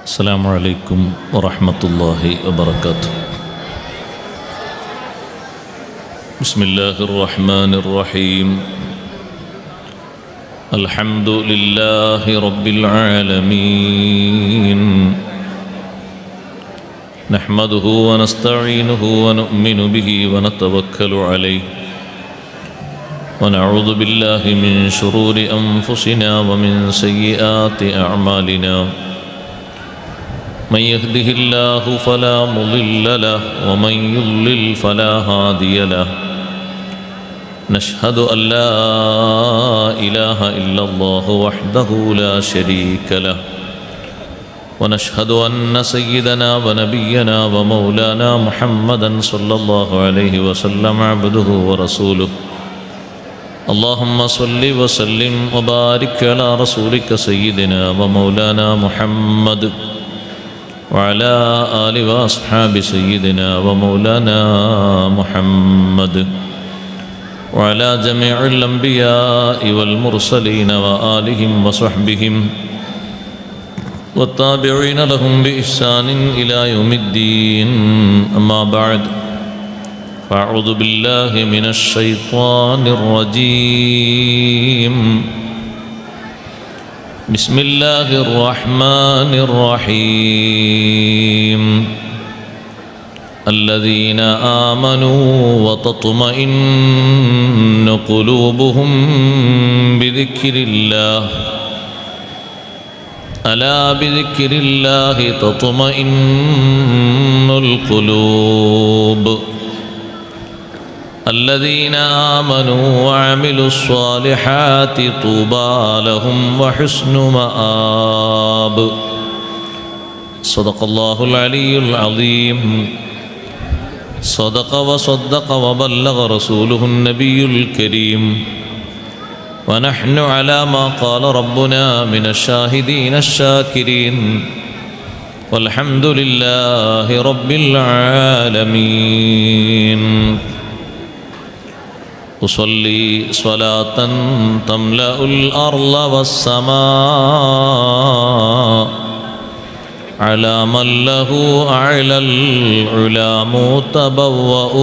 السلام عليكم ورحمة الله وبركاته. بسم الله الرحمن الرحيم. الحمد لله رب العالمين. نحمده ونستعينه ونؤمن به ونتوكل عليه ونعوذ بالله من شرور أنفسنا ومن سيئات أعمالنا. من يهده الله فلا مضل له ومن يضلل فلا هادي له. نشهد أن لا إله إلا الله وحده لا شريك له ونشهد أن سيدنا ونبينا ومولانا محمدا صلى الله عليه وسلم عبده ورسوله. اللهم صل وسلم وبارك على رسولك سيدنا ومولانا محمد وعلى آل وأصحاب سيدنا ومولانا محمد وعلى جميع الأنبياء والمرسلين وآلهم وصحبهم والتابعين لهم بإحسان إلى يوم الدين. أما بعد، فأعوذ بالله من الشيطان الرجيم. بسم الله الرحمن الرحيم. الذين آمنوا وتطمئن قلوبهم بذكر الله ألا بذكر الله تطمئن القلوب. الذين آمنوا وعملوا الصالحات طوبى لهم وحسن مآب. صدق الله العلي العظيم. صدق وصدق وبلغ رسوله النبي الكريم. ونحن على ما قال ربنا من الشاهدين الشاكرين. والحمد لله رب العالمين. أصلي صلاة تملأ الأرض والسماء على من له أعلى العلا متبوأ.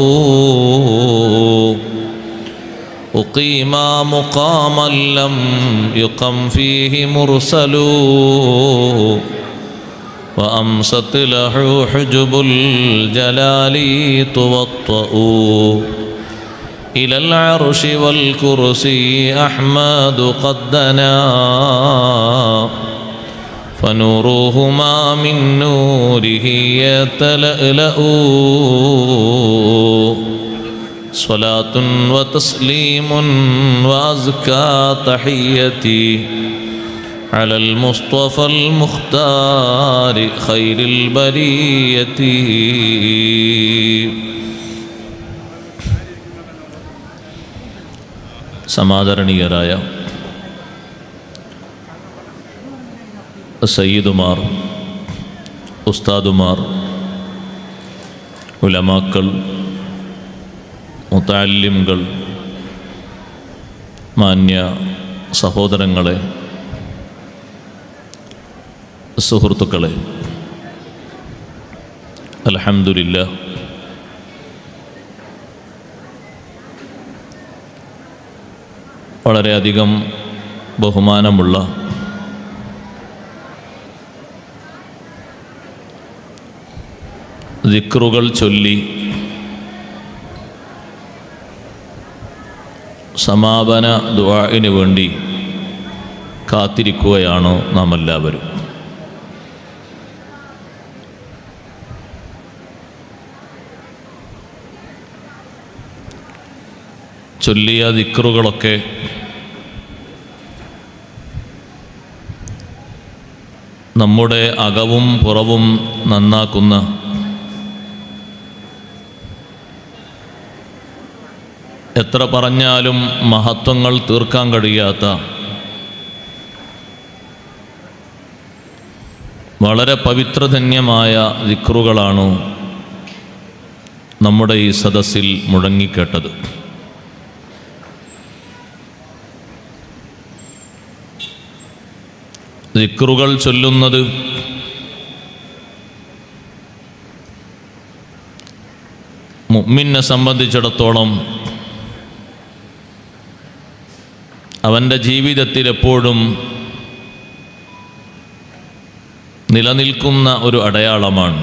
أقيم مقاما لم يقم فيه مرسل وأمست له حجب الجلال توطأ. إلى العرش والكرسي أحمد قد دنا فنورهما من نوره يتلألأ. صلاة وتسليم وأزكى تحيتي على المصطفى المختار خير البرية. സമാദരണീയരായ സയ്യിദുമാർ, ഉസ്താദുമാർ, ഉലമാക്കൾ, മുതഅല്ലിംകൾ, മാന്യ സഹോദരങ്ങളെ, സുഹൃത്തുക്കളെ, അൽഹംദുലില്ലാഹ് വളരെയധികം ബഹുമാനമുള്ള ദിക്റുകൾ ചൊല്ലി സമാപന ദുആഇന് വേണ്ടി കാത്തിരിക്കുകയാണോ നാം എല്ലാവരും? ചൊല്ലിയ ദിക്റുകളൊക്കെ നമ്മുടെ അകവും പുറവും നന്നാക്കുന്ന എത്ര പറഞ്ഞാലും മഹത്വങ്ങൾ തീർക്കാൻ കഴിയാത്ത വളരെ പവിത്രധന്യമായ ദിക്റുകളാണ് നമ്മുടെ ഈ സദസ്സിൽ മുഴങ്ങിക്കേട്ടത്. ദിക്റുകൾ ചൊല്ലുന്നത് മുഅ്മിനെ സംബന്ധിച്ചിടത്തോളം അവൻ്റെ ജീവിതത്തിൽ എപ്പോഴും നിലനിൽക്കുന്ന ഒരു അടയാളമാണ്.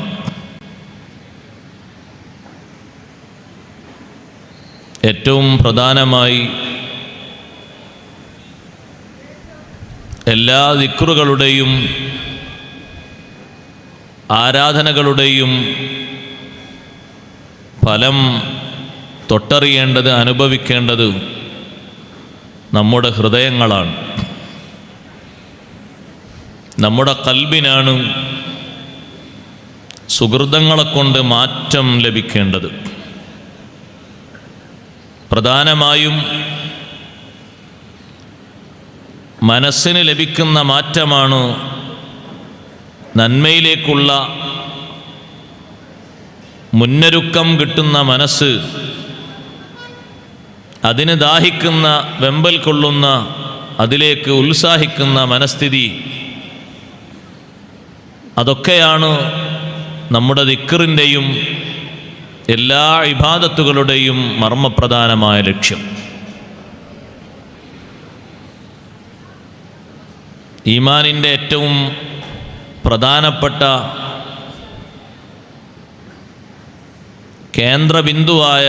ഏറ്റവും പ്രധാനമായി എല്ലാ ദിക്റുകളുടെയും ആരാധനകളുടെയും ഫലം തൊട്ടറിയേണ്ടത്, അനുഭവിക്കേണ്ടത് നമ്മുടെ ഹൃദയങ്ങളാണ്, നമ്മുടെ ഖൽബിനാണ് സുഹൃതങ്ങളെ കൊണ്ട് മാറ്റം ലഭിക്കേണ്ടത്. പ്രധാനമായും മനസ്സിന് ലഭിക്കുന്ന മാറ്റമാണ് നന്മയിലേക്കുള്ള മുന്നൊരുക്കം കിട്ടുന്ന മനസ്സ്, അതിന് ദാഹിക്കുന്ന, വെമ്പൽ കൊള്ളുന്ന, അതിലേക്ക് ഉത്സാഹിക്കുന്ന മനസ്ഥിതി, അതൊക്കെയാണ് നമ്മുടെ ദിക്റിൻ്റെയും എല്ലാ ഇബാദത്തുകളുടെയും മർമ്മപ്രധാനമായ ലക്ഷ്യം. ഈമാനിൻ്റെ ഏറ്റവും പ്രധാനപ്പെട്ട കേന്ദ്രബിന്ദുവായ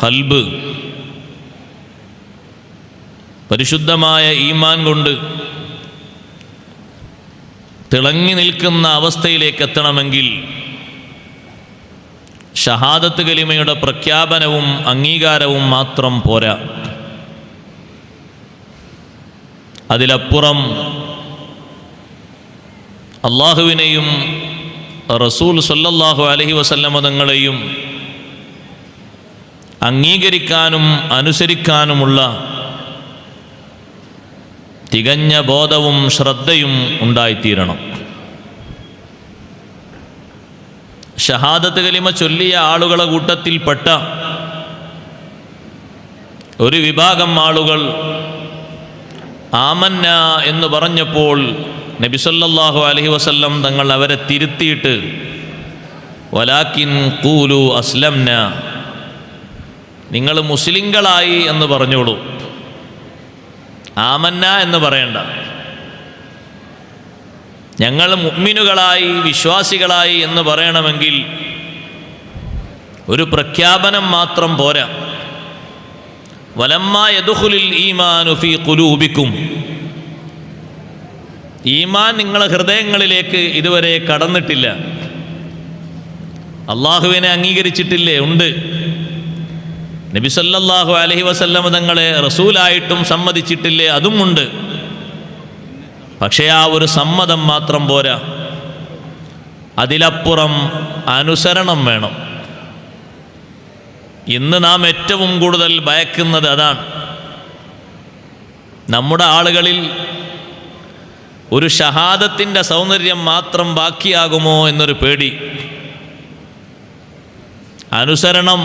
ഖൽബ് പരിശുദ്ധമായ ഈമാൻ കൊണ്ട് തിളങ്ങി നിൽക്കുന്ന അവസ്ഥയിലേക്ക് എത്തണമെങ്കിൽ ഷഹാദത്ത് കലിമയുടെ പ്രഖ്യാപനവും അംഗീകാരവും മാത്രം പോരാ. അതിലപ്പുറം അള്ളാഹുവിനെയും റസൂൽ സല്ലല്ലാഹു അലൈഹി വസല്ലമ തങ്ങളെയും അംഗീകരിക്കാനും അനുസരിക്കാനുമുള്ള തികഞ്ഞ ബോധവും ശ്രദ്ധയും ഉണ്ടായിത്തീരണം. ഷഹാദത്ത് കലിമ ചൊല്ലിയ ആളുകളെ കൂട്ടത്തിൽപ്പെട്ട ഒരു വിഭാഗം ആളുകൾ ആമന്ന എന്ന് പറഞ്ഞപ്പോൾ നബി സല്ലല്ലാഹു അലൈഹി വസല്ലം തങ്ങൾ അവരെ തിരുത്തിയിട്ട് വലാകിൻ ഖൂലു അസ്ലംന, നിങ്ങൾ മുസ്ലിങ്ങളായി എന്ന് പറഞ്ഞോളൂ, ആമന്ന എന്ന് പറയണ്ട. ഞങ്ങൾ മുഅ്മിനുകളായി, വിശ്വാസികളായി എന്ന് പറയണമെങ്കിൽ ഒരു പ്രഖ്യാപനം മാത്രം പോരാ. വലമ്മാ യദ്ഖുലുൽ ഈമാനു ഫീ ഖുലൂബിക്കും, ഈമാൻ നിങ്ങളുടെ ഹൃദയങ്ങളിലേക്ക് ഇതുവരെ കടന്നിട്ടില്ല. അള്ളാഹുവിനെ അംഗീകരിച്ചിട്ടില്ലേ? ഉണ്ട്. നബി സല്ലല്ലാഹു അലൈഹി വസല്ലം തങ്ങളെ റസൂലായിട്ടും സമ്മതിച്ചിട്ടില്ലേ? അതുമുണ്ട്. പക്ഷേ ആ ഒരു സമ്മതം മാത്രം പോരാ, അതിലപ്പുറം അനുസരണം വേണം. ഇന്ന് നാം ഏറ്റവും കൂടുതൽ ഭയക്കുന്നത് അതാണ്. നമ്മുടെ ആളുകളിൽ ഒരു ഷഹാദത്തിൻ്റെ സൗന്ദര്യം മാത്രം ബാക്കിയാകുമോ എന്നൊരു പേടി. അനുസരണം,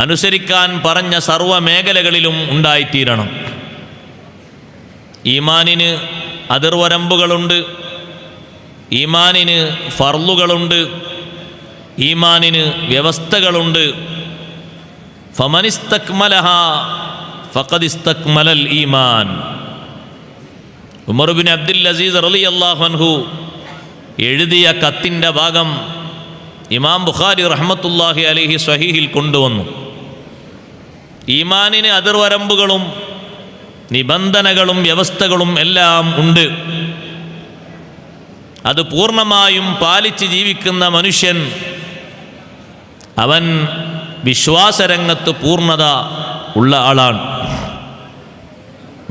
അനുസരിക്കാൻ പറഞ്ഞ സർവ മേഖലകളിലും ഉണ്ടായിത്തീരണം. ഈമാനിന് അതിർവരമ്പുകളുണ്ട്, ഈമാനിന് ഫർളുകളുണ്ട്, ഈമാനിന് വ്യവസ്ഥകളുണ്ട്. ഫമനിസ്തക്മലഹ ഫഖദിസ്തക്മലൽ ഈമാൻ. ഉമർ ബിൻ അബ്ദുൽ അസീസ് റളിയല്ലാഹു അൻഹു എഴുതിയ കത്തിൻ്റെ ഭാഗം ഇമാം ബുഖാരി റഹ്മത്തുള്ളാഹി അലൈഹി സ്വഹീഹിൽ കൊണ്ടുവന്നു. ഈമാനിന് അതിർവരമ്പുകളും നിബന്ധനകളും വ്യവസ്ഥകളും എല്ലാം ഉണ്ട്. അത് പൂർണ്ണമായും പാലിച്ച് ജീവിക്കുന്ന മനുഷ്യൻ, അവൻ വിശ്വാസരംഗത്ത് പൂർണ്ണത ഉള്ള ആളാണ്.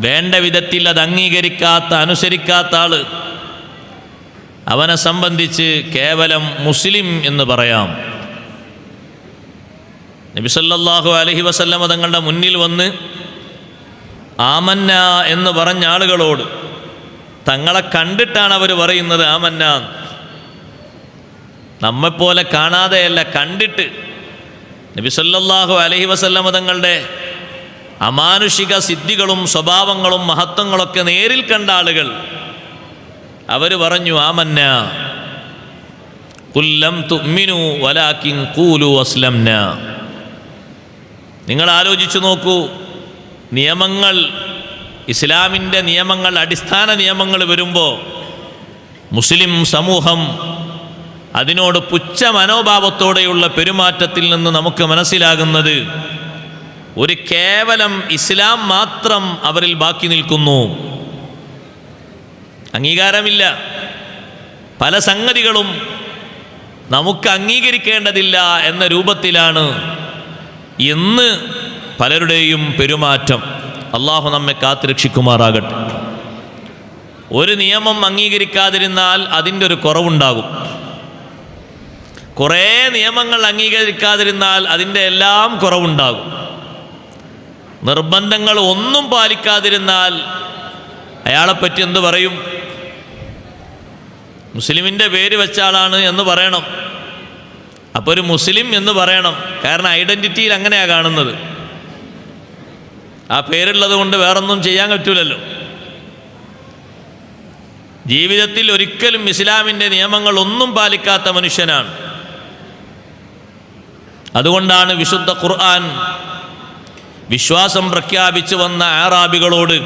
വേണ്ട വിധത്തിൽ അത് അംഗീകരിക്കാത്ത, അനുസരിക്കാത്ത ആള്, അവനെ സംബന്ധിച്ച് കേവലം മുസ്ലിം എന്ന് പറയാം. നബി സല്ലല്ലാഹു അലൈഹി വസല്ലമ തങ്ങളുടെ മുന്നിൽ വന്ന് ആമന്ന എന്ന് പറഞ്ഞ ആളുകളോട്, തങ്ങളെ കണ്ടിട്ടാണ് അവർ പറയുന്നത് ആമന്ന, നമ്മെപ്പോലെ കാണാതെയല്ല, കണ്ടിട്ട്. നബി സല്ലല്ലാഹു അലൈഹി വസല്ലമ തങ്ങളുടെ അമാനുഷിക സിദ്ധികളും സ്വഭാവങ്ങളും മഹത്വങ്ങളൊക്കെ നേരിൽ കണ്ട ആളുകൾ അവർ പറഞ്ഞു ആമന്ന. ഖുൽ ലം തുഅ്മിനു വലാകിൻ ഖൂലു അസ്ലംനാ. നിങ്ങൾ ആലോചിച്ചു നോക്കൂ, നിയമങ്ങൾ, ഇസ്ലാമിൻ്റെ നിയമങ്ങൾ, അടിസ്ഥാന നിയമങ്ങൾ വരുമ്പോൾ മുസ്ലിം സമൂഹം അതിനോട് പുച്ഛ മനോഭാവത്തോടെയുള്ള പെരുമാറ്റത്തിൽ നിന്ന് നമുക്ക് മനസ്സിലാകുന്നത് ഒരു കേവലം ഇസ്ലാം മാത്രം അവരിൽ ബാക്കി നിൽക്കുന്നു. അംഗീകാരമില്ല. പല സംഗതികളും നമുക്ക് അംഗീകരിക്കേണ്ടതില്ല എന്ന രൂപത്തിലാണ് ഇന്ന് പലരുടെയും പെരുമാറ്റം. അള്ളാഹു നമ്മെ കാത്തുരക്ഷിക്കുമാറാകട്ടെ. ഒരു നിയമം അംഗീകരിക്കാതിരുന്നാൽ അതിൻ്റെ ഒരു കുറവുണ്ടാകും. കുറേ നിയമങ്ങൾ അംഗീകരിക്കാതിരുന്നാൽ അതിൻ്റെ എല്ലാം കുറവുണ്ടാകും. നിർബന്ധങ്ങൾ ഒന്നും പാലിക്കാതിരുന്നാൽ അയാളെപ്പറ്റി എന്ത് പറയും? മുസ്ലിമിൻ്റെ പേര് വെച്ച ആളാണ് എന്ന് പറയണം. അപ്പോൾ ഒരു മുസ്ലിം എന്ന് പറയണം. കാരണം ഐഡൻറ്റിറ്റിയിൽ അങ്ങനെയാണ് കാണുന്നത്. ആ പേരുള്ളത് കൊണ്ട് വേറൊന്നും ചെയ്യാൻ പറ്റൂലല്ലോ. ജീവിതത്തിൽ ഒരിക്കലും ഇസ്ലാമിൻ്റെ നിയമങ്ങൾ ഒന്നും പാലിക്കാത്ത മനുഷ്യനാണ്. അതുകൊണ്ടാണ് വിശുദ്ധ ഖുർആൻ വിശ്വാസം പ്രഖ്യാപിച്ചു വന്ന ആറാബികളോട്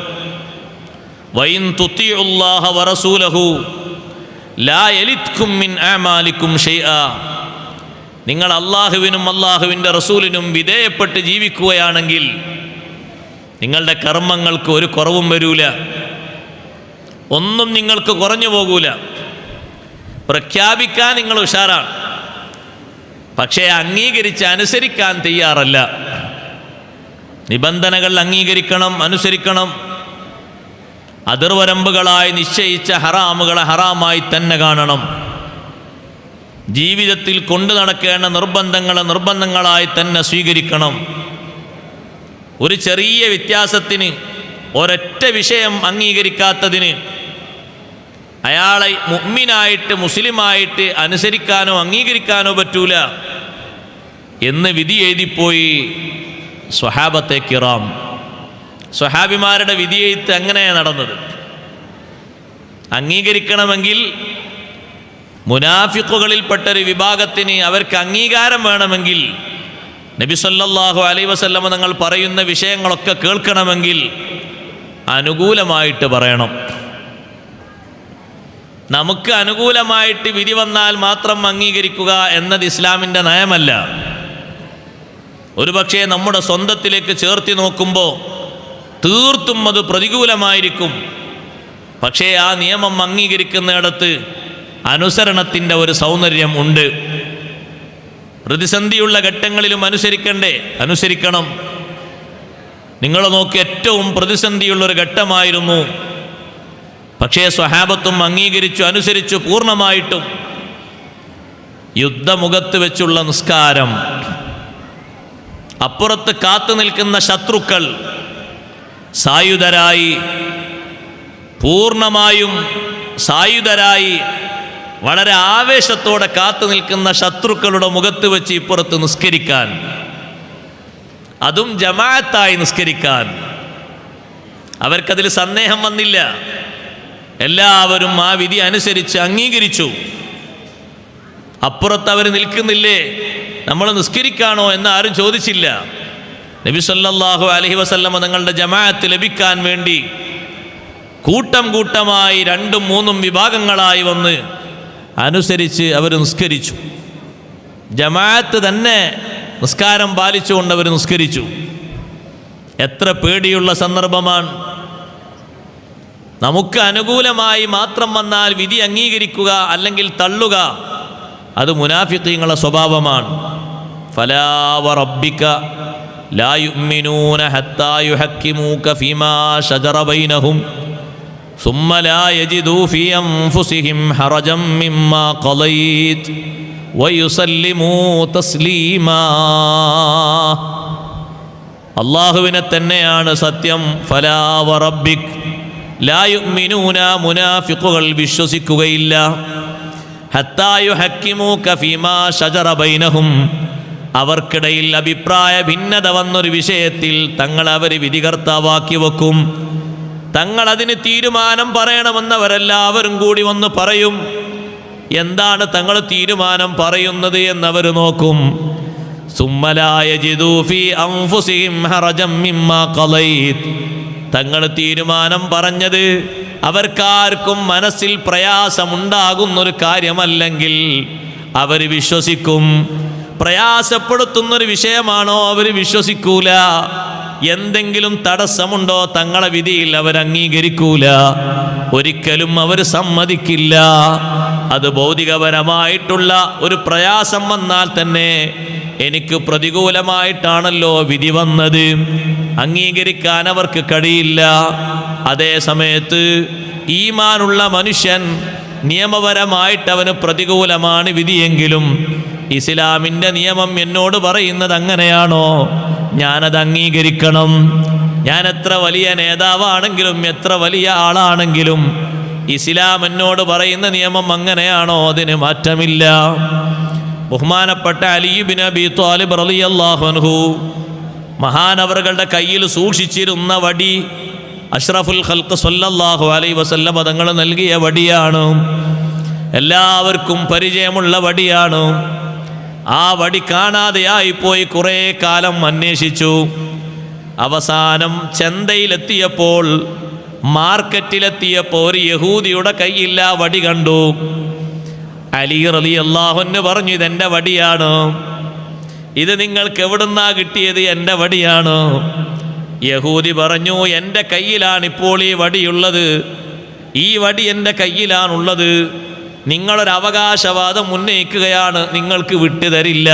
വൈൻ തുതിഉല്ലാഹ വറസൂലഹു ലാ യലിത്കും മിൻ അഅമാലിക്കും ഷൈആ, നിങ്ങൾ അള്ളാഹുവിനും അള്ളാഹുവിൻ്റെ റസൂലിനും വിധേയപ്പെട്ട് ജീവിക്കുകയാണെങ്കിൽ നിങ്ങളുടെ കർമ്മങ്ങൾക്ക് ഒരു കുറവും വരൂല, ഒന്നും നിങ്ങൾക്ക് കുറഞ്ഞു പോകൂല. പ്രഖ്യാപിക്കാൻ നിങ്ങൾ ഉഷാറാണ്, പക്ഷേ അംഗീകരിച്ച് അനുസരിക്കാൻ തയ്യാറല്ല. നിബന്ധനകൾ അംഗീകരിക്കണം, അനുസരിക്കണം. അതിർവരമ്പുകളായി നിശ്ചയിച്ച ഹറാമുകളെ ഹറാമായി തന്നെ കാണണം. ജീവിതത്തിൽ കൊണ്ടു നടക്കേണ്ട നിർബന്ധങ്ങളെ നിർബന്ധങ്ങളായി തന്നെ സ്വീകരിക്കണം. ഒരു ചെറിയ വ്യത്യാസത്തിന്, ഒരൊറ്റ വിഷയം അംഗീകരിക്കാത്തതിന് അയാളെ മുഅ്മിനായിട്ട് മുസ്ലിമായിട്ട് അനുസരിക്കാനോ അംഗീകരിക്കാനോ പറ്റൂല എന്ന് വിധി എഴുതിപ്പോയി സ്വഹാബത്തെ കിറാം. സ്വഹാബിമാരുടെ വിധിയെഴുത്ത് അങ്ങനെയാണ് നടന്നത്. അംഗീകരിക്കണമെങ്കിൽ മുനാഫിഖുകളിൽപ്പെട്ടൊരു വിഭാഗത്തിന് അവർക്ക് അംഗീകാരം വേണമെങ്കിൽ, നബി സല്ലല്ലാഹു അലൈഹി വസല്ലമ തങ്ങൾ പറയുന്ന വിഷയങ്ങളൊക്കെ കേൾക്കണമെങ്കിൽ അനുകൂലമായിട്ട് പറയണം. നമുക്ക് അനുകൂലമായിട്ട് വിധി വന്നാൽ മാത്രം അംഗീകരിക്കുക എന്നത് ഇസ്ലാമിൻ്റെ നയമല്ല. ഒരുപക്ഷെ നമ്മുടെ സ്വന്തത്തിലേക്ക് ചേർത്തി നോക്കുമ്പോൾ തീർത്തും അത് പ്രതികൂലമായിരിക്കും. പക്ഷേ ആ നിയമം അംഗീകരിക്കുന്നിടത്ത് അനുസരണത്തിൻ്റെ ഒരു സൗന്ദര്യം ഉണ്ട്. പ്രതിസന്ധിയുള്ള ഘട്ടങ്ങളിലും അനുസരിക്കണ്ടേ? അനുസരിക്കണം. നിങ്ങൾ നോക്കി, ഏറ്റവും പ്രതിസന്ധിയുള്ളൊരു ഘട്ടമായിരുന്നു. പക്ഷേ സ്വഹാബത്തും അംഗീകരിച്ചു, അനുസരിച്ചു പൂർണ്ണമായിട്ടും. യുദ്ധമുഖത്ത് വെച്ചുള്ള നിസ്കാരം, അപ്പുറത്ത് കാത്തു നിൽക്കുന്ന ശത്രുക്കൾ സായുധരായി, പൂർണ്ണമായും സായുധരായി വളരെ ആവേശത്തോടെ കാത്തു നിൽക്കുന്ന ശത്രുക്കളുടെ മുഖത്ത് വെച്ച് ഇപ്പുറത്ത് നിസ്കരിക്കാൻ, അതും ജമാഅത്തായി നിസ്കരിക്കാൻ അവർക്കതിൽ സന്ദേഹം വന്നില്ല. എല്ലാവരും ആ വിധി അനുസരിച്ച് അംഗീകരിച്ചു. അപ്പുറത്ത് അവർ നിൽക്കുന്നില്ലേ, നമ്മൾ നിസ്കരിക്കാണോ എന്ന് ആരും ചോദിച്ചില്ല. നബി സല്ലല്ലാഹു അലൈഹി വസല്ലമ തങ്ങളുടെ ജമാഅത്ത് ലഭിക്കാൻ വേണ്ടി കൂട്ടം കൂട്ടമായി 2ഉം 3ഉം വിഭാഗങ്ങളായി വന്ന് അനുസരിച്ച് അവർ നിസ്കരിച്ചു. ജമാഅത്ത് തന്നെ നിസ്കാരം പാലിച്ചുകൊണ്ട് അവർ നിസ്കരിച്ചു. എത്ര പേടിയുള്ള സന്ദർഭമാണ്! നമുക്ക് അനുകൂലമായി മാത്രം വന്നാൽ വിധി അംഗീകരിക്കുക അല്ലെങ്കിൽ തള്ളുക, അത് മുനാഫിഖീങ്ങളുടെ സ്വഭാവമാണ്. ഫലാ വറബ്ബിക ലാ യുഅ്മിനൂന ഹത്താ യുഹക്കിമൂക ഫീമാ ശജറ ബൈനഹും ثم لا يجدوا في أنفسهم حرجا مما قضيت ويسلموا تسليما. അല്ലാഹുവിനെ തന്നെയാണ് സത്യം. ഫലാ വറബ്ബിക് ലാ യുഅ്മിനൂന, മുനാഫിഖുകൾ വിശ്വസിക്കുകയില്ല. ഹത്താ യുഹക്കിമൂക ഫീമാ ശജറ ബൈനഹും, അവർക്കിടയിൽ അഭിപ്രായ ഭിന്നത വന്നൊരു വിഷയത്തിൽ അവർ വിധികർത്താവാക്കി വെക്കും. തങ്ങൾ അതിന് തീരുമാനം പറയണമെന്നവരെല്ലാവരും കൂടി വന്ന് പറയും. എന്താണ് തങ്ങൾ തീരുമാനം പറയുന്നത് എന്നവർ നോക്കും. സുമ്മലാ യജിദൂ ഫീ അൻഫുസിഹിം ഹറജം മിമ്മാ ഖളൈത്. തങ്ങൾ തീരുമാനം പറഞ്ഞത് അവർക്കാർക്കും മനസ്സിൽ പ്രയാസമുണ്ടാകുന്നൊരു കാര്യമല്ലെങ്കിൽ അവർ വിശ്വസിക്കും. പ്രയാസപ്പെടുത്തുന്നൊരു വിഷയമാണോ അവർ വിശ്വസിക്കൂല. എന്തെങ്കിലും തടസ്സമുണ്ടോ തങ്ങളെ വിധിയിൽ അവർ അംഗീകരിക്കൂല. ഒരിക്കലും അവർ സമ്മതിക്കില്ല. അത് ഭൗതികപരമായിട്ടുള്ള ഒരു പ്രയാസം വന്നാൽ തന്നെ എനിക്ക് പ്രതികൂലമായിട്ടാണല്ലോ വിധി വന്നത്, അംഗീകരിക്കാൻ അവർക്ക് കഴിയില്ല. അതേ സമയത്ത് ഈമാനുള്ള മനുഷ്യൻ നിയമപരമായിട്ട് അവന് പ്രതികൂലമാണ് വിധിയെങ്കിലും ഇസ്ലാമിൻ്റെ നിയമം എന്നോട് പറയുന്നത് അങ്ങനെയാണോ, ഞാനത് അംഗീകരിക്കണം. ഞാൻ എത്ര വലിയ നേതാവാണെങ്കിലും എത്ര വലിയ ആളാണെങ്കിലും ഇസ്ലാം എന്നോട് പറയുന്ന നിയമം അങ്ങനെയാണോ, അതിന് മാറ്റമില്ല. ബഹുമാനപ്പെട്ട അലി ഇബ്നു അബീ ത്വാലിബ് റളിയല്ലാഹു അൻഹു മഹാനവറുകളുടെ കയ്യിൽ സൂക്ഷിച്ചിരുന്ന വടി അഷ്റഫുൽ ഖൽഖ് സല്ലല്ലാഹു അലൈഹി വസല്ലം തങ്ങൾ നൽകിയ വടിയാണ്. എല്ലാവർക്കും പരിചയമുള്ള വടിയാണ്. ആ വടി കാണാതെയായിപ്പോയി. കുറേ കാലം അന്വേഷിച്ചു. അവസാനം ചന്തയിലെത്തിയപ്പോൾ, മാർക്കറ്റിലെത്തിയപ്പോൾ ഒരു യഹൂദിയുടെ കയ്യിൽ ആ വടി കണ്ടു. അലി റളിയല്ലാഹു അൻഹു പറഞ്ഞു, ഇതെൻ്റെ വടിയാണ്. ഇത് നിങ്ങൾക്ക് എവിടുന്നാ കിട്ടിയത്? എൻ്റെ വടിയാണ്. യഹൂദി പറഞ്ഞു, എൻ്റെ കയ്യിലാണിപ്പോൾ ഈ വടിയുള്ളത്. ഈ വടി എൻ്റെ കയ്യിലാണുള്ളത്. നിങ്ങളൊരു അവകാശവാദം ഉന്നയിക്കുകയാണ്, നിങ്ങൾക്ക് വിട്ടുതരില്ല.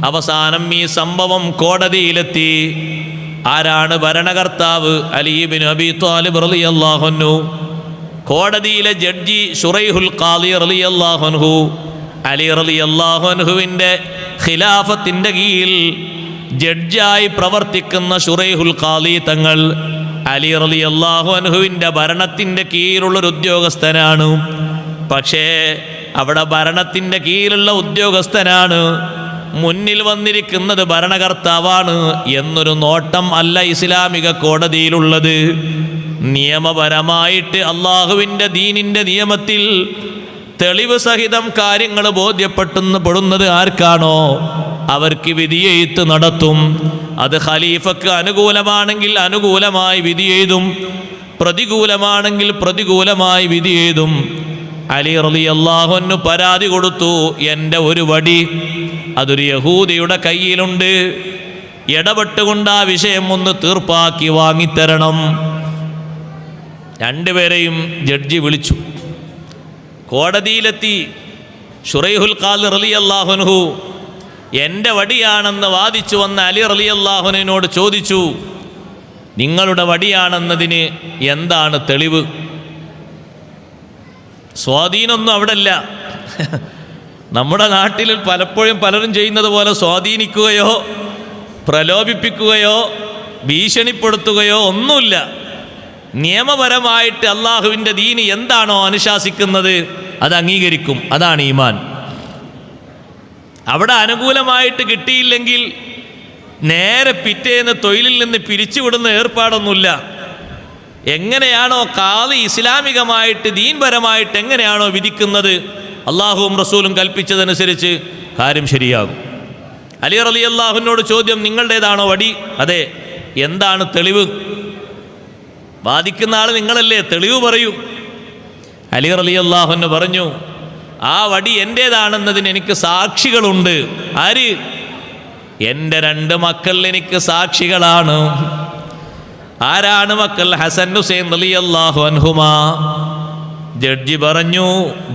അവസാനം ഈ സംഭവം കോടതിയിലെത്തി. ആരാണ് ഭരണകർത്താവ്? അലി ഇബ്നു അബീ ത്വാലിബ് റളിയല്ലാഹു അൻഹു. കോടതിയിലെ ജഡ്ജി ശുറൈഹുൽ ഖാദി റളിയല്ലാഹു അൻഹു. അലി റളിയല്ലാഹു അൻഹുവിൻ്റെ ഖിലാഫത്തിൻ്റെ കീഴിൽ ജഡ്ജായി പ്രവർത്തിക്കുന്ന ശുറൈഹുൽ ഖാദി തങ്ങൾ അലി റളിയല്ലാഹു അൻഹുവിൻ്റെ ഭരണത്തിൻ്റെ കീഴിലുള്ളൊരു ഉദ്യോഗസ്ഥനാണ്. പക്ഷേ അവിടെ ഭരണത്തിൻ്റെ കീഴിലുള്ള ഉദ്യോഗസ്ഥനാണ്, മുന്നിൽ വന്നിരിക്കുന്നത് ഭരണകർത്താവാണ് എന്നൊരു നോട്ടം അല്ല ഇസ്ലാമിക കോടതിയിലുള്ളത്. നിയമപരമായിട്ട് അള്ളാഹുവിൻ്റെ ദീനിൻ്റെ നിയമത്തിൽ തെളിവ് സഹിതം കാര്യങ്ങൾ ബോധ്യപ്പെടുന്നത് ആർക്കാണോ അവർക്ക് വിധിയെഴുത്ത് നടത്തും. അത് ഖലീഫക്ക് അനുകൂലമാണെങ്കിൽ അനുകൂലമായി വിധി എഴുതും, പ്രതികൂലമാണെങ്കിൽ പ്രതികൂലമായി വിധി എഴുതും. അലി റളിയല്ലാഹു അൻഹു പരാതി കൊടുത്തു, എൻ്റെ ഒരു വടി അതൊരു യഹൂദിയുടെ കയ്യിലുണ്ട്, ഇടപെട്ടുകൊണ്ട് ആ വിഷയം ഒന്ന് തീർപ്പാക്കി വാങ്ങിത്തരണം. രണ്ടുപേരെയും ജഡ്ജി വിളിച്ചു. കോടതിയിലെത്തി. ശുറൈഹുൽ ഖാദി റളിയല്ലാഹു അൻഹു എൻ്റെ വടിയാണെന്ന് വാദിച്ചു വന്ന അലി റളിയല്ലാഹു അൻഹുവിനോട് ചോദിച്ചു, നിങ്ങളുടെ വടിയാണെന്നതിന് എന്താണ് തെളിവ്? സ്വാധീനമൊന്നും അവിടെ ഇല്ല. നമ്മുടെ നാട്ടിൽ പലപ്പോഴും പലരും ചെയ്യുന്നത് പോലെ സ്വാധീനിക്കുകയോ പ്രലോഭിപ്പിക്കുകയോ ഭീഷണിപ്പെടുത്തുകയോ ഒന്നുമില്ല. നിയമപരമായിട്ട് അള്ളാഹുവിൻ്റെ ദീന് എന്താണോ അനുശാസിക്കുന്നത് അത് അംഗീകരിക്കും. അതാണ് ഈമാൻ. അവിടെ അനുകൂലമായിട്ട് കിട്ടിയില്ലെങ്കിൽ നേരെ പിറ്റേന്ന് തൊഴിലിൽ നിന്ന് പിരിച്ചുവിടുന്ന ഏർപ്പാടൊന്നുമില്ല. എങ്ങനെയാണോ ഖാദി ഇസ്ലാമികമായിട്ട് ദീൻപരമായിട്ട് എങ്ങനെയാണോ വിധിക്കുന്നത് അള്ളാഹുവും റസൂലും കൽപ്പിച്ചതനുസരിച്ച് കാര്യം ശരിയാകും. അലി റളിയല്ലാഹുവിനോട് ചോദ്യം, നിങ്ങളുടേതാണോ വടി? അതെ. എന്താണ് തെളിവ്? വാദിക്കുന്ന ആൾ നിങ്ങളല്ലേ, തെളിവ് പറയൂ. അലി റളിയല്ലാഹു പറഞ്ഞു, ആ വടി എൻ്റേതാണെന്നതിന് എനിക്ക് സാക്ഷികളുണ്ട്. ആര്? എൻ്റെ 2 മക്കൾ എനിക്ക് സാക്ഷികളാണ്. ആരാണ് മക്കൾ? ഹസൻ ഹുസൈൻ റളിയല്ലാഹു അൻഹുമാ. ജഡ്ജി പറഞ്ഞു,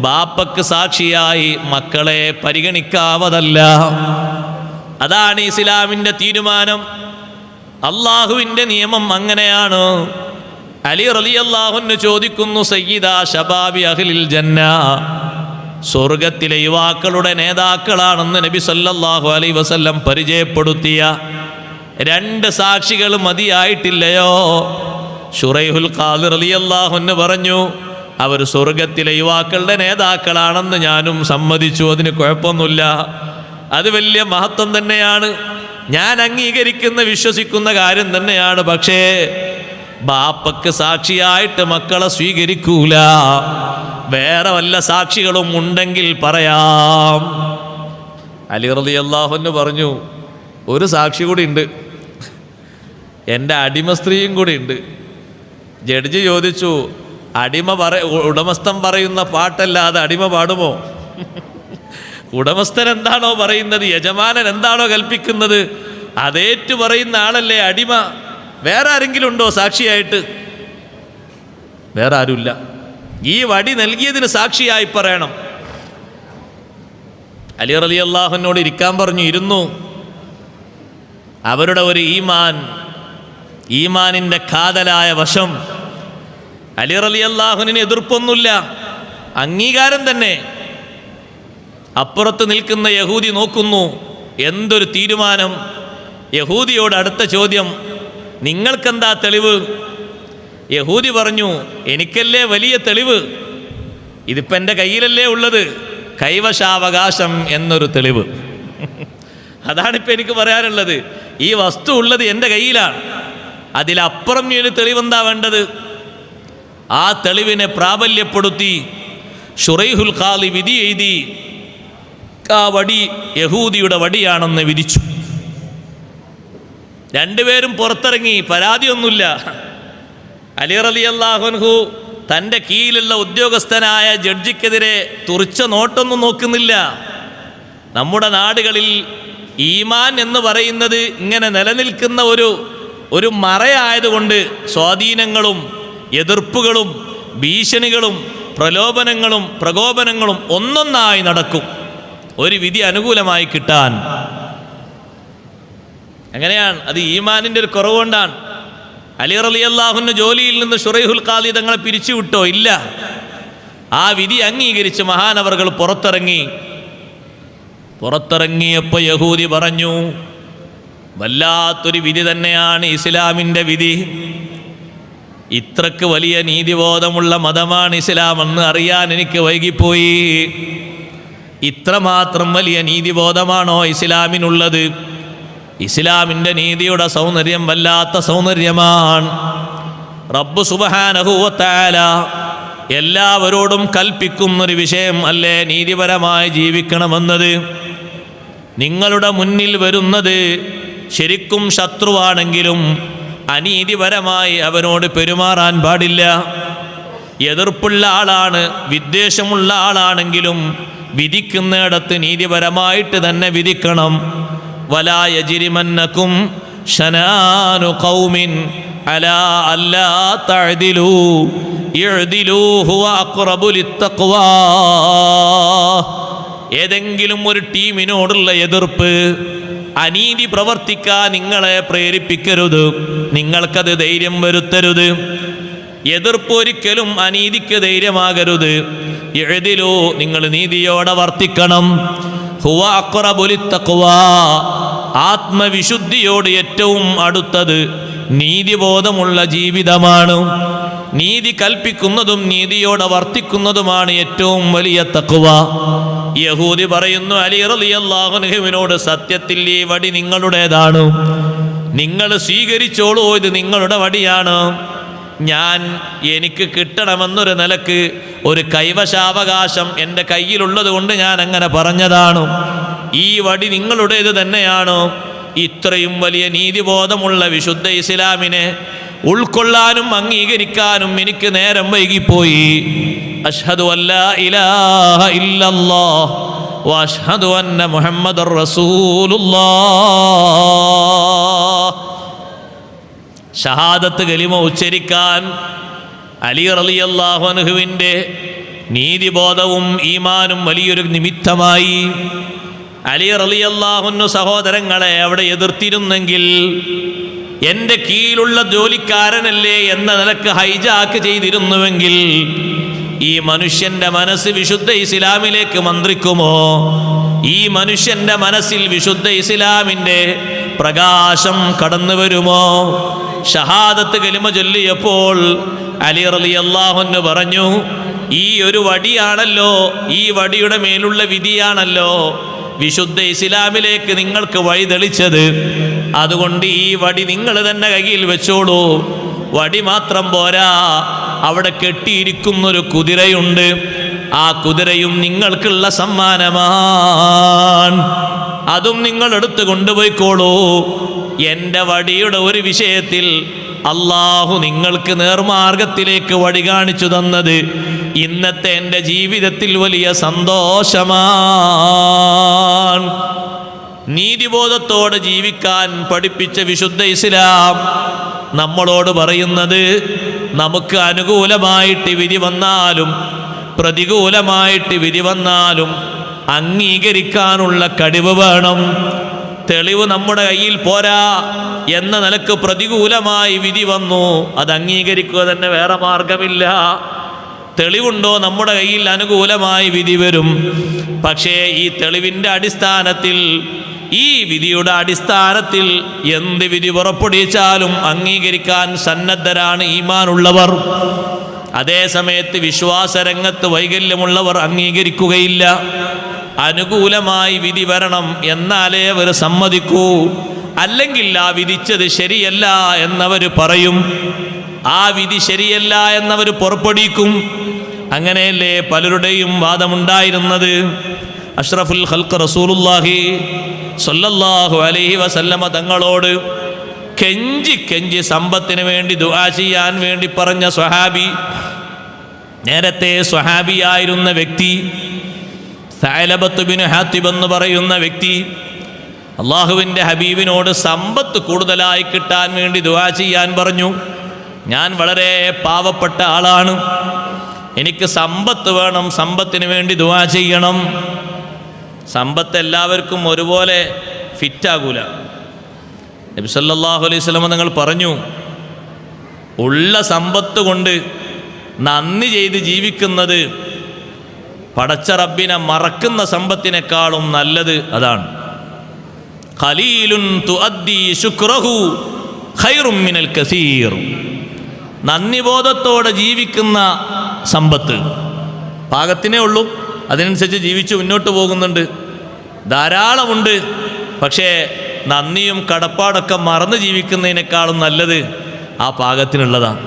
ബാപ്പക്ക് സാക്ഷിയായി മക്കളെ പരിഗണിക്കാവതല്ല. അതാണ് ഇസ്ലാമിൻ്റെ തീരുമാനം. അള്ളാഹുവിൻ്റെ നിയമം അങ്ങനെയാണ്. അലി റളിയല്ലാഹു അൻഹു ചോദിക്കുന്നു, സയ്യിദാ ശബാബി അഹ്ലിൽ ജന്ന, സ്വർഗത്തിലെ യുവാക്കളുടെ നേതാക്കളാണെന്ന് നബി സല്ലല്ലാഹു അലൈഹി വസല്ലം പരിചയപ്പെടുത്തിയ 2 സാക്ഷികൾ മതിയായിട്ടില്ലയോ? ശുറൈഹുൽ ഖാദി റളിയല്ലാഹു അൻഹു പറഞ്ഞു, അവർ സ്വർഗത്തിലെ യുവാക്കളുടെ നേതാക്കളാണെന്ന് ഞാനും സമ്മതിച്ചു, അതിന് കുഴപ്പമൊന്നുമില്ല. അത് വലിയ മഹത്വം തന്നെയാണ്, ഞാൻ അംഗീകരിക്കുന്ന വിശ്വസിക്കുന്ന കാര്യം തന്നെയാണ്. പക്ഷേ ബാപ്പക്ക് സാക്ഷിയായിട്ട് മക്കളെ സ്വീകരിക്കൂല, വേറെ വല്ല സാക്ഷികളും ഉണ്ടെങ്കിൽ പറയാം. അലി റളിയല്ലാഹു അൻഹു പറഞ്ഞു, ഒരു സാക്ഷി കൂടി ഉണ്ട്, എൻ്റെ അടിമ സ്ത്രീയും കൂടി ഉണ്ട്. ജഡ്ജി ചോദിച്ചു, ഉടമസ്ഥൻ പറയുന്ന പാട്ടല്ലാതെ അടിമ പാടുമോ? ഉടമസ്ഥൻ എന്താണോ പറയുന്നത്, യജമാനൻ എന്താണോ കൽപ്പിക്കുന്നത്, അതേറ്റു പറയുന്ന ആളല്ലേ അടിമ. വേറെ ആരെങ്കിലും ഉണ്ടോ സാക്ഷിയായിട്ട്? വേറെ ആരുമില്ല. ഈ വടി നൽകിയതിന് സാക്ഷിയായി പറയണം. അലി റളിയല്ലാഹു അൻഹുവിനോട് ഇരിക്കാൻ പറഞ്ഞു, ഇരുന്നു. അവരുടെ ഒരു ഈമാനിൻ്റെ കാതലായ വശം. അലി റളിയല്ലാഹു അൻഹുവിന് എതിർപ്പൊന്നുമില്ല, അംഗീകാരം തന്നെ. അപ്പുറത്ത് നിൽക്കുന്ന യഹൂദി നോക്കുന്നു, എന്തൊരു തീരുമാനം. യഹൂദിയോട് അടുത്ത ചോദ്യം, നിങ്ങൾക്കെന്താ തെളിവ്? യഹൂദി പറഞ്ഞു, എനിക്കല്ലേ വലിയ തെളിവ്, ഇതിപ്പോൾ എൻ്റെ കയ്യിലല്ലേ ഉള്ളത്, കൈവശാവകാശം എന്നൊരു തെളിവ്. അതാണിപ്പോൾ എനിക്ക് പറയാനുള്ളത്. ഈ വസ്തു ഉള്ളത് എൻ്റെ കയ്യിലാണ്, അതിലപ്പുറം ഒരു തെളിവെന്താ വേണ്ടത്? ആ തെളിവിനെ പ്രാബല്യപ്പെടുത്തി ശുറൈഹുൽ ഖാദി വിധി എഴുതി, ആ വടി യഹൂദിയുടെ വടിയാണെന്ന് വിധിച്ചു. രണ്ടുപേരും പുറത്തിറങ്ങി, പരാതിയൊന്നുമില്ല. അലി റളിയല്ലാഹു അൻഹു തൻ്റെ കീഴിലുള്ള ഉദ്യോഗസ്ഥനായ ജഡ്ജിക്കെതിരെ തുറിച്ച നോട്ടൊന്നും നോക്കുന്നില്ല. നമ്മുടെ നാടുകളിൽ ഈമാൻ എന്ന് പറയുന്നത് ഇങ്ങനെ നിലനിൽക്കുന്ന ഒരു മറയായതുകൊണ്ട് സ്വാധീനങ്ങളും എതിർപ്പുകളും ഭീഷണികളും പ്രലോഭനങ്ങളും പ്രകോപനങ്ങളും ഒന്നൊന്നായി നടക്കും ഒരു വിധി അനുകൂലമായി കിട്ടാൻ. അങ്ങനെയാണ്, അത് ഈമാനിൻ്റെ ഒരു കുറവുകൊണ്ടാണ്. അലി റളിയല്ലാഹു അൻഹു ജോലിയിൽ നിന്ന് ശുറൈഹുൽ ഖാദി തങ്ങളെ പിരിച്ചുവിട്ടോ? ഇല്ല. ആ വിധി അംഗീകരിച്ച് മഹാനവറുകൾ പുറത്തിറങ്ങിയപ്പോൾ യഹൂദി പറഞ്ഞു, വല്ലാത്തൊരു വിധി തന്നെയാണ് ഇസ്ലാമിൻ്റെ വിധി. ഇത്രക്ക് വലിയ നീതിബോധമുള്ള മതമാണ് ഇസ്ലാമെന്ന് അറിയാൻ എനിക്ക് വൈകിപ്പോയി. ഇത്രമാത്രം വലിയ നീതിബോധമാണോ ഇസ്ലാമിനുള്ളത്? ഇസ്ലാമിൻ്റെ നീതിയുടെ സൗന്ദര്യം വല്ലാത്ത സൗന്ദര്യമാണ്. റബ്ബ് സുബ്ഹാനഹു വ തആല എല്ലാവരോടും കൽപ്പിക്കുന്നൊരു വിഷയം അല്ലേ നീതിപരമായി ജീവിക്കണമെന്നത്. നിങ്ങളുടെ മുന്നിൽ വരുന്നത് ശരിക്കും ശത്രുവാണെങ്കിലും അനീതിപരമായി അവനോട് പെരുമാറാൻ പാടില്ല. എതിർപ്പുള്ള ആളാണ്, വിദ്വേഷമുള്ള ആളാണെങ്കിലും വിധിക്കുന്നിടത്ത് നീതിപരമായിട്ട് തന്നെ വിധിക്കണം. വലാ യജ്രിമന്നകും ശനാനു ഖൗമിൻ അലാ അല്ലാ തഅദിലൂ ഇഅ്ദിലൂ ഹുവ അഖ്റബു ലിത്തഖ്വാ. ഏതെങ്കിലും ഒരു ടീമിനോടുള്ള എതിർപ്പ്, അനീതി പ്രവർത്തിക്കാൻ നിങ്ങളെ പ്രേരിപ്പിക്കരുത്, നിങ്ങൾക്കത് ധൈര്യം വരുത്തരുത്. എതിർപ്പ് ഒരിക്കലും അനീതിക്ക് ധൈര്യമാകരുത്. ഇഅ്ദിലൂ, നിങ്ങൾ നീതിയോടെ വർത്തിക്കണം. ഹുവ അഖ്റബു ലിത്തഖ്വാ, ആത്മവിശുദ്ധിയോട് ഏറ്റവും അടുത്തത് നീതിബോധമുള്ള ജീവിതമാണ്. നീതി കൽപ്പിക്കുന്നതും നീതിയോടെ വർത്തിക്കുന്നതുമാണ് ഏറ്റവും വലിയ തഖ്വ. യഹൂദി പറയുന്നു അലി റളിയല്ലാഹു അൻഹുവിനോട്, സത്യത്തിൽ ഈ വടി നിങ്ങളുടേതാണ്, നിങ്ങൾ സ്വീകരിച്ചോളൂ, ഇത് നിങ്ങളുടെ വടിയാണ്. എനിക്ക് കിട്ടണമെന്നൊരു നിലക്ക് ഒരു കൈവശാവകാശം എൻ്റെ കയ്യിലുള്ളത് കൊണ്ട് ഞാൻ അങ്ങനെ പറഞ്ഞതാണ്. ഈ വടി നിങ്ങളുടേത് തന്നെയാണ്. ഇത്രയും വലിയ നീതിബോധമുള്ള വിശുദ്ധ ഇസ്ലാമിനെ ഉൾക്കൊള്ളാനും അംഗീകരിക്കാനും എനിക്ക് നേരം വൈകിപ്പോയി. അഷ്ഹദു അല്ലാ ഇലാഹ ഇല്ലല്ലാഹ് വ അഷ്ഹദു അന്ന മുഹമ്മദർ റസൂലുള്ളാഹ്. ഷഹാദത്ത് കലിമ ഉച്ചരിക്കാൻ അലി റളിയല്ലാഹു അൻഹുവിൻ്റെ നീതിബോധവും ഈമാനും വലിയൊരു നിമിത്തമായി. അലി റളിയല്ലാഹു അൻഹു സഹോദരങ്ങളെ അവിടെ എതിർത്തിരുന്നെങ്കിൽ, എൻ്റെ കീഴിലുള്ള ജോലിക്കാരനല്ലേ എന്ന നിലക്ക് ഹൈജാക്ക് ചെയ്തിരുന്നുവെങ്കിൽ, ഈ മനുഷ്യൻ്റെ മനസ്സ് വിശുദ്ധ ഇസ്ലാമിലേക്ക് മന്ത്രിക്കുമോ? ഈ മനുഷ്യൻ്റെ മനസ്സിൽ വിശുദ്ധ ഇസ്ലാമിൻ്റെ പ്രകാശം കടന്നു വരുമോ? ഷഹാദത്ത് കലിമ ചൊല്ലിയപ്പോൾ അലി റളിയല്ലാഹു അൻഹു പറഞ്ഞു, ഈ ഒരു വടിയാണല്ലോ, ഈ വടിയുടെ മേലുള്ള വിധിയാണല്ലോ വിശുദ്ധ ഇസ്ലാമിലേക്ക് നിങ്ങൾക്ക് വഴി തെളിച്ചത്. അതുകൊണ്ട് ഈ വടി നിങ്ങൾ തന്നെ കയ്യിൽ വെച്ചോളൂ. വടി മാത്രം പോരാ, അവിടെ കെട്ടിയിരിക്കുന്നൊരു കുതിരയുണ്ട്. ആ കുതിരയും നിങ്ങൾക്കുള്ള സമ്മാനമാണ്. അതും നിങ്ങൾ എടുത്തു കൊണ്ടുപോയിക്കോളൂ. എൻ്റെ വടിയുടെ ഒരു വിഷയത്തിൽ അള്ളാഹു നിങ്ങൾക്ക് നേർമാർഗത്തിലേക്ക് വഴി കാണിച്ചു തന്നത് ഇന്നത്തെ എൻ്റെ ജീവിതത്തിൽ വലിയ സന്തോഷമാണ്. നീതിബോധത്തോടെ ജീവിക്കാൻ പഠിപ്പിച്ച വിശുദ്ധ ഇസ്ലാം നമ്മളോട് പറയുന്നത്, നമുക്ക് അനുകൂലമായിട്ട് വിധി വന്നാലും പ്രതികൂലമായിട്ട് വിധി വന്നാലും അംഗീകരിക്കാനുള്ള കഴിവ് വേണം. തെളിവ് നമ്മുടെ കയ്യിൽ പോരാ എന്ന നിലക്ക് പ്രതികൂലമായി വിധി വന്നു, അത് അംഗീകരിക്കുക തന്നെ, വേറെ മാർഗമില്ല. തെളിവുണ്ടോ നമ്മുടെ കയ്യിൽ അനുകൂലമായി വിധി വരും. പക്ഷേ ഈ തെളിവിൻ്റെ അടിസ്ഥാനത്തിൽ, ഈ വിധിയുടെ അടിസ്ഥാനത്തിൽ എന്ത് വിധി പുറപ്പെടുവിച്ചാലും അംഗീകരിക്കാൻ സന്നദ്ധരാണ് ഈമാനുള്ളവർ. അതേ സമയത്ത് വിശ്വാസരംഗത്ത് വൈകല്യമുള്ളവർ അംഗീകരിക്കുകയില്ല. അനുകൂലമായി വിധി വരണം എന്നാലേ അവർ സമ്മതിക്കൂ. അല്ലെങ്കിൽ ആ വിധിച്ചത് ശരിയല്ല എന്നവർ പറയും, ആ വിധി ശരിയല്ല എന്നവർ പുറപ്പെടുവിക്കും. അങ്ങനെയല്ലേ പലരുടെയും വാദമുണ്ടായിരുന്നത്. അഷ്റഫുൽ ഖൽഖ് റസൂലുള്ളാഹി സ്വല്ലല്ലാഹു അലൈഹി വസല്ലമ തങ്ങളോട് കെഞ്ചി കെഞ്ചി സമ്പത്തിന് വേണ്ടി ദുആ ചെയ്യാൻ വേണ്ടി പറഞ്ഞ സ്വഹാബി, നേരത്തെ സ്വഹാബിയായിരുന്ന വ്യക്തി സഅലബത്ത് ബിൻ ഹാത്തിബ് എന്ന് പറയുന്ന വ്യക്തി അള്ളാഹുവിൻ്റെ ഹബീബിനോട് സമ്പത്ത് കൂടുതലായി കിട്ടാൻ വേണ്ടി ദുആ ചെയ്യാൻ പറഞ്ഞു. ഞാൻ വളരെ പാവപ്പെട്ട ആളാണ്, എനിക്ക് സമ്പത്ത് വേണം, സമ്പത്തിന് വേണ്ടി ദുആ ചെയ്യണം. സമ്പത്ത് എല്ലാവർക്കും ഒരുപോലെ ഫിറ്റാകൂല. നബി സല്ലല്ലാഹു അലൈഹി വസല്ലം നിങ്ങൾ പറഞ്ഞു, ഉള്ള സമ്പത്ത് കൊണ്ട് നന്ദി ചെയ്ത് ജീവിക്കുന്നത് പടച്ച റബ്ബിനെ മറക്കുന്ന സമ്പത്തിനേക്കാളും നല്ലത് അതാണ്. ഖലീലുൻ തുഅദ്ദി ശുക്റഹു ഖൈറും മിനൽ കസീർ. നന്ദിബോധത്തോടെ ജീവിക്കുന്ന സമ്പത്ത് പാകത്തിനേ ഉള്ളൂ, അതിനനുസരിച്ച് ജീവിച്ചു മുന്നോട്ട് പോകുന്നുണ്ട്, ധാരാളമുണ്ട്. പക്ഷേ നന്ദിയും കടപ്പാടൊക്കെ മറന്ന് ജീവിക്കുന്നതിനേക്കാളും നല്ലത് ആ പാകത്തിനുള്ളതാണ്.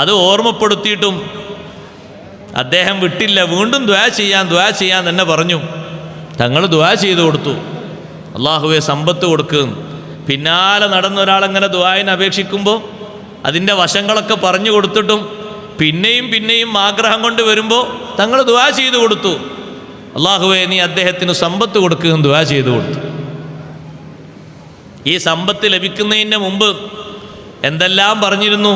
അത് ഓർമ്മപ്പെടുത്തിയിട്ടും അദ്ദേഹം വിട്ടില്ല. വീണ്ടും ദുആ ചെയ്യാൻ തന്നെ പറഞ്ഞു. തങ്ങൾ ദുആ ചെയ്തു കൊടുത്തു, അള്ളാഹുവേ സമ്പത്ത് കൊടുക്കും. പിന്നാലെ നടന്ന ഒരാളെങ്ങനെ ദുആയിന് അപേക്ഷിക്കുമ്പോൾ അതിൻ്റെ വശങ്ങളൊക്കെ പറഞ്ഞു കൊടുത്തിട്ടും പിന്നെയും ആഗ്രഹം കൊണ്ട് വരുമ്പോൾ തങ്ങൾ ദുആ ചെയ്തു കൊടുത്തു, അള്ളാഹുവേ നീ അദ്ദേഹത്തിന് സമ്പത്ത് കൊടുക്കുകയും ദുആ ചെയ്തു കൊടുത്തു. ഈ സമ്പത്ത് ലഭിക്കുന്നതിന് മുമ്പ് എന്തെല്ലാം പറഞ്ഞിരുന്നു.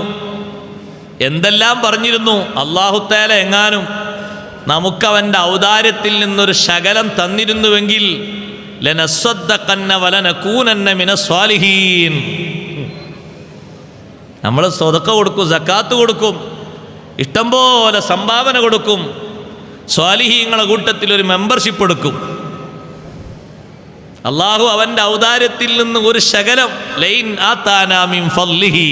അല്ലാഹു തആല എങ്ങാനും നമുക്കവൻ്റെ ഔദാര്യത്തിൽ നിന്നൊരു ശകലം തന്നിരുന്നുവെങ്കിൽ ലനസ്വദ്ദഖന്ന വലനകൂനന്ന മിനസ്വാലിഹീൻ. നമ്മൾ സ്വതക്ക കൊടുക്കും, സക്കാത്ത് കൊടുക്കും, ഇഷ്ടംപോലെ സംഭാവന കൊടുക്കും, സ്വാലിഹീങ്ങളെ കൂട്ടത്തിൽ ഒരു മെമ്പർഷിപ്പ് എടുക്കും. അള്ളാഹു അവൻ്റെ ഔദാര്യത്തിൽ നിന്ന് ഒരു ശകലം, ലൈൻ ആതാനാ മിൻ ഫദ്ലിഹി,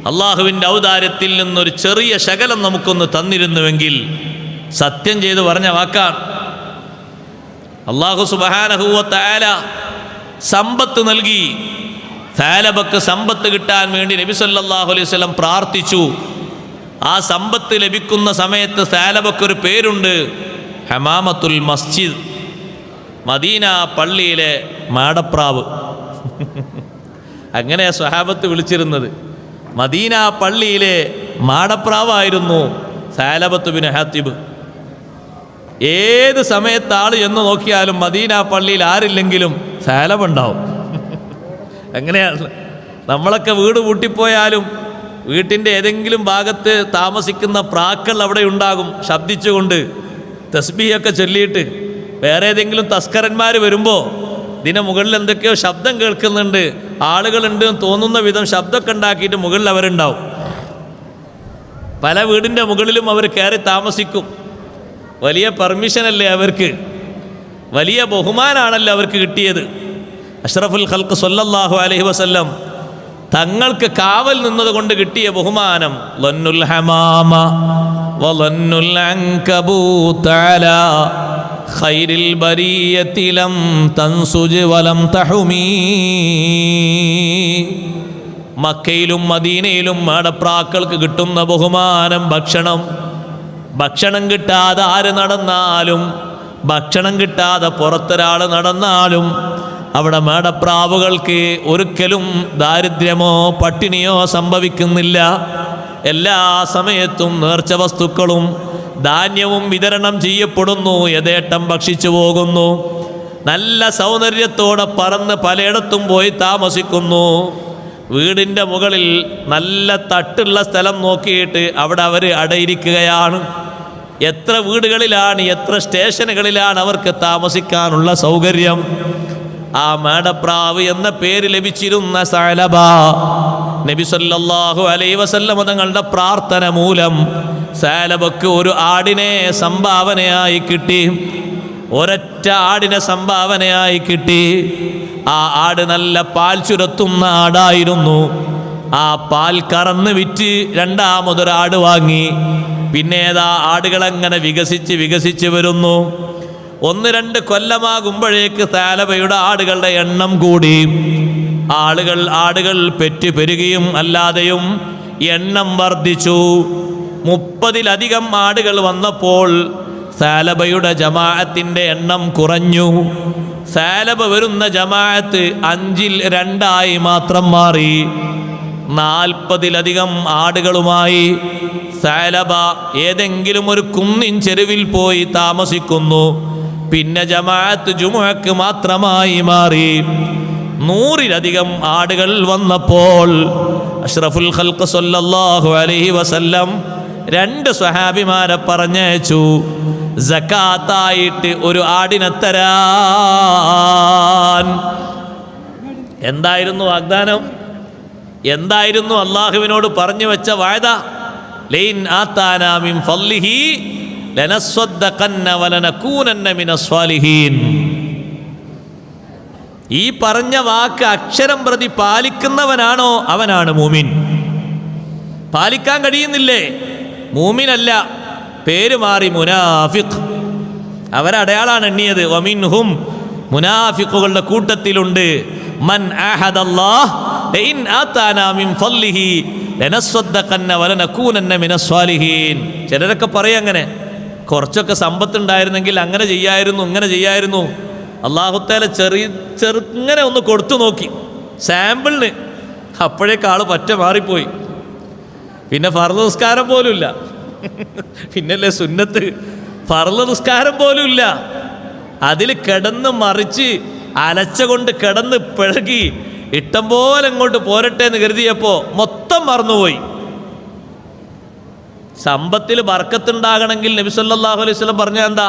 അള്ളാഹുവിൻ്റെ ഔദാര്യത്തിൽ നിന്നൊരു ചെറിയ ശകലം നമുക്കൊന്ന് തന്നിരുന്നുവെങ്കിൽ, സത്യം ചെയ്ത് പറഞ്ഞ വാക്കാണ്. അള്ളാഹു സുബ്ഹാനഹു വ തആല സമ്പത്ത് നൽകി. സാലബക്ക് സമ്പത്ത് കിട്ടാൻ വേണ്ടി നബി സല്ലല്ലാഹു അലൈഹി വസല്ലം പ്രാർത്ഥിച്ചു. ആ സമ്പത്ത് ലഭിക്കുന്ന സമയത്ത് സാലബക്കൊരു പേരുണ്ട്, ഹമാമത്തുൽ മസ്ജിദ്, മദീന പള്ളിയിലെ മാടപ്രാവ്. അങ്ങനെ സ്വഹാബത്ത് വിളിച്ചിരുന്നത്. മദീന പള്ളിയിലെ മാടപ്രാവായിരുന്നു സാലബത്ത് ബിൻ ഹാത്തിബ്. ഏത് സമയത്ത് ആൾ എന്ന് നോക്കിയാലും മദീന പള്ളിയിൽ ആരില്ലെങ്കിലും സാലബ് ഉണ്ടാവും. അങ്ങനെയാണ്. നമ്മളൊക്കെ വീട് പൂട്ടിപ്പോയാലും വീട്ടിൻ്റെ ഏതെങ്കിലും ഭാഗത്ത് താമസിക്കുന്ന പ്രാക്കൾ അവിടെ ഉണ്ടാകും, ശബ്ദിച്ചുകൊണ്ട് തസ്ബീഹൊക്കെ ചൊല്ലിയിട്ട്. വേറെ ഏതെങ്കിലും തസ്കരന്മാർ വരുമ്പോൾ ഇതിന് മുകളിൽ എന്തൊക്കെയോ ശബ്ദം കേൾക്കുന്നുണ്ട്, ആളുകളുണ്ട് തോന്നുന്ന വിധം ശബ്ദമൊക്കെ ഉണ്ടാക്കിയിട്ട് മുകളിൽ അവരുണ്ടാവും. പല വീടിൻ്റെ മുകളിലും അവർ കയറി താമസിക്കും. വലിയ പെർമിഷനല്ലേ അവർക്ക്, വലിയ ബഹുമാനാണല്ലോ അവർക്ക് കിട്ടിയത്. അഷ്റഫുൽ ഖൽഖ് സ്വല്ലല്ലാഹു അലൈഹി വസല്ലം തങ്ങൾക്ക് കാവൽ നിന്നതുകൊണ്ട് കിട്ടിയ ബഹുമാനം, ലന്നുൽ ഹമാമ വലന്നുൽ അൻകബൂത അലാ ഖൈരിൽ ബരിയത്തി ലം തൻസുജ് വലം തഹുമീ. മക്കയിലും മദീനയിലും മേടപ്രാക്കൾക്ക് കിട്ടുന്ന ബഹുമാനം ഭക്ഷണം കിട്ടാതെ ആര് നടന്നാലും, ഭക്ഷണം കിട്ടാതെ പുറത്തൊരാൾ നടന്നാലും അവിടെ മേടപ്രാവുകൾക്ക് ഒരിക്കലും ദാരിദ്ര്യമോ പട്ടിണിയോ സംഭവിക്കുന്നില്ല. എല്ലാ സമയത്തും നേർച്ച വസ്തുക്കളും ധാന്യവും വിതരണം ചെയ്യപ്പെടുന്നു, യഥേട്ടം ഭക്ഷിച്ചു പോകുന്നു. നല്ല സൗന്ദര്യത്തോടെ പറന്ന് പലയിടത്തും പോയി താമസിക്കുന്നു. വീടിൻ്റെ മുകളിൽ നല്ല തട്ടുള്ള സ്ഥലം നോക്കിയിട്ട് അവിടെ അവർ അടയിരിക്കുകയാണ്. എത്ര വീടുകളിലാണ്, എത്ര സ്റ്റേഷനുകളിലാണ് അവർക്ക് താമസിക്കാനുള്ള സൗകര്യം. ആ മേടപ്രാവ് എന്ന പേര് ലഭിച്ചിരുന്ന സഅലബ, നബി സല്ലല്ലാഹു അലൈഹി വസല്ലം തങ്ങളുടെ പ്രാർത്ഥന മൂലം സഅലബക്ക് ഒരു ആടിനെ സംഭാവനയായി കിട്ടി. ഒരൊറ്റ ആടിനെ സംഭാവനയായി കിട്ടി. ആ ആട് നല്ല പാൽ ചുരത്തുന്ന ആടായിരുന്നു. ആ പാൽ കറന്ന് വിറ്റ് രണ്ടാമതൊരാട് വാങ്ങി. പിന്നെ ഏതാ ആടുകളങ്ങനെ വികസിച്ച് വരുന്നു. 1-2 കൊല്ലമാകുമ്പോഴേക്ക് സഅലബയുടെ ആടുകളുടെ എണ്ണം കൂടി. ആടുകൾ പെരുകയും അല്ലാതെയും എണ്ണം വർദ്ധിച്ചു. 30-ലധികം ആടുകൾ വന്നപ്പോൾ സഅലബയുടെ ജമാഅത്തിൻ്റെ എണ്ണം കുറഞ്ഞു. സഅലബ വരുന്ന ജമാഅത്ത് 5-ൽ 2 മാത്രം മാറി. 40-ലധികം ആടുകളുമായി സഅലബ ഏതെങ്കിലും ഒരു കുന്നിൻ ചെരുവിൽ പോയി താമസിക്കുന്നു. പിന്നെ ജമാഅത്ത് ജുമുഅക്ക് മാത്രമായി മാറി. 100-ലധികം ആടുകൾ വന്നപ്പോൾ അഷ്റഫുൽ ഖൽഖ് സല്ലല്ലാഹു അലൈഹി വസല്ലം 2 സ്വഹാബിമാരെ പറഞ്ഞയച്ചു, സകാത്തായിട്ട് ഒരു ആടിനെ തരാൻ. എന്തായിരുന്നു വാഗ്ദാനം? എന്തായിരുന്നു അള്ളാഹുവിനോട് പറഞ്ഞു വെച്ച വായദ? ലൈൻ ആതാനാ മിൻ ഫളിഹി ലനസ്വദ്ദഖന്ന വലനകൂനന്ന മിനസ് സ്വാലിഹീൻ. ഈ പറഞ്ഞ വാക്ക് അക്ഷരം പ്രതി പാലിക്കുന്നവനാണോ അവനാണ് മൂമിൻ. പാലിക്കാൻ കഴിയുന്നില്ലേ? മൂമിനല്ല, പേര് മാറി മുനാഫിഖ്. അവരടയാളാണ് എണ്ണിയത്. വമിൻഹും, മുനാഫിഖുകളുടെ കൂട്ടത്തിലുണ്ട് മൻ അഹദല്ലാഹ് ലഇൻ ആതാനാ മിൻ ഫളിഹി ലനസ്വദ്ദഖന്ന വലനകൂനന്ന മിനസ് സ്വാലിഹീൻ. ചിലരൊക്കെ പറയും അങ്ങനെ, കുറച്ചൊക്കെ സമ്പത്തുണ്ടായിരുന്നെങ്കിൽ അങ്ങനെ ചെയ്യായിരുന്നു, ഇങ്ങനെ ചെയ്യായിരുന്നു. അല്ലാഹുത്തആല ചെറുങ്ങനെ ഒന്ന് കൊടുത്തു നോക്കി സാമ്പിളിന്. അപ്പോഴേക്കാൾ പറ്റ മാറിപ്പോയി. പിന്നെ ഫർള് നിസ്കാരം പോലുമില്ല. പിന്നല്ലേ സുന്നത്ത്. ഫർള് നിസ്കാരം പോലുമില്ല. അതിൽ കിടന്ന് മറിച്ച് അലച്ച കൊണ്ട് കിടന്ന് പിഴകി ഇഷ്ടം പോലെ ഇങ്ങോട്ട് പോരട്ടെ എന്ന് കരുതിയപ്പോൾ മൊത്തം മറന്നുപോയി. സമ്പത്തിൽ ബർക്കത്തുണ്ടാകണമെങ്കിൽ നബി സല്ലല്ലാഹു അലൈഹി വസല്ലം പറഞ്ഞ എന്താ?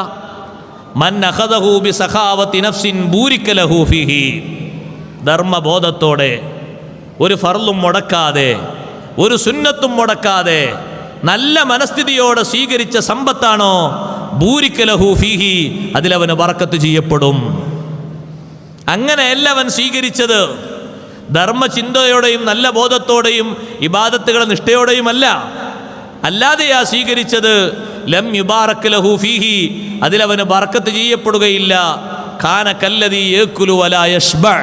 മൻ അഖദഹു ബിസഖാവതി നഫ്സിൻ ബൂരിക ലഹു ഫീഹി. ധർമ്മബോധത്തോടെ, ഒരു ഫർളും മുടക്കാതെ, ഒരു സുന്നത്തും മുടക്കാതെ, നല്ല മനസ്ഥിതിയോടെ സ്വീകരിച്ച സമ്പത്താണോ ബൂരിക ലഹു ഫീഹി, അതിലവന് ബർക്കത്ത് ചെയ്യപ്പെടും. അങ്ങനെയല്ല അവൻ സ്വീകരിച്ചത്. ധർമ്മചിന്തയോടെയും നല്ല ബോധത്തോടെയും ഇബാദത്തുകളെ നിഷ്ഠയോടെയുമല്ല, അല്ലാതെയാ സ്വീകരിച്ചത്. ലം യുബാറക് ലഹു ഫീഹി, അതിലവന് ബർക്കത്ത് ചെയ്യപ്പെടുകയില്ല. കാന കല്ലദീ യഅകുലു വലാ യശ്ബഅ.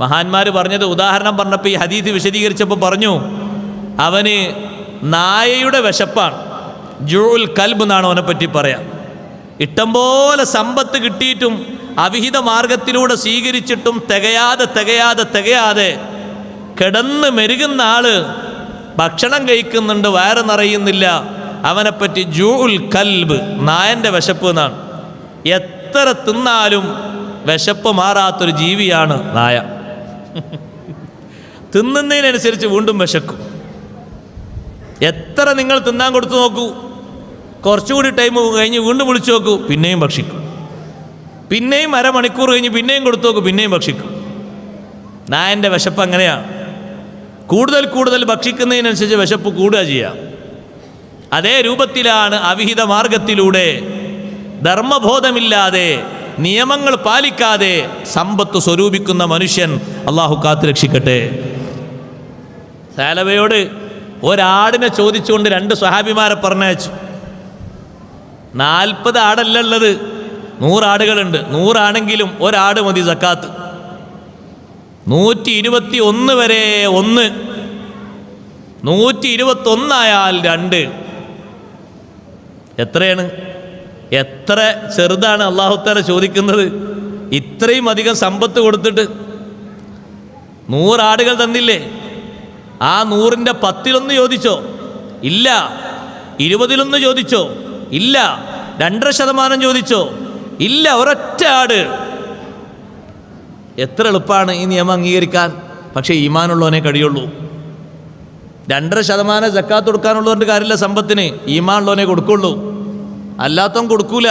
മഹാന്മാർ പറഞ്ഞത്, ഉദാഹരണം പറഞ്ഞപ്പോൾ ഈ ഹദീസ് വിശദീകരിച്ചപ്പോൾ പറഞ്ഞു, അവന് നായയുടെ വിശപ്പാണ്. ജുഉൽ കൽബ് എന്നാണ് അവനെ പറ്റി പറയാം. ഇഷ്ടംപോലെ സമ്പത്ത് കിട്ടിയിട്ടും അവിഹിത മാർഗത്തിലൂടെ സ്വീകരിച്ചിട്ടും തികയാതെ കിടന്ന് മെരുകുന്ന ആള് ഭക്ഷണം കഴിക്കുന്നുണ്ട്, വയറ് നിറയുന്നില്ല. അവനെപ്പറ്റി ജുഉൽ കൽബ്, നായൻ്റെ വിശപ്പ് എന്നാണ്. എത്ര തിന്നാലും വിശപ്പ് മാറാത്തൊരു ജീവിയാണ് നായ. തിന്നുന്നതിനനുസരിച്ച് വീണ്ടും വിശക്കും. എത്ര നിങ്ങൾ തിന്നാൻ കൊടുത്തു നോക്കൂ, കുറച്ചുകൂടി ടൈം കഴിഞ്ഞ് വീണ്ടും വിളിച്ചു നോക്കൂ, പിന്നെയും ഭക്ഷിക്കും. പിന്നെയും അരമണിക്കൂർ കഴിഞ്ഞ് പിന്നെയും കൊടുത്തു നോക്കൂ, പിന്നെയും ഭക്ഷിക്കും. നായൻ്റെ വിശപ്പ് അങ്ങനെയാണ്. കൂടുതൽ ഭക്ഷിക്കുന്നതിനനുസരിച്ച് വിശപ്പ് കൂടുക ചെയ്യുക. അതേ രൂപത്തിലാണ് അവിഹിത മാർഗത്തിലൂടെ ധർമ്മബോധമില്ലാതെ നിയമങ്ങൾ പാലിക്കാതെ സമ്പത്ത് സ്വരൂപിക്കുന്ന മനുഷ്യൻ. അള്ളാഹു കാത്തുരക്ഷിക്കട്ടെ. സഅലബയോട് ഒരാടിനെ ചോദിച്ചുകൊണ്ട് 2 സ്വഹാബിമാരെ പറഞ്ഞയച്ചു. 40 ആടല്ല ഉള്ളത്, 100 ആടുകളുണ്ട്. 100 ആണെങ്കിലും ഒരാട് മതി സക്കാത്ത്. 121 വരെ 1, 121 2. എത്രയാണ്? എത്ര ചെറുതാണ് അല്ലാഹു തആല ചോദിക്കുന്നത്. ഇത്രയും അധികം സമ്പത്ത് കൊടുത്തിട്ട് 100 ആടുകൾ തന്നില്ലേ? ആ 100ന്റെ 10 ചോദിച്ചോ? ഇല്ല. 20 ചോദിച്ചോ? ഇല്ല. 2.5% ചോദിച്ചോ? ഇല്ല. ഒരൊറ്റ ആട്. എത്ര എളുപ്പമാണ് ഈ നിയമം അംഗീകരിക്കാൻ. പക്ഷേ ഈമാനുള്ളവനെ കഴിയുള്ളൂ. 2.5% സക്കാത്ത് കൊടുക്കാനുള്ളവരുടെ കാര്യമില്ല. സമ്പത്തിന് ഈമാനുള്ളവനെ കൊടുക്കുള്ളൂ, അല്ലാത്തവൻ കൊടുക്കൂല.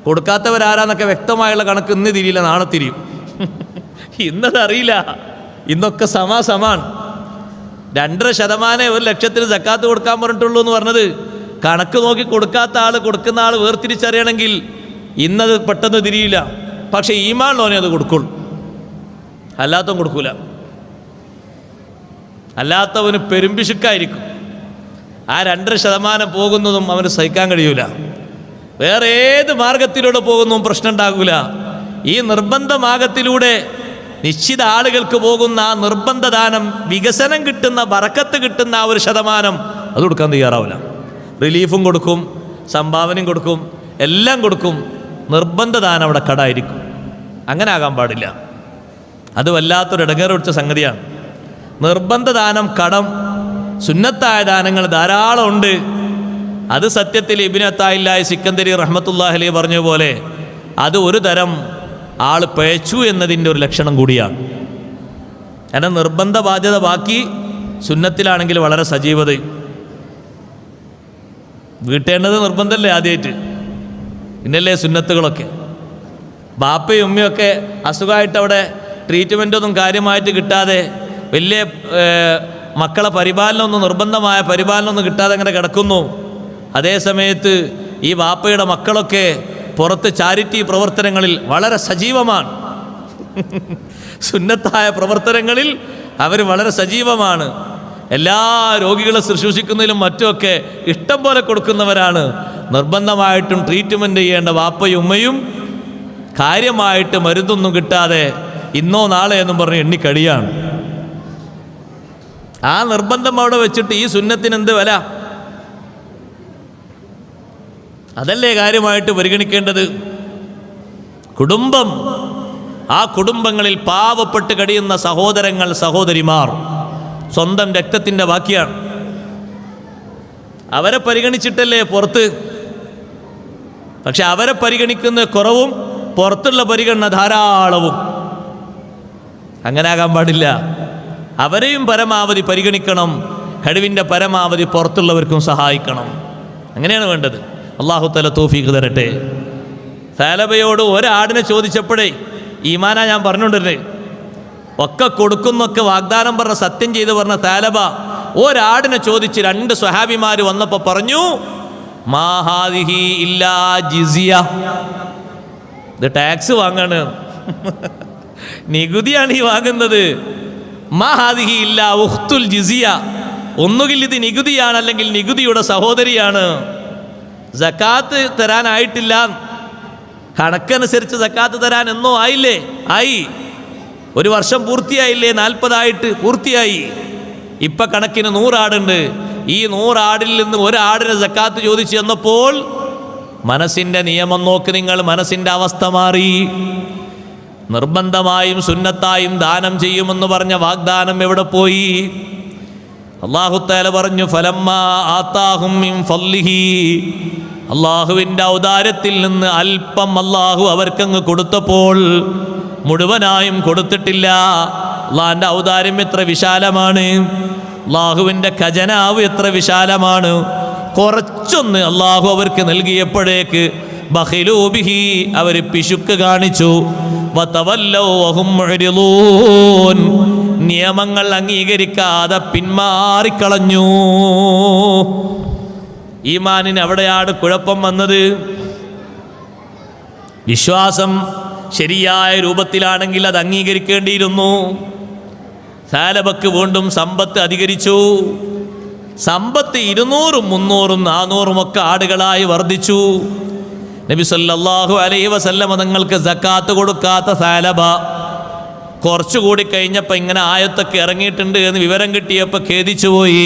കൊടുക്കാത്തവരാരാന്നൊക്കെ വ്യക്തമായുള്ള കണക്ക് ഇന്ന് തിരിയില്ല, നാളെ തിരിയും. ഇന്നതറിയില്ല. ഇന്നൊക്കെ സമാൻ 2.5% 1,00,000 സക്കാത്ത് കൊടുക്കാൻ പറഞ്ഞിട്ടുള്ളൂ എന്ന് പറഞ്ഞത് കണക്ക് നോക്കി കൊടുക്കാത്ത ആൾ കൊടുക്കുന്ന ആൾ വേർതിരിച്ചറിയണമെങ്കിൽ ഇന്നത് പെട്ടെന്ന് തിരിയില്ല. പക്ഷേ ഈമാനുള്ളവനെ അത് കൊടുക്കുള്ളൂ, അല്ലാത്തവൻ കൊടുക്കൂല. അല്ലാത്തവന് പെരുമ്പിശുക്കായിരിക്കും. ആ 2.5% പോകുന്നതും അവന് സഹിക്കാൻ കഴിയൂല. വേറെ ഏത് മാർഗത്തിലൂടെ പോകുന്നതും പ്രശ്നം ഉണ്ടാകൂല. ഈ നിർബന്ധ മാർഗത്തിലൂടെ നിശ്ചിത ആളുകൾക്ക് പോകുന്ന ആ നിർബന്ധ ദാനം, വികസനം കിട്ടുന്ന, ബറക്കത്ത് കിട്ടുന്ന ആ 1% അത് കൊടുക്കാൻ തയ്യാറാവില്ല. റിലീഫും കൊടുക്കും, സംഭാവനയും കൊടുക്കും, എല്ലാം കൊടുക്കും. നിർബന്ധ ദാനം അവിടെ കടായിരിക്കും. അങ്ങനെ ആകാൻ പാടില്ല. അത് വല്ലാത്തൊരു ഇടങ്ങേറ് പിടിച്ച സംഗതിയാണ്. നിർബന്ധ ദാനം, കടം, സുന്നത്തായ ദാനങ്ങൾ ധാരാളം ഉണ്ട്. അത് സത്യത്തിൽ ഇബ്നു അത്താഇല്ലാഹി സിക്കന്ദരി റഹ്മത്തുള്ളാഹി അലൈഹി പറഞ്ഞ പോലെ അത് ഒരു തരം ആൾ പിഴച്ചു എന്നതിൻ്റെ ഒരു ലക്ഷണം കൂടിയാണ്. കാരണം നിർബന്ധ ബാധ്യത ബാക്കി, സുന്നത്തിലാണെങ്കിൽ വളരെ സജീവത. വീട്ടേണ്ടത് നിർബന്ധമല്ലേ ആദ്യമായിട്ട്, പിന്നല്ലേ സുന്നത്തുകളൊക്കെ. ബാപ്പയും ഉമ്മയൊക്കെ അസുഖമായിട്ട് അവിടെ ട്രീറ്റ്മെൻറ്റൊന്നും കാര്യമായിട്ട് കിട്ടാതെ, വലിയ മക്കളെ പരിപാലനമൊന്നും, നിർബന്ധമായ പരിപാലനമൊന്നും കിട്ടാതെ അങ്ങനെ കിടക്കുന്നു. അതേ സമയത്ത് ഈ ബാപ്പയുടെ മക്കളൊക്കെ പുറത്ത് ചാരിറ്റി പ്രവർത്തനങ്ങളിൽ വളരെ സജീവമാണ്. സുന്നത്തായ പ്രവർത്തനങ്ങളിൽ അവർ വളരെ സജീവമാണ്. എല്ലാ രോഗികളെ ശുശ്രൂഷിക്കുന്നതിലും മറ്റുമൊക്കെ ഇഷ്ടം പോലെ കൊടുക്കുന്നവരാണ്. നിർബന്ധമായിട്ടും ട്രീറ്റ്മെൻറ്റ് ചെയ്യേണ്ട വാപ്പയും ഉമ്മയും കാര്യമായിട്ട് മരുന്നൊന്നും കിട്ടാതെ ഇന്നോ നാളെ എന്നും പറഞ്ഞ് എണ്ണിക്കഴിയാണ്. ആ നിർബന്ധം അവിടെ വെച്ചിട്ട് ഈ സുന്നത്തിന് എന്ത് വില? അതല്ലേ കാര്യമായിട്ട് പരിഗണിക്കേണ്ടത്. കുടുംബം, ആ കുടുംബങ്ങളിൽ പാവപ്പെട്ട് കഴിയുന്ന സഹോദരങ്ങൾ, സഹോദരിമാർ സ്വന്തം രക്തത്തിൻ്റെ ബാക്കിയാണ്. അവരെ പരിഗണിച്ചിട്ടല്ലേ പുറത്ത്. പക്ഷെ അവരെ പരിഗണിക്കുന്ന കുറവും പുറത്തുള്ള പരിഗണന ധാരാളവും. അങ്ങനെ ആകാൻ പാടില്ല. അവരെയും പരമാവധി പരിഗണിക്കണം, കഴിവിൻ്റെ പരമാവധി പുറത്തുള്ളവർക്കും സഹായിക്കണം. അങ്ങനെയാണ് വേണ്ടത്. അല്ലാഹു തആല തൗഫീഖ് തരട്ടെ. സാലബയോട് ഒരാടിനെ ചോദിച്ചപ്പോഴേ ഈമാനാ ഞാൻ പറഞ്ഞുകൊണ്ടിരുന്നത്, ഒക്കെ കൊടുക്കുന്നൊക്കെ വാഗ്ദാനം പറഞ്ഞ, സത്യം ചെയ്ത് പറഞ്ഞ സാലബ ഒരാടിനെ ചോദിച്ച് 2 സ്വഹാബിമാർ വന്നപ്പോൾ പറഞ്ഞു, മാ ഹാദിഹി ഇല്ലാ ജിസിയ. ഇത് ടാക്സ് വാങ്ങാണ്, നികുതിയാണ് ഈ വാങ്ങുന്നത്. മാ ഹാദിഹി ഇല്ലാ ഉഖ്തുൽ ജിസിയ. ഒന്നുകിൽ ഇത് നികുതിയാണ്, അല്ലെങ്കിൽ നികുതിയുടെ സഹോദരിയാണ്. സക്കാത്ത് തരാനായിട്ടില്ല. കണക്കനുസരിച്ച് സക്കാത്ത് തരാൻ എന്നോ ആയില്ലേ? ആയി. 1 വർഷം പൂർത്തിയായില്ലേ? 40 പൂർത്തിയായി. ഇപ്പം കണക്കിന് 100 ആടുണ്ട്. ഈ 100 ആടിൽ നിന്ന് 1 ആടിന് സക്കാത്ത് ചോദിച്ചു എന്നപ്പോൾ മനസ്സിൻ്റെ നിയമം നോക്ക് നിങ്ങൾ, മനസ്സിൻ്റെ അവസ്ഥ മാറി. നിർബന്ധമായും സുന്നത്തായും ദാനം ചെയ്യുമെന്ന് പറഞ്ഞ വാഗ്ദാനം എവിടെ പോയി? അല്ലാഹു തആല പറഞ്ഞു, ഫലമ്മാ ആതാഹും മിൻ ഫളിഹി. അള്ളാഹുവിൻ്റെ ഔദാര്യത്തിൽ നിന്ന് അല്പം അള്ളാഹു അവർക്കങ്ങ് കൊടുത്തപ്പോൾ മുഴുവനായും കൊടുത്തിട്ടില്ല. അള്ളാഹിൻ്റെ ഔദാര്യം എത്ര വിശാലമാണ്, അള്ളാഹുവിൻ്റെ ഖജനാവ് എത്ര വിശാലമാണ്. കുറച്ചൊന്ന് അള്ളാഹു അവർക്ക് നൽകിയപ്പോഴേക്ക് ബഖിലൂ ബിഹി, അവർ പിശുക്ക് കാണിച്ചു. വതവല്ലൗ വഹും മുഅ്രിദൂൻ, നിയമങ്ങൾ അംഗീകരിക്കാതെ പിന്മാറിക്കളഞ്ഞു. ഈമാനിന് അവിടെയാണ് കുഴപ്പം വന്നത്. വിശ്വാസം ശരിയായ രൂപത്തിലാണെങ്കിൽ അത് അംഗീകരിക്കേണ്ടിയിരുന്നു. സാലബക്ക് വീണ്ടും സമ്പത്ത് അധികരിച്ചു. സമ്പത്ത് 200, 300, 400 ഒക്കെ ആടുകളായി വർദ്ധിച്ചു. നബി സല്ലല്ലാഹു അലൈഹി വസല്ലമ തങ്ങൾക്ക് സക്കാത്ത് കൊടുക്കാത്ത സാലബ കുറച്ചുകൂടി കഴിഞ്ഞപ്പോൾ ഇങ്ങനെ ആയത്തൊക്കെ ഇറങ്ങിയിട്ടുണ്ട് എന്ന് വിവരം കിട്ടിയപ്പോൾ ഖേദിച്ചു പോയി.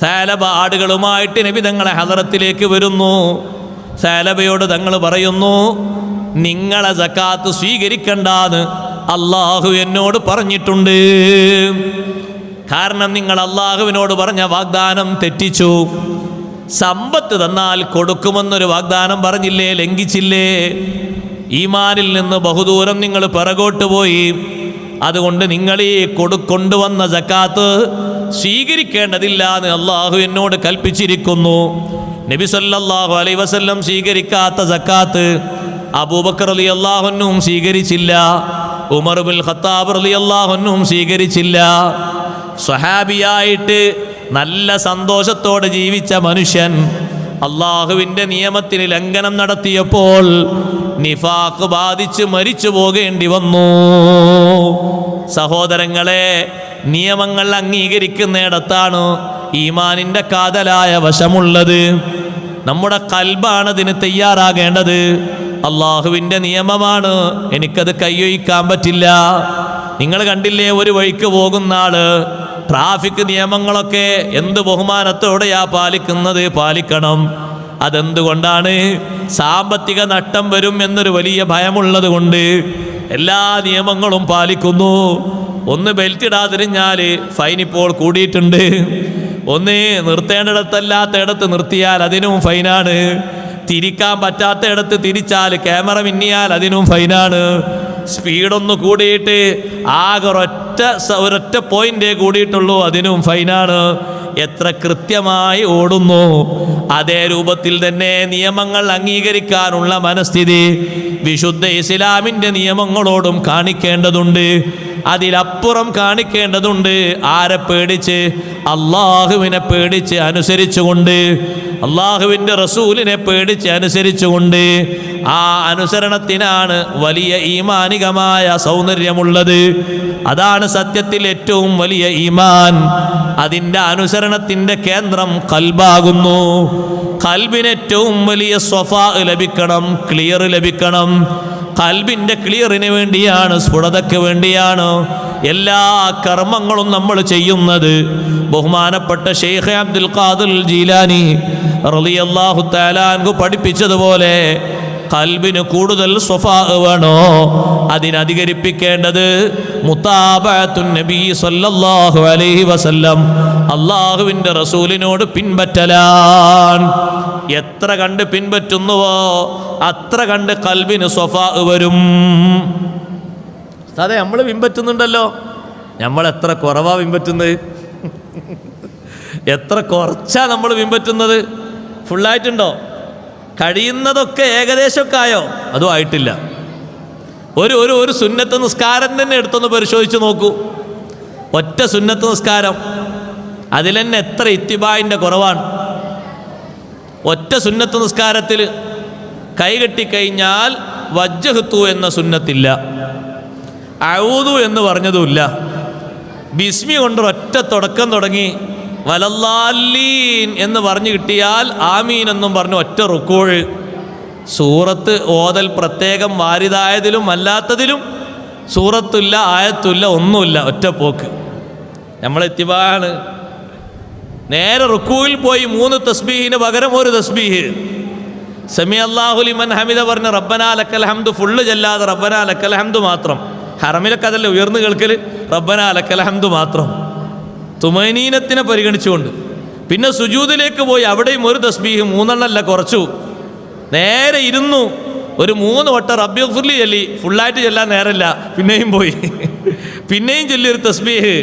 സാലബ ആടുകളുമായിട്ട് നബി തങ്ങളെ ഹദറത്തിലേക്ക് വരുന്നു. സാലബയോട് തങ്ങൾ പറയുന്നു, നിങ്ങളെ സക്കാത്ത് സ്വീകരിക്കണ്ടാന്ന് അള്ളാഹു എന്നോട് പറഞ്ഞിട്ടുണ്ട്. കാരണം നിങ്ങൾ അള്ളാഹുവിനോട് പറഞ്ഞ വാഗ്ദാനം തെറ്റിച്ചു. സമ്പത്ത് തന്നാൽ കൊടുക്കുമെന്നൊരു വാഗ്ദാനം പറഞ്ഞില്ലേ, ലംഘിച്ചില്ലേ? ഈമാനിൽ നിന്ന് ബഹുദൂരം നിങ്ങൾ പിറകോട്ട് പോയി. അതുകൊണ്ട് നിങ്ങൾ ഈ കൊണ്ടുവന്ന സക്കാത്ത് സ്വീകരിക്കേണ്ടതില്ല എന്ന് അള്ളാഹു എന്നോട് കൽപ്പിച്ചിരിക്കുന്നു. നബി സല്ലല്ലാഹു അലൈഹി വസല്ലം സ്വീകരിക്കാത്ത സക്കാത്ത് അബൂബക്കർ റളിയല്ലാഹു അൻഹുവും സ്വീകരിച്ചില്ല, ഉമർ ഇബ്നുൽ ഖത്താബ് റളിയല്ലാഹു അൻഹുവും സ്വീകരിച്ചില്ല. സ്വഹാബിയായിട്ട് നല്ല സന്തോഷത്തോടെ ജീവിച്ച മനുഷ്യൻ അള്ളാഹുവിൻ്റെ നിയമത്തിന് ലംഘനം നടത്തിയപ്പോൾ നിഫാഖ് ബാധിച്ച് മരിച്ചു പോകേണ്ടി വന്നു. സഹോദരങ്ങളെ, നിയമങ്ങൾ അംഗീകരിക്കുന്നിടത്താണ് ഈമാനിൻ്റെ കാതലായ വശമുള്ളത്. നമ്മുടെ ഖൽബാണ് അതിന് തയ്യാറാകേണ്ടത്. അള്ളാഹുവിൻ്റെ നിയമമാണ്, എനിക്കത് കൈയൊഴിക്കാൻ പറ്റില്ല. നിങ്ങൾ കണ്ടില്ലേ, ഒരു വഴിക്ക് പോകുന്ന ആള് ട്രാഫിക് നിയമങ്ങളൊക്കെ എന്ത് ബഹുമാനത്തോടെയാ പാലിക്കുന്നത്? പാലിക്കണം. അതെന്തുകൊണ്ടാണ്? സാമ്പത്തിക നഷ്ടം വരും എന്നൊരു വലിയ ഭയമുള്ളത് കൊണ്ട് എല്ലാ നിയമങ്ങളും പാലിക്കുന്നു. ഒന്ന് ബെൽറ്റ് ഇടാതിരിഞ്ഞാൽ ഫൈൻ ഇപ്പോൾ കൂടിയിട്ടുണ്ട്. ഒന്ന് നിർത്തേണ്ടിടത്തല്ലാത്തയിടത്ത് നിർത്തിയാൽ അതിനും ഫൈനാണ്. തിരിക്കാൻ പറ്റാത്തയിടത്ത് തിരിച്ചാൽ ക്യാമറ മിന്നിയാൽ അതിനും ഫൈനാണ്. സ്പീഡൊന്ന് കൂടിയിട്ട് ആകെ ഒരൊറ്റ പോയിന്റേ കൂടിയിട്ടുള്ളൂ, അതിനും ഫൈനാണ്. എത്ര കൃത്യമായി ഓടുന്നു. അതേ രൂപത്തിൽ തന്നെ നിയമങ്ങൾ അംഗീകരിക്കാനുള്ള മനസ്ഥിതി വിശുദ്ധ ഇസ്ലാമിൻ്റെ നിയമങ്ങളോടും കാണിക്കേണ്ടതുണ്ട്. അതിലപ്പുറം കാണിക്കേണ്ടതുണ്ട്. ആരെ പേടിച്ച്? അള്ളാഹുവിനെ പേടിച്ച് അനുസരിച്ചുകൊണ്ട്, അള്ളാഹുവിൻ്റെ റസൂലിനെ പേടിച്ച് അനുസരിച്ചുകൊണ്ട്. ആ അനുസരണത്തിനാണ് വലിയ ഈമാനികമായ സൗന്ദര്യമുള്ളത്. അതാണ് സത്യത്തിൽ ഏറ്റവും വലിയ ഈമാൻ. അതിൻ്റെ അനുസരണത്തിൻ്റെ കേന്ദ്രം ഖൽബാകുന്നു. ഖൽബിന് ഏറ്റവും വലിയ സ്വഫാ ലഭിക്കണം, ക്ലിയർ ലഭിക്കണം. ഖൽബിൻ്റെ ക്ലിയറിന് വേണ്ടിയാണ്, സ്ഫുടതയ്ക്ക് വേണ്ടിയാണ് എല്ലാ കർമ്മങ്ങളും നമ്മൾ ചെയ്യുന്നത്. ബഹുമാനപ്പെട്ട ഷെയ്ഖ് അബ്ദുൽ ഖാദിർ ജീലാനി റളിയല്ലാഹു തആല അൻഹു പഠിപ്പിച്ചതുപോലെ ഖൽബിന് കൂടുതൽ സ്വഫാ വേണോ? അതിനധികരിപ്പിക്കേണ്ടത് മുതാബഅത്തുൻ നബി സല്ലല്ലാഹു അലൈഹി വസല്ലം, അള്ളാഹുവിൻ്റെ റസൂലിനോട് പിൻപറ്റലാണ്. എത്ര കണ്ട് പിൻപറ്റുന്നുവോ അത്ര കണ്ട് ഖൽബിന് സ്വഫാ വരും. അതെ, നമ്മൾ പിൻപറ്റുന്നുണ്ടല്ലോ. നമ്മൾ എത്ര കുറവാ പിൻപറ്റുന്നത്? എത്ര കുറച്ചാ നമ്മൾ പിൻപറ്റുന്നത്? ഫുള്ളായിട്ടുണ്ടോ? കഴിയുന്നതൊക്കെ ഏകദേശമൊക്കെ ആയോ? അതും ആയിട്ടില്ല. ഒരു സുന്നത്ത് നിസ്കാരം തന്നെ എടുത്തൊന്ന് പരിശോധിച്ച് നോക്കൂ. ഒറ്റ സുന്നത്ത് നിസ്കാരം, അതിൽ തന്നെ എത്ര ഇത്തിബായിൻ്റെ കുറവാണ്. ഒറ്റ സുന്നത്ത് നിസ്കാരത്തിൽ കൈകെട്ടിക്കഴിഞ്ഞാൽ വജ്ജഹ്തു എന്ന സുന്നത്തില്ല, അഊദു എന്ന് പറഞ്ഞതുമില്ല. ബിസ്മി കൊണ്ട് ഒറ്റ തുടക്കം തുടങ്ങി വലല്ലാലീൻ എന്ന് പറഞ്ഞു കിട്ടിയാൽ ആമീൻ എന്നും പറഞ്ഞു ഒറ്റ റുക്കൂഴ്. സൂറത്ത് ഓതൽ പ്രത്യേകം വാരിതായതിലും അല്ലാത്തതിലും സൂറത്തില്ല, ആയത്തുമില്ല, ഒന്നുമില്ല, ഒറ്റ പോക്ക്. നമ്മളെത്തിവാണ്. നേരെ റുക്കൂയിൽ പോയി 3 തസ്ബീഹിന് പകരം 1 തസ്ബീഹ്. സമി അല്ലാഹു ലിമൻ ഹമിദ പറഞ്ഞ് റബ്ബനാ ലക്കൽ ഹംദു ഫുള്ള് ചെല്ലാതെ റബ്ബനാ ലക്കൽ ഹംദു മാത്രം. ഹറമിലൊക്കെ അതല്ലേ ഉയർന്നു കേൾക്കൽ, റബ്ബനാ ലക്കൽ ഹംദു മാത്രം. തുമനീനത്തിനെ പരിഗണിച്ചുകൊണ്ട് പിന്നെ സുജൂദിലേക്ക് പോയി, അവിടെയും 1 തസ്ബീഹ്, 3 കുറച്ചു. നേരെ ഇരുന്നു, ഒരു 3 വട്ടം റബ്ബി ഗഫിർലി ചൊല്ലി. ഫുള്ളായിട്ട് ചെല്ലാൻ നേരമില്ല, പിന്നെയും പോയി, പിന്നെയും ചൊല്ലി 1 തസ്ബീഹ്.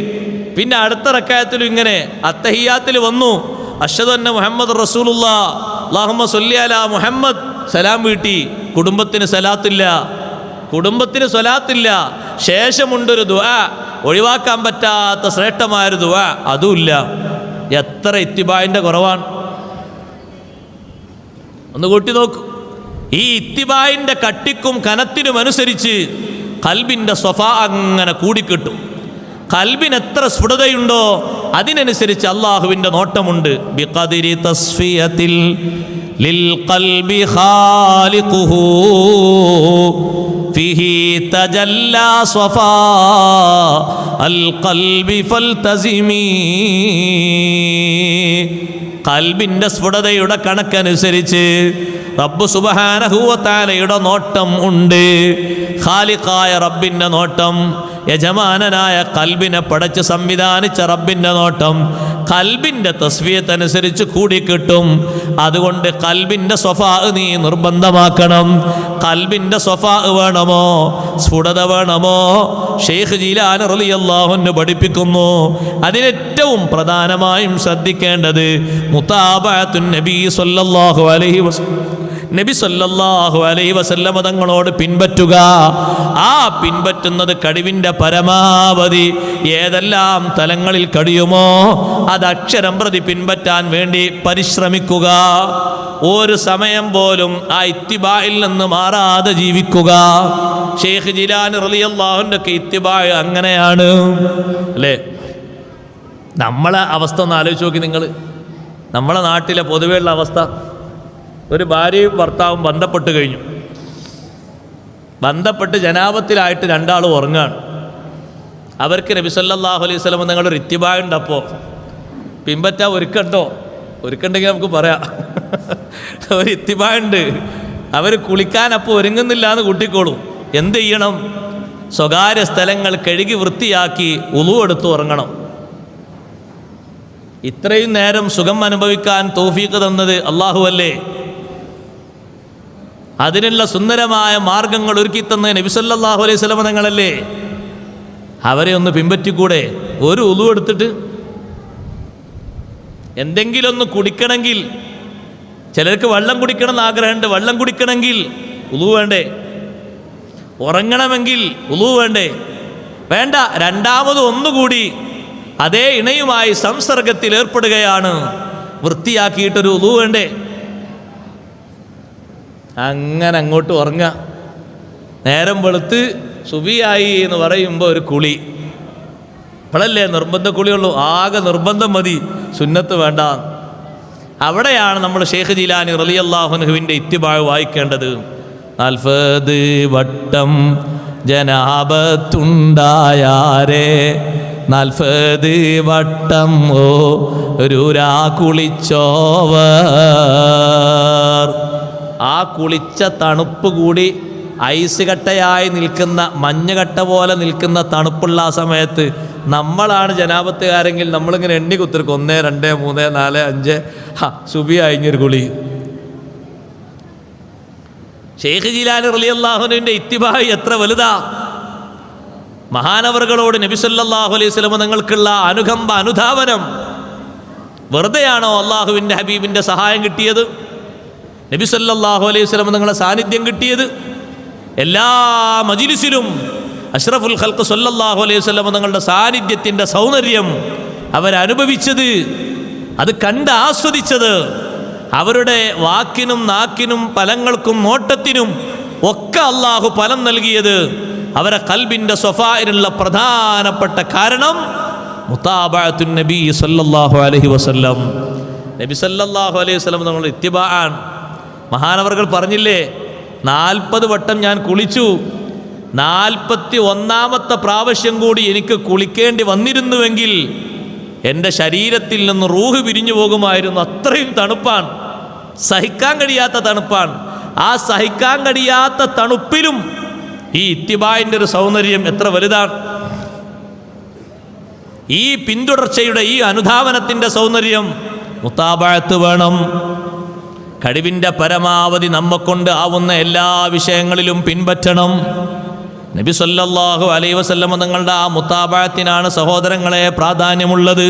പിന്നെ അടുത്ത റക്അത്തിലും ഇങ്ങനെ അത്തഹിയാത്തിൽ വന്നു, അഷ്ഹദു അന്ന മുഹമ്മദ് റസൂലുള്ളാഹ് അല്ലാഹുമ്മ സ്വല്ലി അലാ മുഹമ്മദ്, സലാം വീട്ടി. കുടുംബത്തിന് സ്വലാത്തില്ല. ശേഷമുണ്ടൊരു ദുആ, ഒഴിവാക്കാൻ പറ്റാത്ത ശ്രേഷ്ഠമായൊരു ദുആ, അതുമില്ല. എത്ര ഇത്തിബായിൻ്റെ കുറവാണ്! ഒന്ന് കൂട്ടി നോക്കൂ. ഈ ഇത്തിബായിൻ്റെ കട്ടിക്കും കനത്തിനും അനുസരിച്ച് ഖൽബിൻ്റെ സ്വഫാ അങ്ങനെ കൂടിക്കിട്ടും. ഖൽബിന് എത്ര സ്ഫുടതയുണ്ടോ അതിനനുസരിച്ച് അള്ളാഹുവിൻ്റെ നോട്ടമുണ്ട്. ബിഖദരി തസ്ഫിയത്തിൽ ലിൽ ഖൽബി ഖാലിഖുഹു ഫീഹി തജല്ലാ സ്വഫാ അൽ ഖൽബി ഫൽതസിമി. ഖൽബിൻ്റെ സ്ഫുടതയുടെ കണക്കനുസരിച്ച് റബ്ബ് സുബ്ഹാനഹു വ തആലയുടെ നോട്ടം ഉണ്ട്. ഖാലിഖായ റബ്ബിൻ്റെ നോട്ടം, യജമാനനായ ഖൽബിനെ പടച്ച് സംവിധാനിച്ച റബ്ബിൻ്റെ നോട്ടം ഖൽബിൻ്റെ തസ്ഫിയത്തനുസരിച്ച് കൂടിക്കിട്ടും. അതുകൊണ്ട് ഖൽബിൻ്റെ സ്വഫാ നീ നിർബന്ധമാക്കണം. ഖൽബിൻ്റെ സ്വഫാ വേണമോ, സ്ഫുടത വേണമോ? ഷെയ്ഖ് ജീലാനി റളിയല്ലാഹു അൻഹു പഠിപ്പിക്കുന്നു, അതിലേറ്റവും പ്രധാനമായും ശ്രദ്ധിക്കേണ്ടത് മുതാബഅത്തുൻ നബി സല്ലല്ലാഹു അലൈഹി വസല്ലം, നബി സല്ലല്ലാഹു അലൈഹി വസല്ലം തങ്ങളോട് പിൻപറ്റുക. ആ പിൻപറ്റുന്നത് കഴിവിൻ്റെ പരമാവധി ഏതെല്ലാം തലങ്ങളിൽ കഴിയുമോ അത് അക്ഷരം പ്രതി പിൻപറ്റാൻ വേണ്ടി പരിശ്രമിക്കുക. ഒരു സമയം പോലും ആ ഇത്തിബായിൽ നിന്ന് മാറാതെ ജീവിക്കുക. ഷെയ്ഖ് ജീലാനി റളിയല്ലാഹു അൻഹുവിൻ്റെ ഇത്തിബാ അങ്ങനെയാണ് അല്ലേ? നമ്മളെ അവസ്ഥ ഒന്ന് ആലോചിച്ച് നോക്കി നിങ്ങൾ. നമ്മളെ നാട്ടിലെ പൊതുവെയുള്ള അവസ്ഥ, ഒരു ഭാര്യയും ഭർത്താവും ബന്ധപ്പെട്ട് കഴിഞ്ഞു, ബന്ധപ്പെട്ട് ജനാപത്തിലായിട്ട് രണ്ടാളും ഉറങ്ങാണ്. അവർക്ക് നബി സല്ലല്ലാഹു അലൈഹി വസല്ലം നിങ്ങളൊരു ഇത്തിബാ ഉണ്ട്. അപ്പോൾ പിൻപറ്റാൻ ഒരുക്കണ്ടോ? ഒരുക്കുണ്ടെങ്കിൽ നമുക്ക് പറയാം. ഒരു ഇത്തിബാ ഉണ്ട്. അവർ കുളിക്കാൻ അപ്പോൾ ഒരുങ്ങുന്നില്ല എന്ന് കൂട്ടിക്കോളും. എന്ത് ചെയ്യണം? സ്വകാര്യ സ്ഥലങ്ങൾ കഴുകി വൃത്തിയാക്കി ഉളു എടുത്ത് ഉറങ്ങണം. ഇത്രയും നേരം സുഖം അനുഭവിക്കാൻ തൗഫീഖ് തന്നത് അല്ലാഹു അല്ലേ? അതിനുള്ള സുന്ദരമായ മാർഗങ്ങൾ ഒരുക്കി തന്ന നബി സല്ലല്ലാഹു അലൈഹി വസല്ലം തങ്ങളല്ലേ? അവരെ ഒന്ന് പിൻപറ്റിക്കൂടെ? ഒരു ഉളു എടുത്തിട്ട് എന്തെങ്കിലും ഒന്ന് കുടിക്കണമെങ്കിൽ, ചിലർക്ക് വെള്ളം കുടിക്കണം എന്ന് ആഗ്രഹമുണ്ട്, വെള്ളം കുടിക്കണമെങ്കിൽ ഉളു വേണ്ടേ? ഉറങ്ങണമെങ്കിൽ ഉളു വേണ്ടേ? വേണ്ട. രണ്ടാമത് ഒന്നുകൂടി അതേ ഇണയുമായി സംസർഗത്തിൽ ഏർപ്പെടുകയാണ്, വൃത്തിയാക്കിയിട്ടൊരു ഉളു വേണ്ടേ? അങ്ങനെ അങ്ങോട്ട് ഉറങ്ങുക. നേരം വെളുത്ത് സുബിയായി എന്ന് പറയുമ്പോൾ ഒരു കുളി. ഇപ്പോഴല്ലേ നിർബന്ധ കുളിയുള്ളൂ. ആകെ നിർബന്ധം മതി, സുന്നത്ത് വേണ്ട. അവിടെയാണ് നമ്മൾ ഷെയ്ഖ് ജീലാനി റളിയല്ലാഹു അൻഹുവിൻ്റെ ഇത്തിബാ വായിക്കേണ്ടത്. 40 വട്ടം ജനാബത്തുണ്ടായാരേ, 40 വട്ടം ഒരുരാ കുളിച്ചോവർ. ആ കുളിച്ച തണുപ്പ് കൂടി ഐസ് കട്ടയായി നിൽക്കുന്ന, മഞ്ഞുകട്ട പോലെ നിൽക്കുന്ന തണുപ്പുള്ള ആ സമയത്ത് നമ്മളാണ് ജനാപത്തുകാരെങ്കിൽ നമ്മളിങ്ങനെ എണ്ണി കുത്തിരിക്കും. 1, 2, 3, 4, 5 സുബി കഴിഞ്ഞൊരു കുളി. ഷെയ്ഖ് ജീലാനി റളിയല്ലാഹു അൻഹുവിൻ്റെ ഇത്തിബാ എത്ര വലുതാ! മഹാനവറുകളോട് നബി സല്ലല്ലാഹു അലൈഹി വസല്ലം തങ്ങൾക്കുള്ള അനുകമ്പ, അനുധാവനം വെറുതെയാണോ അള്ളാഹുവിൻ്റെ ഹബീബിൻ്റെ സഹായം കിട്ടിയത്? നബി സല്ലല്ലാഹു അലൈഹി വസല്ലം തങ്ങളുടെ സാന്നിധ്യം കിട്ടിയത്? എല്ലാ മജ്ലിസിലും അഷ്റഫുൽ ഖൽഖ് സല്ലല്ലാഹു അലൈഹി വസല്ലം തങ്ങളുടെ സാന്നിധ്യത്തിൻ്റെ സൗന്ദര്യം അവരനുഭവിച്ചത്, അത് കണ്ട് ആസ്വദിച്ചത്, അവരുടെ വാക്കിനും നാക്കിനും ഫലങ്ങൾക്കും നോട്ടത്തിനും ഒക്കെ അള്ളാഹു ഫലം നൽകിയത്, അവരെ ഖൽബിൻ്റെ സ്വഫായിനുള്ള പ്രധാനപ്പെട്ട കാരണം മുതാബഅത്തുൻ നബി സല്ലല്ലാഹു അലൈഹി വസല്ലം. നബി സല്ലല്ലാഹു അലൈഹി വസല്ലം തങ്ങളുടെ ഇത്തിബാ ആണ്. മഹാനവറുകൾ പറഞ്ഞില്ലേ, 40 വട്ടം ഞാൻ കുളിച്ചു, 41ാമത്തെ പ്രാവശ്യം കൂടി എനിക്ക് കുളിക്കേണ്ടി വന്നിരുന്നുവെങ്കിൽ എൻ്റെ ശരീരത്തിൽ നിന്ന് റൂഹ് പിരിഞ്ഞു പോകുമായിരുന്നു. അത്രയും തണുപ്പാണ്, സഹിക്കാൻ കഴിയാത്ത തണുപ്പാണ്. ആ സഹിക്കാൻ കഴിയാത്ത തണുപ്പിലും ഈ ഇത്തിബായിൻ്റെ ഒരു സൗന്ദര്യം എത്ര വലുതാണ്! ഈ പിന്തുടർച്ചയുടെ, ഈ അനുധാവനത്തിൻ്റെ സൗന്ദര്യം. മുതാബഅത്ത് വേണം. കഴിവിൻ്റെ പരമാവധി നമ്മെക്കൊണ്ട് ആവുന്ന എല്ലാ വിഷയങ്ങളിലും പിൻപറ്റണം. നബി സല്ലല്ലാഹു അലൈഹി വസല്ലം തങ്ങളുടെ ആ മുതാബഅത്തിനാണ് സഹോദരങ്ങളെ പ്രാധാന്യമുള്ളത്.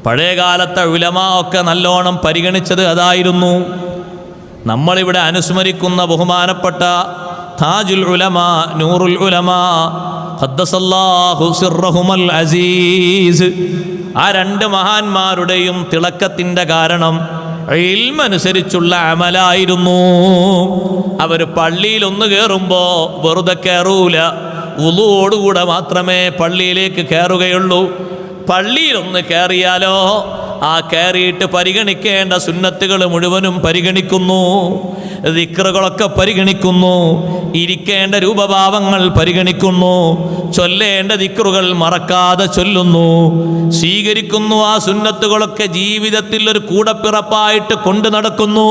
പഴയകാലത്തെ ഉലമാ ഒക്കെ നല്ലോണം പരിഗണിച്ചത് അതായിരുന്നു. നമ്മളിവിടെ അനുസ്മരിക്കുന്ന ബഹുമാനപ്പെട്ട താജുൽ ഉലമാ, നൂറുൽ ഉലമാ, ഖദ്ദസല്ലാഹു സിർറഹുൽ അസീസ്, ആ 2 മഹാന്മാരുടെയും തിളക്കത്തിൻ്റെ കാരണം ഇൽമനുസരിച്ചുള്ള അമലായിരുന്നു. അവർ പള്ളിയിൽ ഒന്ന് കയറുമ്പോൾ വെറുതെ കയറൂല, വുളുവോടുകൂടെ മാത്രമേ പള്ളിയിലേക്ക് കയറുകയുള്ളൂ. പള്ളിയിലൊന്ന് കയറിയാലോ ആ കയറിയിട്ട് പരിഗണിക്കേണ്ട സുന്നത്തുകൾ മുഴുവനും പരിഗണിക്കുന്നു, ദിക്റുകളൊക്കെ പരിഗണിക്കുന്നു, ഇരിക്കേണ്ട രൂപഭാവങ്ങൾ പരിഗണിക്കുന്നു, ചൊല്ലേണ്ട ദിക്റുകൾ മറക്കാതെ ചൊല്ലുന്നു, സ്വീകരിക്കുന്നു. ആ സുന്നത്തുകളൊക്കെ ജീവിതത്തിൽ ഒരു കൂടപ്പിറപ്പായിട്ട് കൊണ്ടു നടക്കുന്നു.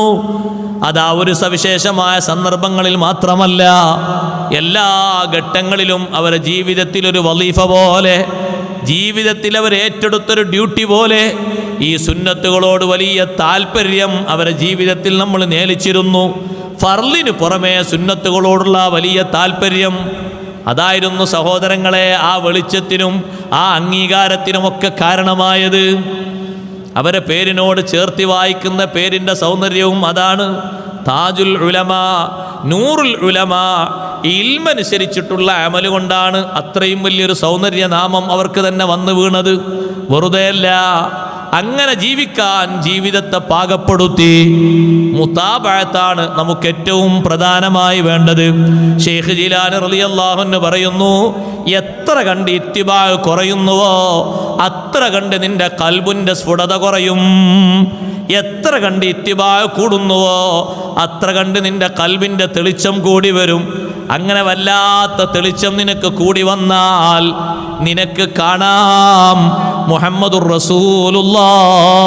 അതാ ഒരു സവിശേഷമായ സന്ദർഭങ്ങളിൽ മാത്രമല്ല, എല്ലാ ഘട്ടങ്ങളിലും അവരുടെ ജീവിതത്തിൽ ഒരു വലീഫ പോലെ, ജീവിതത്തിൽ അവർ ഏറ്റെടുത്തൊരു ഡ്യൂട്ടി പോലെ ഈ സുന്നത്തുകളോട് വലിയ താല്പര്യം അവരുടെ ജീവിതത്തിൽ നമ്മൾ നേലിച്ചിരുന്നു. ഫർളിന് പുറമേ സുന്നത്തുകളോടുള്ള വലിയ താല്പര്യം അതായിരുന്നു സഹോദരങ്ങളെ ആ വെളിച്ചത്തിനും ആ അംഗീകാരത്തിനുമൊക്കെ കാരണമായത്. അവരെ പേരിനോട് ചേർത്തി വായിക്കുന്ന പേരിൻ്റെ സൗന്ദര്യവും അതാണ്. താജുൽ ഉലമാ, നൂറുൽ ഉലമാ. ഇൽമനുസരിച്ചിട്ടുള്ള അമല് കൊണ്ടാണ് അത്രയും വലിയൊരു സൗന്ദര്യ നാമം അവർക്ക് തന്നെ വന്നു വീണത്. വെറുതെയല്ല. അങ്ങനെ ജീവിക്കാൻ ജീവിതത്തെ പാകപ്പെടുത്തി. മുതാബഅത്താണ് നമുക്ക് ഏറ്റവും പ്രധാനമായി വേണ്ടത്. ഷെയ്ഖ് ജീലാനി റളിയല്ലാഹു അൻഹു പറയുന്നു, എത്ര കണ്ട് ഇത്തിബാ കുറയുന്നുവോ അത്ര കണ്ട് നിന്റെ ഖൽബിന്റെ സ്ഫുടത കുറയും. എത്ര കണ്ട് ഇത്തിബാ കൂടുന്നുവോ അത്ര കണ്ട് നിന്റെ ഖൽബിന്റെ തെളിച്ചം കൂടി വരും. അങ്ങനെ വല്ലാത്ത തെളിച്ചം നിനക്ക് കൂടി വന്നാൽ നിനക്ക് കാണാം മുഹമ്മദുർ റസൂലുള്ളാഹ്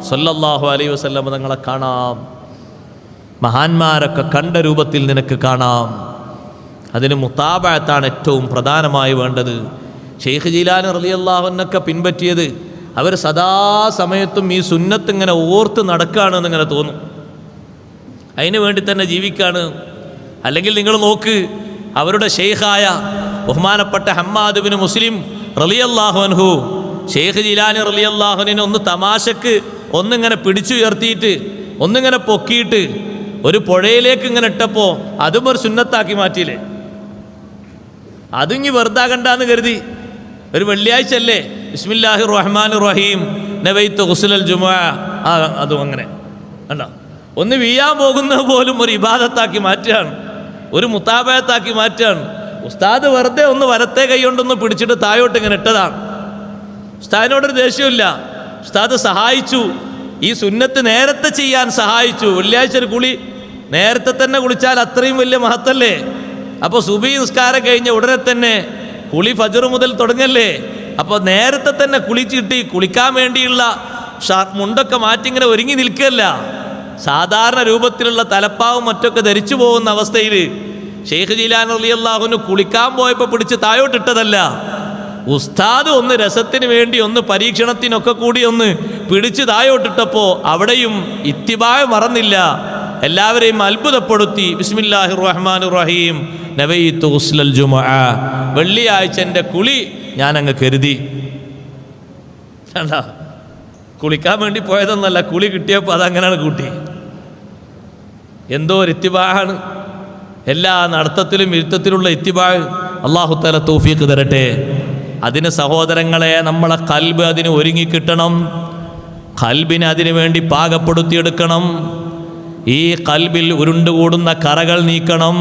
സ്വല്ലല്ലാഹു അലൈഹി വസല്ലം തങ്ങളെ കാണാം. മഹാന്മാരൊക്കെ കണ്ട രൂപത്തിൽ നിനക്ക് കാണാം. അതിന് മുതാബഅത്താണ് ഏറ്റവും പ്രധാനമായി വേണ്ടത്. ഷെയ്ഖ് ജീലാനി റളിയല്ലാഹു അൻഹു പിൻപറ്റിയത് അവർ സദാസമയത്തും ഈ സുന്നത്ത് ഇങ്ങനെ ഓർത്ത് നടക്കുകയാണെന്ന് ഇങ്ങനെ തോന്നും. അതിനു വേണ്ടി തന്നെ ജീവിക്കുകയാണ്. അല്ലെങ്കിൽ നിങ്ങൾ നോക്ക്, അവരുടെ ഷെയ്ഖായ ബഹുമാനപ്പെട്ട ഹമ്മാദ് ബിൻ മുസ്ലിം റളിയല്ലാഹു അൻഹു ഷെയ്ഖ് ജീലാനി റളിയല്ലാഹു അൻഹു ഒന്ന് തമാശക്ക് ഒന്നിങ്ങനെ പിടിച്ചുയർത്തിയിട്ട് ഒന്നിങ്ങനെ പൊക്കിയിട്ട് ഒരു പുഴയിലേക്ക് ഇങ്ങനെ ഇട്ടപ്പോൾ അതും ഒരു സുന്നത്താക്കി മാറ്റിയില്ലേ. അതിങ്ങി വെറുതാകണ്ടെന്ന് കരുതി ഒരു വെള്ളിയാഴ്ച അല്ലേ ബിസ്മില്ലാഹിർ റഹ്മാനിർ റഹീം നവൈതു ഗുസ്ലൽ ജുമുഅ, അതും അങ്ങനെ കണ്ടോ, ഒന്ന് വീഴാൻ പോകുന്നത് പോലും ഒരു ഇബാദത്താക്കി മാറ്റുകയാണ്, ഒരു മുതാബഅത്താക്കി മാറ്റുകയാണ്. ഉസ്താദ് വെറുതെ ഒന്ന് വലത്തെ കൈ കൊണ്ടൊന്ന് പിടിച്ചിട്ട് താഴോട്ട് ഇങ്ങനെ ഇട്ടതാണ്. ഉസ്താദിനോടൊരു ദേഷ്യമില്ല. ഉസ്താദ് സഹായിച്ചു, ഈ സുന്നത്ത് നേരത്തെ ചെയ്യാൻ സഹായിച്ചു. വെള്ളിയാഴ്ച ഒരു കുളി നേരത്തെ തന്നെ കുളിച്ചാൽ അത്രയും വലിയ മഹത്തല്ലേ. അപ്പോൾ സുബഹി നിസ്കാരം കഴിഞ്ഞ ഉടനെ തന്നെ കുളി ഫജ്ർ മുതൽ തുടങ്ങല്ലേ. അപ്പോൾ നേരത്തെ തന്നെ കുളിച്ചിട്ട് കുളിക്കാൻ വേണ്ടിയുള്ള മുണ്ടൊക്കെ മാറ്റി ഇങ്ങനെ ഒരുങ്ങി നിൽക്കുകയല്ല. സാധാരണ രൂപത്തിലുള്ള തലപ്പാവും മറ്റൊക്കെ ധരിച്ചു പോകുന്ന അവസ്ഥയിൽ ഷെയ്ഖ് ജീലാനി റളിയല്ലാഹു അൻഹു കുളിക്കാൻ പോയപ്പോൾ പിടിച്ച് താഴോട്ടിട്ടതല്ല. ഉസ്താദ് ഒന്ന് രസത്തിന് വേണ്ടി ഒന്ന് പരീക്ഷണത്തിനൊക്കെ കൂടി ഒന്ന് പിടിച്ച് താഴോട്ടിട്ടപ്പോൾ അവിടെയും ഇത്തിബാ മറന്നില്ല, എല്ലാവരെയും അത്ഭുതപ്പെടുത്തി. ബിസ്മില്ലാഹിർ റഹ്മാനിർ റഹീം നവൈതു ഗുസ്ലൽ ജുമുഅ, വെള്ളിയാഴ്ചൻ്റെ കുളി ഞാൻ അങ്ങ് കരുതി. കുളിക്കാൻ വേണ്ടി പോയതൊന്നല്ല, കുളി കിട്ടിയപ്പോൾ അതങ്ങനെയാണ് കൂട്ടി. എന്തോ ഒരു ഇത്തിബാണ്. എല്ലാ നടത്തത്തിലും ഇരുത്തത്തിലുള്ള ഇത്തിബാ. അല്ലാഹു തആല തൗഫീഖ് തരട്ടെ. അതിന് സഹോദരങ്ങളെ നമ്മളെ ഖൽബ് അതിന് ഒരുങ്ങിക്കിട്ടണം. ഖൽബിനെ അതിനു വേണ്ടി പാകപ്പെടുത്തിയെടുക്കണം. ഈ ഖൽബിൽ ഉരുണ്ടുകൂടുന്ന കറകൾ നീക്കണം.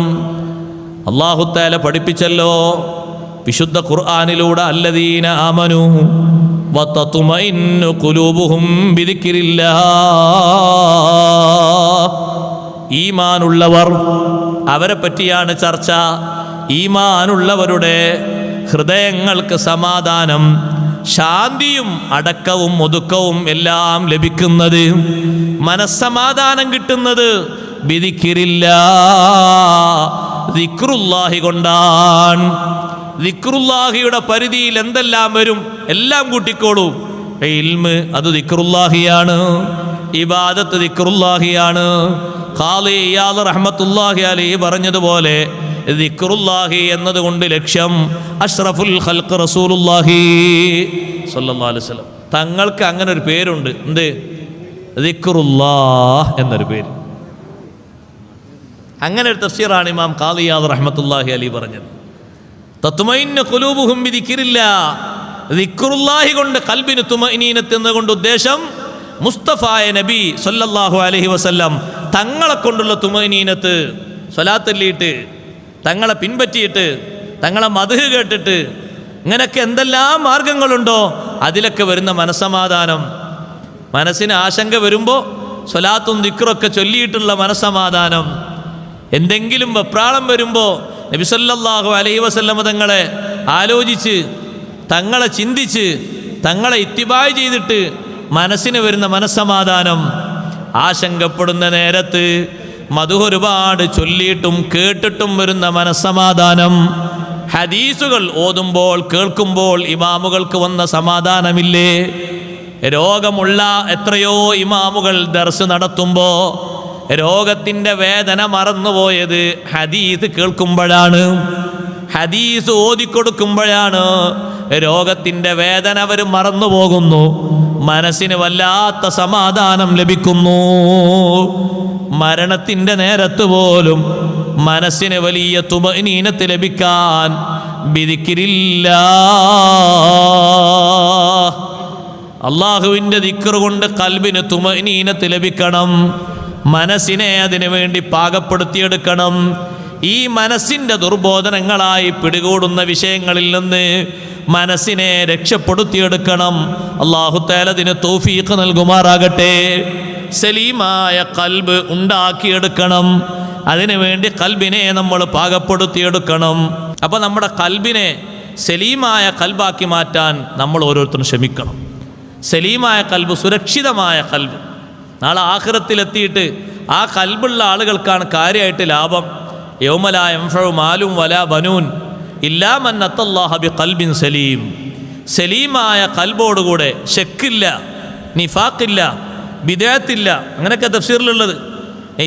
അല്ലാഹു തആല പഠിപ്പിച്ചല്ലോ വിശുദ്ധ ഖുർആനിലൂടെ, അല്ലദീന ആമനു വതത്മഇന്നു ഖുലൂബുഹും ബിദിക്രില്ലാഹ്. ഈമാനുള്ളവർ, അവരെ പറ്റിയാണ് ചർച്ച. ഈമാനുള്ളവരുടെ ഹൃദയങ്ങൾക്ക് സമാധാനം, ശാന്തിയും അടക്കവും ഒതുക്കവും എല്ലാം ലഭിക്കുന്നത്, മനസ്സമാധാനം കിട്ടുന്നത് ബിദിക്രില്ലാഹ്, ദിക്റുല്ലാഹി കൊണ്ടാണ്. ദിക്റുല്ലാഹിയുടെ പരിധിയിൽ എന്തെല്ലാം വരും എല്ലാം കൂട്ടിക്കോളൂ. ഇൽമ് അത് ദിക്റുല്ലാഹിയാണ്, ഇബാദത്ത് ദിക്റുല്ലാഹിയാണ്. ഖാളി ഇയാദ് റഹ്മത്തുള്ളാഹി അലൈഹി പറഞ്ഞതുപോലെ ദിക്റുല്ലാഹി എന്നതുകൊണ്ട് ലക്ഷ്യം അഷ്റഫുൽ ഖൽഖ് റസൂലുള്ളാഹി സ്വല്ലല്ലാഹു അലൈഹി വസല്ലം തങ്ങൾക്ക് അങ്ങനെ ഒരു പേരുണ്ട്. എന്ത്? ദിക്റുല്ലാഹ് എന്നൊരു പേര്. അങ്ങനെ ഒരു തഫ്സീറാണ് ഇമാം ഖാളി ഇയാദ് റഹ്മത്തുള്ളാഹി അലൈഹി പറഞ്ഞത്. തത്മഇന്നു ഖുലൂബുഹും ബിദിക്രില്ലാഹ്, ദിക്റുല്ലാഹി കൊണ്ട് ഖൽബിന് തുമഇനീനത്ത് എന്നതുകൊണ്ട് ഉദ്ദേശം മുസ്തഫായ നബി സല്ലല്ലാഹു അലൈഹി വസല്ലം തങ്ങളെ കൊണ്ടുള്ള തുമഇനീനത്ത്, സ്വലാത്ത് ചൊല്ലിയിട്ട്, തങ്ങളെ പിൻപറ്റിയിട്ട്, തങ്ങളെ മദ്ഹ് കേട്ടിട്ട്, ഇങ്ങനെയൊക്കെ എന്തെല്ലാം മാർഗങ്ങളുണ്ടോ അതിലൊക്കെ വരുന്ന മനസ്സമാധാനം. മനസ്സിന് ആശങ്ക വരുമ്പോൾ സ്വലാത്തും ദിക്റൊക്കെ ചൊല്ലിയിട്ടുള്ള മനസ്സമാധാനം. എന്തെങ്കിലും വെപ്രാളം വരുമ്പോൾ നബി സല്ലല്ലാഹു അലൈഹി വസല്ലമ തങ്ങളെ ആലോചിച്ച്, തങ്ങളെ ചിന്തിച്ച്, തങ്ങളെ ഇത്തിബായ് ചെയ്തിട്ട് മനസ്സിന് വരുന്ന മനസ്സമാധാനം. ആശങ്കപ്പെടുന്ന നേരത്ത് മദ്ഹ് ഒരുപാട് ചൊല്ലിയിട്ടും കേട്ടിട്ടും വരുന്ന മനസ്സമാധാനം. ഹദീസുകൾ ഓതുമ്പോൾ കേൾക്കുമ്പോൾ ഇമാമുകൾക്ക് വന്ന സമാധാനമില്ലേ? രോഗമുള്ള എത്രയോ ഇമാമുകൾ ദർസ് നടത്തുമ്പോൾ രോഗത്തിൻ്റെ വേദന മറന്നുപോയത് ഹദീസ് കേൾക്കുമ്പോഴാണ്, ഹദീസ് ഓതിക്കൊടുക്കുമ്പോഴാണ്. രോഗത്തിൻ്റെ വേദന അവർ മറന്നുപോകുന്നു, മനസ്സിന് വല്ലാത്ത സമാധാനം ലഭിക്കുന്നു. മരണത്തിൻ്റെ നേരത്ത് പോലും മനസ്സിന് വലിയ തുമഅനീനത്ത് ലഭിക്കാൻ ബിദിക്രില്ലാഹ്, അള്ളാഹുവിൻ്റെ ദിക്ർ കൊണ്ട് ഖൽബിന് തുമഅനീനത്ത് ലഭിക്കണം. മനസ്സിനെ അതിനു വേണ്ടി പാകപ്പെടുത്തിയെടുക്കണം. ഈ മനസ്സിൻ്റെ ദുർബോധനങ്ങളായി പിടികൂടുന്ന വിഷയങ്ങളിൽ നിന്ന് മനസ്സിനെ രക്ഷപ്പെടുത്തിയെടുക്കണം. അല്ലാഹു തആല അതിന് തൗഫീഖ് നൽകുമാറാകട്ടെ. സലീമായ ഖൽബ് ഉണ്ടാക്കിയെടുക്കണം. അതിനു വേണ്ടി ഖൽബിനെ നമ്മൾ പാകപ്പെടുത്തിയെടുക്കണം. അപ്പോൾ നമ്മുടെ ഖൽബിനെ സലീമായ ഖൽബാക്കി മാറ്റാൻ നമ്മൾ ഓരോരുത്തരും ശ്രമിക്കണം. സലീമായ ഖൽബ്, സുരക്ഷിതമായ ഖൽബ്. നാളെ ആഖിറത്തിലെത്തിയിട്ട് ആ ഖൽബുള്ള ആളുകൾക്കാണ് കാര്യമായിട്ട് ലാഭം. യൗമ ലാ യൻഫഉ മാലും വലാ ബനൂൻ ഇല്ലാ മൻ അത്തല്ലാഹ ബിഖൽബിൻ സലീം. സലീമായ ഖൽബോടുകൂടെ ശക്കില്ല, നിഫാഖില്ല, ബിദ്അത്തില്ല. അങ്ങനെയൊക്കെ തഫ്സീറിലുള്ളത്.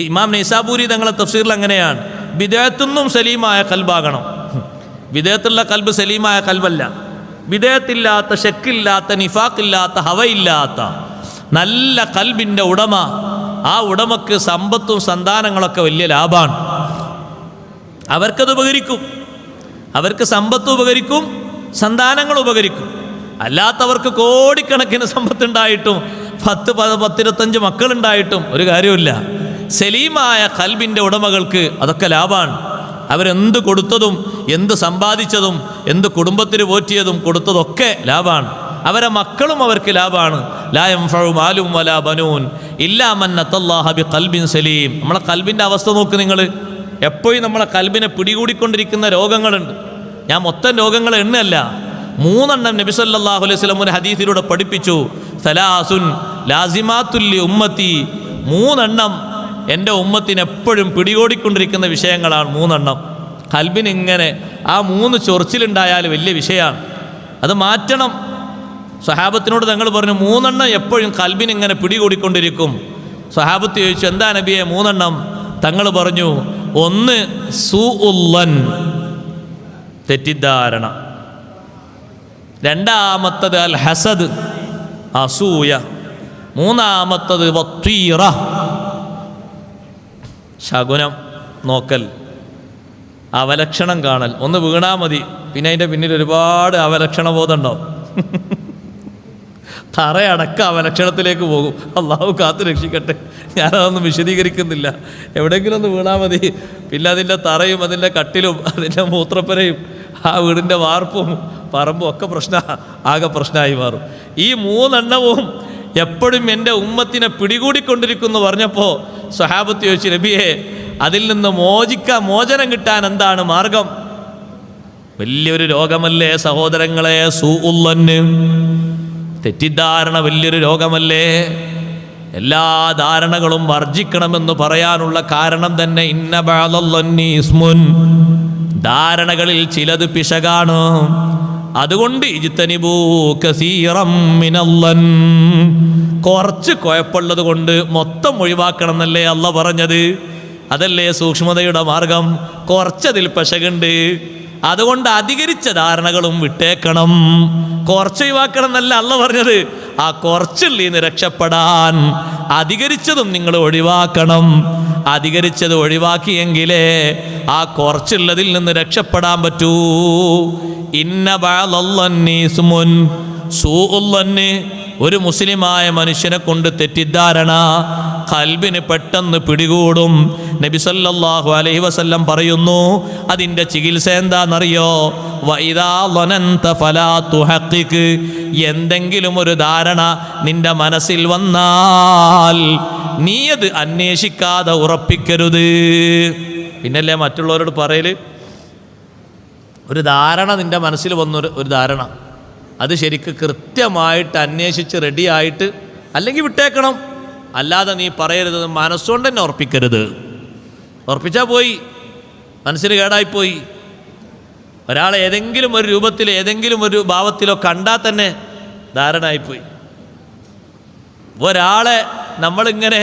ഇമാം നൈസാബൂരി തങ്ങളെ തഫ്സീറിൽ അങ്ങനെയാണ്, ബിദ്അത്തുന്നും സലീമായ ഖൽബാകണം. ബിദ്അത്തുള്ള ഖൽബ് സലീമായ ഖൽബല്ല. ബിദ്അത്തില്ലാത്ത, ശക്കില്ലാത്ത, നിഫാഖില്ലാത്ത, ഹവയില്ലാത്ത നല്ല ഖൽബിൻ്റെ ഉടമ, ആ ഉടമക്ക് സമ്പത്തും സന്താനങ്ങളൊക്കെ വലിയ ലാഭമാണ്. അവർക്കത് ഉപകരിക്കും, അവർക്ക് സമ്പത്ത് ഉപകരിക്കും, സന്താനങ്ങൾ ഉപകരിക്കും. അല്ലാത്തവർക്ക് കോടിക്കണക്കിന് സമ്പത്തുണ്ടായിട്ടും 10-25 മക്കളുണ്ടായിട്ടും ഒരു കാര്യമില്ല. സലീമായ ഖൽബിൻ്റെ ഉടമകൾക്ക് അതൊക്കെ ലാഭമാണ്. അവരെന്ത് കൊടുത്തതും, എന്ത് സമ്പാദിച്ചതും, എന്ത് കുടുംബത്തിന് പോറ്റിയതും കൊടുത്തതൊക്കെ ലാഭമാണ്. അവരെ മക്കളും അവർക്ക് ലാഭമാണ്. ലാ യൻഫഉ മാലും വലാ ബനൂൻ ഇല്ലാ മൻ അത്തല്ലാഹ ബിഖൽബിൻ സലീം. നമ്മളെ ഖൽബിൻ്റെ അവസ്ഥ നോക്ക് നിങ്ങൾ. എപ്പോഴും നമ്മളെ ഖൽബിനെ പിടികൂടിക്കൊണ്ടിരിക്കുന്ന രോഗങ്ങളുണ്ട്. ഞാൻ മൊത്തം രോഗങ്ങൾ എണ്ണല്ല, 3 നബി സല്ലല്ലാഹു അലൈഹി വസല്ലം ഒരു ഹദീസിലൂടെ പഠിപ്പിച്ചു. സലാസുൻ ലാസിമാത്തുൽ ലി ഉമ്മത്തി. 3 എൻ്റെ ഉമ്മത്തിന് എപ്പോഴും പിടികൂടിക്കൊണ്ടിരിക്കുന്ന വിഷയങ്ങളാണ്. 3 ഖൽബിന് ഇങ്ങനെ ആ 3 ചൊറിച്ചിലുണ്ടായാൽ വലിയ വിഷയമാണ്. അത് മാറ്റണം. സ്വഹാബത്തിനോട് തങ്ങൾ പറഞ്ഞു 3 എപ്പോഴും ഖൽബിന് ഇങ്ങനെ പിടികൂടിക്കൊണ്ടിരിക്കും. സ്വഹാബത്ത് ചോദിച്ചു, എന്താ നബിയെ 3? തങ്ങൾ പറഞ്ഞു, 1 സൂഉല്ലൻ, തെറ്റിദ്ധാരണ. 2ാമത്തത് അൽ ഹസദ്, അസൂയ. 3ാമത്തത് വത്തീറ, ശകുനം നോക്കൽ, അവലക്ഷണം കാണൽ. ഒന്ന് വീണാ മതി, പിന്നെ അതിൻ്റെ പിന്നിൽ ഒരുപാട് അവലക്ഷണ ബോധം ഉണ്ടാവും. തറയടക്ക അവലക്ഷണത്തിലേക്ക് പോകും. അള്ളാഹു കാത്തു രക്ഷിക്കട്ടെ. ഞാനതൊന്നും വിശദീകരിക്കുന്നില്ല. എവിടെയെങ്കിലും ഒന്ന് വീണാൽ മതി, പിന്നെ അതിൻ്റെ തറയും അതിൻ്റെ കട്ടിലും അതിൻ്റെ മൂത്രപ്പരയും ആ വീടിൻ്റെ വാർപ്പും പറമ്പും ഒക്കെ ആകെ പ്രശ്നമായി മാറും. ഈ 3 എപ്പോഴും എൻ്റെ ഉമ്മത്തിനെ പിടികൂടിക്കൊണ്ടിരിക്കുന്നു പറഞ്ഞപ്പോൾ സ്വഹാബത്ത് ചോദിച്ചു, നബിയെ അതിൽ നിന്ന് മോചനം കിട്ടാൻ എന്താണ് മാർഗം? വലിയൊരു രോഗമല്ലേ സഹോദരങ്ങളെ സൂഉല്ലന്, തെറ്റിദ്ധാരണ വലിയൊരു രോഗമല്ലേ? എല്ലാ ധാരണകളും വർജിക്കണമെന്ന് പറയാനുള്ള കാരണം തന്നെ ഇന്ന ബഅദല്ലന്നി ഇസ്മുൻ, ധാരണകളിൽ ചിലത് പിശകാണ്. അതുകൊണ്ട് ഇജ്തനിബൂ കസീറം മിനല്ലൻ, കുറച്ച് കുഴപ്പമുള്ളത് കൊണ്ട് മൊത്തം ഒഴിവാക്കണം എന്നല്ലേ അള്ള പറഞ്ഞത്? അതല്ലേ സൂക്ഷ്മതയുടെ മാർഗം? കുറച്ചതിൽ പിശകുണ്ട്, അതുകൊണ്ട് അധികരിച്ച ധാരണകളും വിട്ടേക്കണം. കുറച്ച് ഒഴിവാക്കണം എന്നല്ല അള്ള പറഞ്ഞത്. ആ കുറച്ചുള്ളീന്ന് രക്ഷപ്പെടാൻ അധികരിച്ചതും നിങ്ങൾ ഒഴിവാക്കണം. അധികരിച്ചത് ഒഴിവാക്കിയെങ്കിലേ ആ കുറച്ചുള്ളതിൽ നിന്ന് രക്ഷപ്പെടാൻ പറ്റൂ. ഇന്ന ബഅദല്ലന്നി ഇസ്മുൻ, സൂഉല്ലന് ഒരു മുസ്ലിമായ മനുഷ്യനെ കൊണ്ട് തെറ്റിദ്ധാരണ, ഖൽബിന് പെട്ടെന്ന് പിടികൂടും. നബി സല്ലല്ലാഹു അലൈഹി വസല്ലം പറയുന്നു, അതിൻ്റെ ചികിത്സ എന്താണെന്നറിയോ? വഇദാ ളനന്ത ഫലാ തുഹഖിഖ്. എന്തെങ്കിലും ഒരു ധാരണ നിന്റെ മനസ്സിൽ വന്നാൽ നീ അത് അന്വേഷിക്കാതെ ഉറപ്പിക്കരുത്. പിന്നല്ലേ മറ്റുള്ളവരോട് പറയൽ, ഒരു ധാരണ നിന്റെ മനസ്സിൽ വന്നൊരു ധാരണ, അത് ശരിക്ക് കൃത്യമായിട്ട് അന്വേഷിച്ച് റെഡിയായിട്ട് അല്ലെങ്കിൽ വിട്ടേക്കണം. അല്ലാതെ നീ പറയരുത്, മനസ്സുകൊണ്ട് തന്നെ ഉറപ്പിക്കരുത്. ഉറപ്പിച്ചാൽ പോയി, മനസ്സിന് കേടായിപ്പോയി. ഒരാളെ ഏതെങ്കിലും ഒരു രൂപത്തിൽ ഏതെങ്കിലും ഒരു ഭാവത്തിലോ കണ്ടാൽ തന്നെ ധാരണയായിപ്പോയി. ഒരാളെ നമ്മളിങ്ങനെ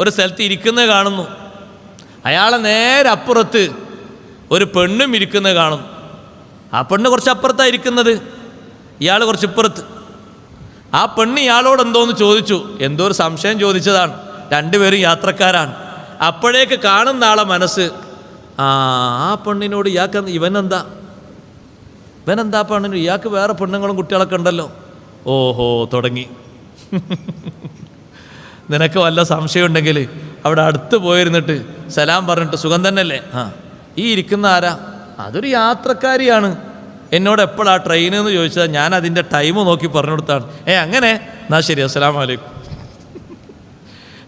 ഒരു സ്ഥലത്ത് ഇരിക്കുന്നത് കാണുന്നു, അയാളെ നേരെ അപ്പുറത്ത് ഒരു പെണ്ണും ഇരിക്കുന്നത് കാണുന്നു. ആ പെണ്ണ് കുറച്ച് അപ്പുറത്താണ് ഇരിക്കുന്നത്, ഇയാൾ കുറച്ച് ഇപ്പുറത്ത്. ആ പെണ്ണ് ഇയാളോട് എന്തോന്ന് ചോദിച്ചു, എന്തോ ഒരു സംശയം ചോദിച്ചതാണ്. രണ്ടുപേരും യാത്രക്കാരാണ്. അപ്പോഴേക്ക് കാണുന്ന ആളെ മനസ്സ്, ആ പെണ്ണിനോട് ഇവനെന്താ പെണ്ണിന്, ഇയാൾക്ക് വേറെ പെണ്ണുങ്ങളും കുട്ടികളൊക്കെ ഉണ്ടല്ലോ. ഓഹോ, തുടങ്ങി. നിനക്ക് വല്ല സംശയം ഉണ്ടെങ്കിൽ അവിടെ അടുത്ത് പോയിരുന്നിട്ട് സലാം പറഞ്ഞിട്ട്, സുഖം തന്നെയല്ലേ? ഈ ഇരിക്കുന്ന ആരാ? അതൊരു യാത്രക്കാരിയാണ്. എന്നോട് എപ്പോഴാണ് ട്രെയിൻ എന്ന് ചോദിച്ചാൽ ഞാൻ അതിൻ്റെ ടൈം നോക്കി പറഞ്ഞു കൊടുത്താണ്. അങ്ങനെ, എന്നാ ശരി, അസ്സലാമു അലൈക്കും.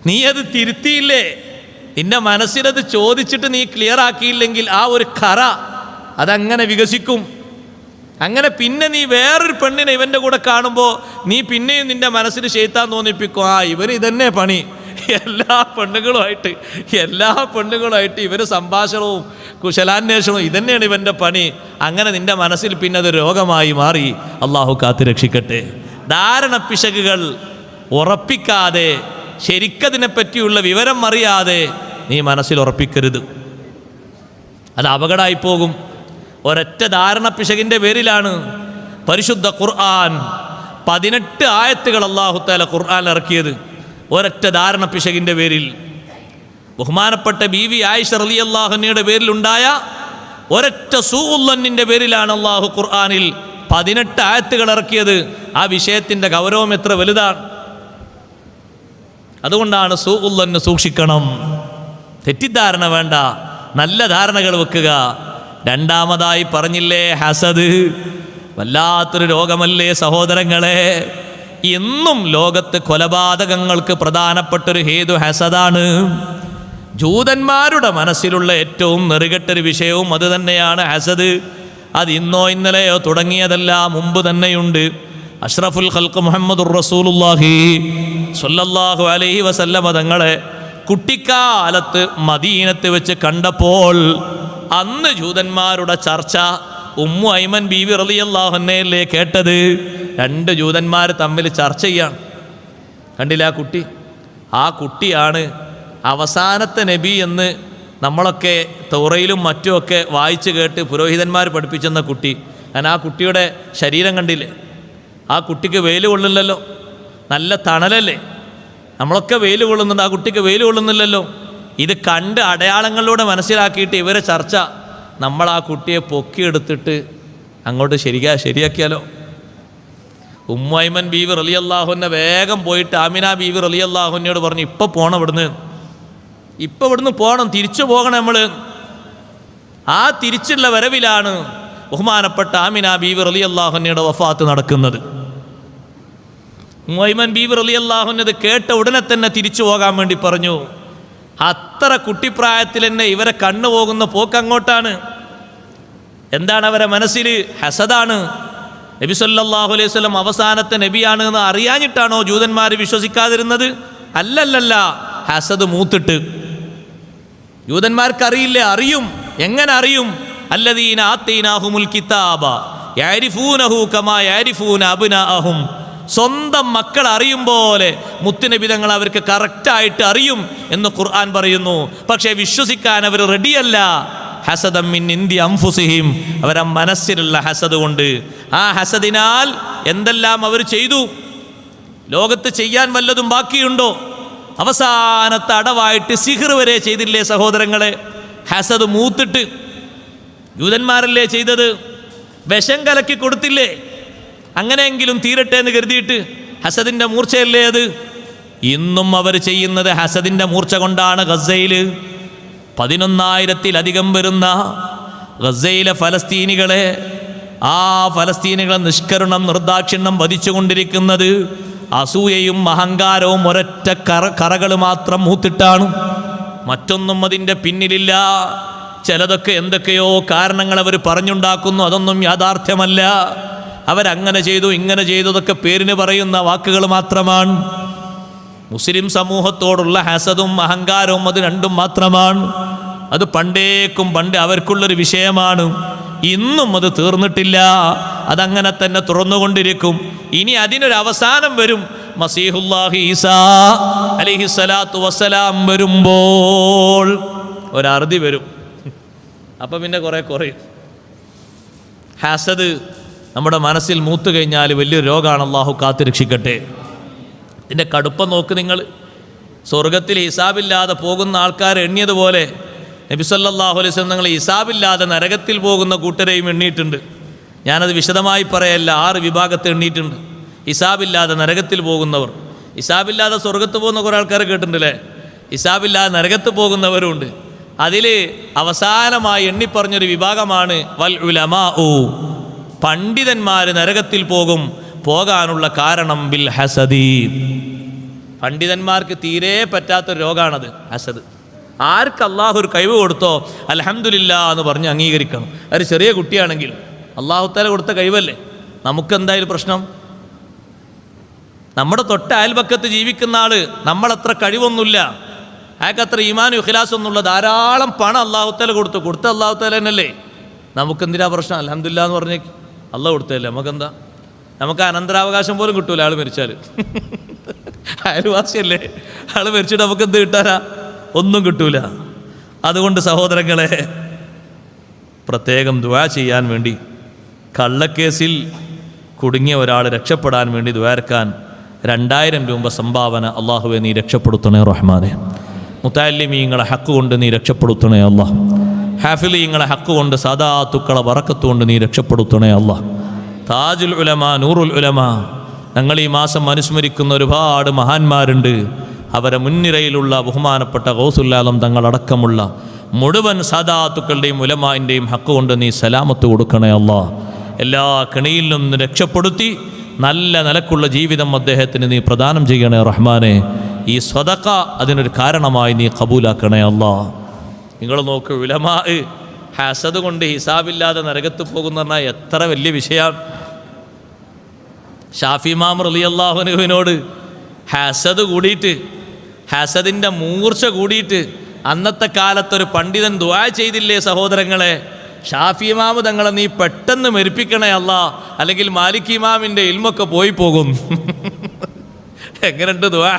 നീ അത് തിരുത്തിയില്ലേ? നിന്റെ മനസ്സിലത് ചോദിച്ചിട്ട് നീ ക്ലിയർ ആക്കിയില്ലെങ്കിൽ ആ ഒരു കറ അതങ്ങനെ വികസിക്കും. അങ്ങനെ പിന്നെ നീ വേറൊരു പെണ്ണിനെ ഇവൻ്റെ കൂടെ കാണുമ്പോൾ നീ പിന്നെയും നിന്റെ മനസ്സിൽ ശൈത്താൻ തോന്നിപ്പിക്കും, ഇവന് ഇതന്നെ പണി. എല്ലാ പെണ്ണുങ്ങളുമായിട്ട് ഇവർ സംഭാഷണവും കുശലാന്വേഷണവും ഇതന്നെയാണ് ഇവൻ്റെ പണി. അങ്ങനെ നിന്റെ മനസ്സിൽ പിന്നെ അത് രോഗമായി മാറി. അള്ളാഹു കാത്ത് രക്ഷിക്കട്ടെ. ധാരണ പിശകുകൾ ഉറപ്പിക്കാതെ, ശരിക്കതിനെപ്പറ്റിയുള്ള വിവരം അറിയാതെ നീ മനസ്സിൽ ഉറപ്പിക്കരുത്. അത് അപകടമായിപ്പോകും. ഒരൊറ്റ ധാരണ പിശകിൻ്റെ പേരിലാണ് പരിശുദ്ധ ഖുർആൻ 18 ആയത്തുകൾ അല്ലാഹു തആല ഖുർആൻ ഇറക്കിയത്. ഒരൊറ്റ ധാരണ പിശകിൻ്റെ പേരിൽ. ബഹുമാനപ്പെട്ട ബീവി ആയിഷ റളിയല്ലാഹു അൻഹയുടെ പേരിലുണ്ടായ ഒരൊറ്റ സൂഉല്ലന്നിൻ്റെ പേരിലാണ് അല്ലാഹു ഖുർആനിൽ 18 ആയത്തുകൾ ഇറക്കിയത്. ആ വിഷയത്തിൻ്റെ ഗൗരവം എത്ര വലുതാണ്. അതുകൊണ്ടാണ് സൂഉല്ലന്ന് സൂക്ഷിക്കണം. തെറ്റിദ്ധാരണ വേണ്ട, നല്ല ധാരണകൾ വെക്കുക. രണ്ടാമതായി പറഞ്ഞില്ലേ, ഹസദ്. വല്ലാത്തൊരു രോഗമല്ലേ സഹോദരങ്ങളെ. എന്നും ലോകത്ത് കൊലപാതകങ്ങൾക്ക് പ്രധാനപ്പെട്ടൊരു ഹേതു ഹസദാണ്. ജൂതന്മാരുടെ മനസ്സിലുള്ള ഏറ്റവും നെറുകെട്ടൊരു വിഷയവും അത് തന്നെയാണ്, ഹസദ്. അത് ഇന്നോ ഇന്നലെയോ തുടങ്ങിയതല്ല, മുമ്പ് തന്നെയുണ്ട്. അഷ്റഫുൽ ഖൽഖ് മുഹമ്മദുർ റസൂലുള്ളാഹി സ്വല്ലല്ലാഹു അലൈഹി വസല്ലമ തങ്ങളെ കുട്ടിക്കാലത്ത് മദീനത്ത് വെച്ച് കണ്ടപ്പോൾ അന്ന് ജൂതന്മാരുടെ ചർച്ച ഉമ്മു ഐമൻ ബീവി റളിയല്ലാഹു അൻഹയല്ലേ കേട്ടത്. 2 ജൂതന്മാർ തമ്മിൽ ചർച്ച ചെയ്യാണ്. കണ്ടില്ല ആ കുട്ടിയാണ് അവസാനത്തെ നബി എന്ന് നമ്മളൊക്കെ തൗറയിലും മറ്റുമൊക്കെ വായിച്ച് കേട്ട് പുരോഹിതന്മാർ പഠിപ്പിച്ചെന്ന കുട്ടി. കാരണം ആ കുട്ടിയുടെ ശരീരം കണ്ടില്ലേ? ആ കുട്ടിക്ക് വെയിൽ കൊള്ളില്ലല്ലോ, നല്ല തണലല്ലേ. നമ്മളൊക്കെ വെയിൽ കൊള്ളുന്നുണ്ട്, ആ കുട്ടിക്ക് വെയിൽ കൊള്ളുന്നില്ലല്ലോ. ഇത് കണ്ട് അടയാളങ്ങളിലൂടെ മനസ്സിലാക്കിയിട്ട് ഇവരെ ചർച്ച, നമ്മൾ ആ കുട്ടിയെ പൊക്കിയെടുത്തിട്ട് അങ്ങോട്ട് ശരിയാക്കിയാലോ. ഉമ്മു ഐമൻ ബീവി റളിയല്ലാഹു അൻഹ വേഗം പോയിട്ട് ആമിന ബീവി റളിയല്ലാഹു അൻഹയോട് പറഞ്ഞു, ഇപ്പം പോകണം ഇവിടുന്ന് പോകണം, തിരിച്ചു പോകണം നമ്മൾ. ആ തിരിച്ചുള്ള വരവിലാണ് ബഹുമാനപ്പെട്ട ആമിന ബീവി റളിയല്ലാഹു അൻഹയുടെ വഫാത്ത് നടക്കുന്നത്. ഉമ്മു ഐമൻ ബീവി റളിയല്ലാഹു അൻഹ കേട്ട ഉടനെ തന്നെ തിരിച്ചു പോകാൻ വേണ്ടി പറഞ്ഞു. അത്ര കുട്ടിപ്രായത്തിൽ തന്നെ ഇവരെ കണ്ണു പോകുന്ന പോക്ക് അങ്ങോട്ടാണ്. എന്താണ് അവരെ മനസ്സിൽ? ഹസദാണ്. നബി സല്ലല്ലാഹു അലൈഹി വസല്ലം അവസാനത്തെ നബിയാണ് എന്ന് അറിയാഞ്ഞിട്ടാണോ ജൂതന്മാർ വിശ്വസിക്കാതിരുന്നത്? അല്ലല്ല, ഹസദ് മൂത്തിട്ട്. ജൂതന്മാർക്കറിയില്ലേ? അറിയും. എങ്ങനെ അറിയും? അല്ലദീന ആതൈനാഹുമുൽ കിതാബ യഅരിഫൂനഹു കമാ യഅരിഫൂന അബ്നാഅഹും. സ്വന്തം മക്കൾ അറിയും പോലെ മുത്തുനബി തങ്ങൾ അവർക്ക് കറക്റ്റായിട്ട് അറിയും എന്ന് ഖുർആൻ പറയുന്നു. പക്ഷേ വിശ്വസിക്കാൻ അവർ റെഡിയല്ല. ഹസദം മിൻ ഇന്ദി അൻഫുസിഹിം, അവരെ മനസ്സിലുള്ള ഹസദ് കൊണ്ട്. ആ ഹസദിനാൽ എന്തെല്ലാം അവർ ചെയ്തു. ലോകത്ത് ചെയ്യാൻ വല്ലതും ബാക്കിയുണ്ടോ? അവസാനത്തെ അടവായിട്ട് സിഹ്ർ വരെ ചെയ്തില്ലേ സഹോദരങ്ങളെ? ഹസദ് മൂത്തിട്ട്. ജൂതന്മാരല്ലേ ചെയ്തത്? വിഷം കലക്കി കൊടുത്തില്ലേ? അങ്ങനെയെങ്കിലും തീരട്ടെ എന്ന് കരുതിയിട്ട്. ഹസദിൻ്റെ മൂർച്ചയല്ലേ അത്? ഇന്നും അവർ ചെയ്യുന്നത് ഹസദിൻ്റെ മൂർച്ച കൊണ്ടാണ്. ഗസയിൽ 11,000-ത്തിലധികം വരുന്ന ഗസയിലെ ഫലസ്തീനികളെ, ആ ഫലസ്തീനികളെ നിഷ്കരുണം നിർദാക്ഷിണ്യം വധിച്ചുകൊണ്ടിരിക്കുന്നത് അസൂയയും അഹങ്കാരവും ഒരൊറ്റ കറകൾ മാത്രം മൂത്തിട്ടാണ്. മറ്റൊന്നും അതിൻ്റെ പിന്നിലില്ല. ചിലതൊക്കെ എന്തൊക്കെയോ കാരണങ്ങൾ അവർ പറഞ്ഞുണ്ടാക്കുന്നു, അതൊന്നും യാഥാർത്ഥ്യമല്ല. അവരങ്ങനെ ചെയ്തു ഇങ്ങനെ ചെയ്തു അതൊക്കെ പേരിന് പറയുന്ന വാക്കുകൾ മാത്രമാണ്. മുസ്ലിം സമൂഹത്തോടുള്ള ഹസദും അഹങ്കാരവും അത് രണ്ടും മാത്രമാണ്. അത് പണ്ട് അവർക്കുള്ളൊരു വിഷയമാണ്. ഇന്നും അത് തീർന്നിട്ടില്ല. അതങ്ങനെ തന്നെ തുറന്നുകൊണ്ടിരിക്കും. ഇനി അതിനൊരു അവസാനം വരും. മസീഹുല്ലാഹി ഈസാ അലൈഹിസ്സലാത്തു വസ്സലാം വരുമ്പോൾ ഒരറുതി വരും. അപ്പം പിന്നെ കുറയും. ഹസദ് നമ്മുടെ മനസ്സിൽ മൂത്തു കഴിഞ്ഞാൽ വലിയൊരു രോഗമാണ്. അള്ളാഹു കാത്തുരക്ഷിക്കട്ടെ. ഇതിൻ്റെ കടുപ്പം നോക്ക് നിങ്ങൾ. സ്വർഗത്തിൽ ഹിസാബില്ലാതെ പോകുന്ന ആൾക്കാർ എണ്ണിയതുപോലെ നബി സല്ലല്ലാഹു അലൈഹി വസല്ലം നിങ്ങൾ ഹിസാബില്ലാതെ നരകത്തിൽ പോകുന്ന കൂട്ടരെയും എണ്ണിയിട്ടുണ്ട്. ഞാനത് വിശദമായി പറയല്ല. 6 വിഭാഗത്തെ എണ്ണിയിട്ടുണ്ട്. ഹിസാബില്ലാതെ നരകത്തിൽ പോകുന്നവർ. ഹിസാബില്ലാതെ സ്വർഗത്ത് പോകുന്ന കുറേ ആൾക്കാർ കേട്ടിട്ടുണ്ടല്ലേ. ഹിസാബില്ലാതെ നരകത്ത് പോകുന്നവരുണ്ട്. അതിൽ അവസാനമായി എണ്ണിപ്പറഞ്ഞൊരു വിഭാഗമാണ് വൽ ഉലമാഉ, പണ്ഡിതന്മാർ നരകത്തിൽ പോകാനുള്ള കാരണം ബിൽ ഹസദി. പണ്ഡിതന്മാർക്ക് തീരെ പറ്റാത്തൊരു രോഗമാണത്, ഹസദ്. ആർക്ക് അള്ളാഹു ഒരു കഴിവ് കൊടുത്തോ അൽഹംദുലില്ലാ എന്ന് പറഞ്ഞ് അംഗീകരിക്കണം. ഒരു ചെറിയ കുട്ടിയാണെങ്കിൽ അള്ളാഹു തആല കൊടുത്ത കഴിവല്ലേ. നമുക്കെന്തായാലും പ്രശ്നം? നമ്മുടെ തൊട്ട അയൽപക്കത്ത് ജീവിക്കുന്ന ആള് നമ്മളത്ര കഴിവൊന്നുമില്ല, അയാൾക്കത്ര ഈമാനും ഇഖ്ലാസൊന്നുമുള്ള ധാരാളം പണം അള്ളാഹു തആല കൊടുത്ത അള്ളാഹു തആല തന്നെയല്ലേ. നമുക്കെന്തിനാ പ്രശ്നം? അൽഹംദുലില്ലാ എന്ന് പറഞ്ഞേ അള്ളാഹു കൊടുത്തല്ലേ. നമുക്കെന്താ? നമുക്ക് അനന്തരാവകാശം പോലും കിട്ടൂല ആൾ മരിച്ചാൽ. അയൽവാസിയല്ലേ, ആൾ മരിച്ചിട്ട് നമുക്ക് എന്ത് കിട്ടാനാ? ഒന്നും കിട്ടൂല. അതുകൊണ്ട് സഹോദരങ്ങളെ, പ്രത്യേകം ദുആ ചെയ്യാൻ വേണ്ടി, കള്ളക്കേസിൽ കുടുങ്ങിയ ഒരാൾ രക്ഷപ്പെടാൻ വേണ്ടി ദുആർക്കാൻ 2000 രൂപ സംഭാവന. അള്ളാഹുവെ നീ രക്ഷപ്പെടുത്തണേ റഹ്മാനെ. മുതഅല്ലിമീങ്ങളെ ഹക്ക് കൊണ്ട് നീ രക്ഷപ്പെടുത്തണേ അല്ലാഹ്. ഹാഫിലീങ്ങളെ ഹക്ക് കൊണ്ട് സാദാത്തുക്കളെ ബറക്കത്ത് കൊണ്ട് നീ രക്ഷപ്പെടുത്തണേ അല്ലാഹ്. താജുൽ ഉലമ, നൂറുൽ ഉലമ, ഞങ്ങൾ ഈ മാസം അനുസ്മരിക്കുന്ന ഒരുപാട് മഹാന്മാരുണ്ട്. അവരെ മുൻനിരയിലുള്ള ബഹുമാനപ്പെട്ട ഗൗസുൽ ആലം തങ്ങളടക്കമുള്ള മുഴുവൻ സാദാത്തുക്കളുടെയും ഉലമാൻ്റെയും ഹക്ക് കൊണ്ട് നീ സലാമത്ത് കൊടുക്കണേ അല്ലാഹ്. എല്ലാ കെണിയിൽ നിന്നും രക്ഷപ്പെടുത്തി നല്ല നിലക്കുള്ള ജീവിതം അദ്ദേഹത്തിന് നീ പ്രദാനം ചെയ്യണേ റഹ്മാനെ. ഈ സ്വദഖ അതിനൊരു കാരണമായി നീ ഖബൂലാക്കണേ അല്ലാഹ്. നിങ്ങൾ നോക്ക്, ഉലമാ ഹസദ് കൊണ്ട് ഹിസാബില്ലാതെ നരകത്ത് പോകുന്ന പറഞ്ഞാൽ എത്ര വലിയ വിഷയമാണ്. ഷാഫി ഇമാം റളിയല്ലാഹു അൻഹുവിനോട് ഹസദ് കൂടിയിട്ട്, ഹസദിൻ്റെ മൂർച്ച കൂടിയിട്ട് അന്നത്തെ കാലത്തൊരു പണ്ഡിതൻ ദുആ ചെയ്തില്ലേ സഹോദരങ്ങളെ, ഷാഫി ഇമാം തങ്ങളെ നീ പെട്ടെന്ന് മരിപ്പിക്കണേ അല്ലാ, അല്ലെങ്കിൽ മാലിക് ഇമാമിൻ്റെ ഇൽമൊക്കെ പോയി പോകും. എങ്ങനെയുണ്ട് ദുആ?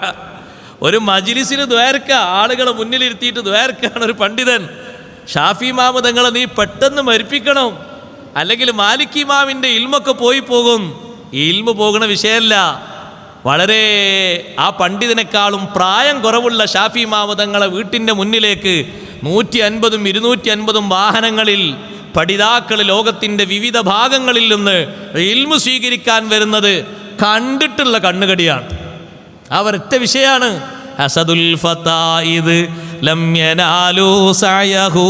ഒരു മജ്ലിസിന് ദ്വാരക്ക, ആളുകളെ മുന്നിലിരുത്തിയിട്ട് ദ്വാരക്കാണ് ഒരു പണ്ഡിതൻ. ഷാഫി ഇമാം തങ്ങളെ നീ പെട്ടെന്ന് മരിപ്പിക്കണം, അല്ലെങ്കിൽ മാലിക് ഇമാമിൻ്റെ ഇൽമൊക്കെ പോയി പോകും. ഈ ഇൽമ പോകുന്ന വിഷയമല്ല. വളരെ ആ പണ്ഡിതനേക്കാളും പ്രായം കുറവുള്ള ഷാഫി ഇമാം തങ്ങളെ വീട്ടിൻ്റെ മുന്നിലേക്ക് 150ഉം 250ഉം വാഹനങ്ങളിൽ പഠിതാക്കൾ ലോകത്തിൻ്റെ വിവിധ ഭാഗങ്ങളിൽ നിന്ന് ഇൽമു സ്വീകരിക്കാൻ വരുന്നത് കണ്ടിട്ടുള്ള കണ്ണുകടിയാണ്. അവരൊറ്റ വിഷയമാണ് ഹസദുൽ ഫതായിദ് ലം യനാലു സഅയഹു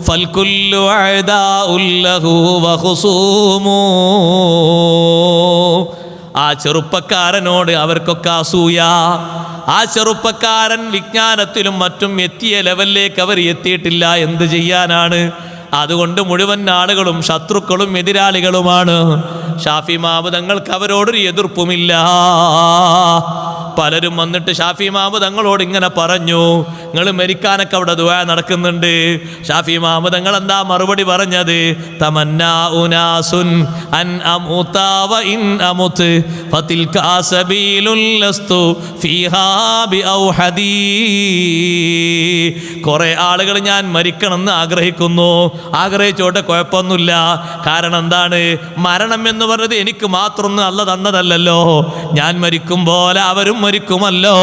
ഫൽകുല്ലു അഅദാഉൽ ലഹു വഖുസൂമു. ആ ചെറുപ്പക്കാരനോട് അവർക്കൊക്കെ അസൂയ. ആ ചെറുപ്പക്കാരൻ വിജ്ഞാനത്തിലും മറ്റും എത്തിയ ലെവലിലേക്ക് അവർ എത്തിയിട്ടില്ല. എന്ത് ചെയ്യാനാണ്? അതുകൊണ്ട് മുഴുവൻ ആളുകളും ശത്രുക്കളും എതിരാളികളുമാണ്. ഷാഫി ഇമാം തങ്ങൾക്ക് അവരോടൊരു എതിർപ്പുമില്ല. പലരും വന്നിട്ട് ഷാഫി ഇമാം തങ്ങളോട് ഇങ്ങനെ പറഞ്ഞു, നിങ്ങൾ മരിക്കാനൊക്കെ അവിടെ ദുആ നടക്കുന്നുണ്ട്. ഷാഫി ഇമാം തങ്ങൾ എന്താ മറുപടി പറഞ്ഞത്? തമന്നാ ഉനാസുൻ അൻ അമുത വ ഇൻ അമുത് ഫതിൽക സബീലുൽ ലസ്തു ഫീഹാ ബിഔഹദി. കുറേ ആളുകൾ ഞാൻ മരിക്കണമെന്ന് ആഗ്രഹിക്കുന്നു. ആഗ്രഹിച്ചോട്ടെ, കുഴപ്പമൊന്നുമില്ല. കാരണം എന്താണ്? മരണം എന്ന് പറഞ്ഞത് എനിക്ക് മാത്രമൊന്നും അല്ല തന്നതല്ലല്ലോ. ഞാൻ മരിക്കും പോലെ അവരും മരിക്കുമല്ലോ.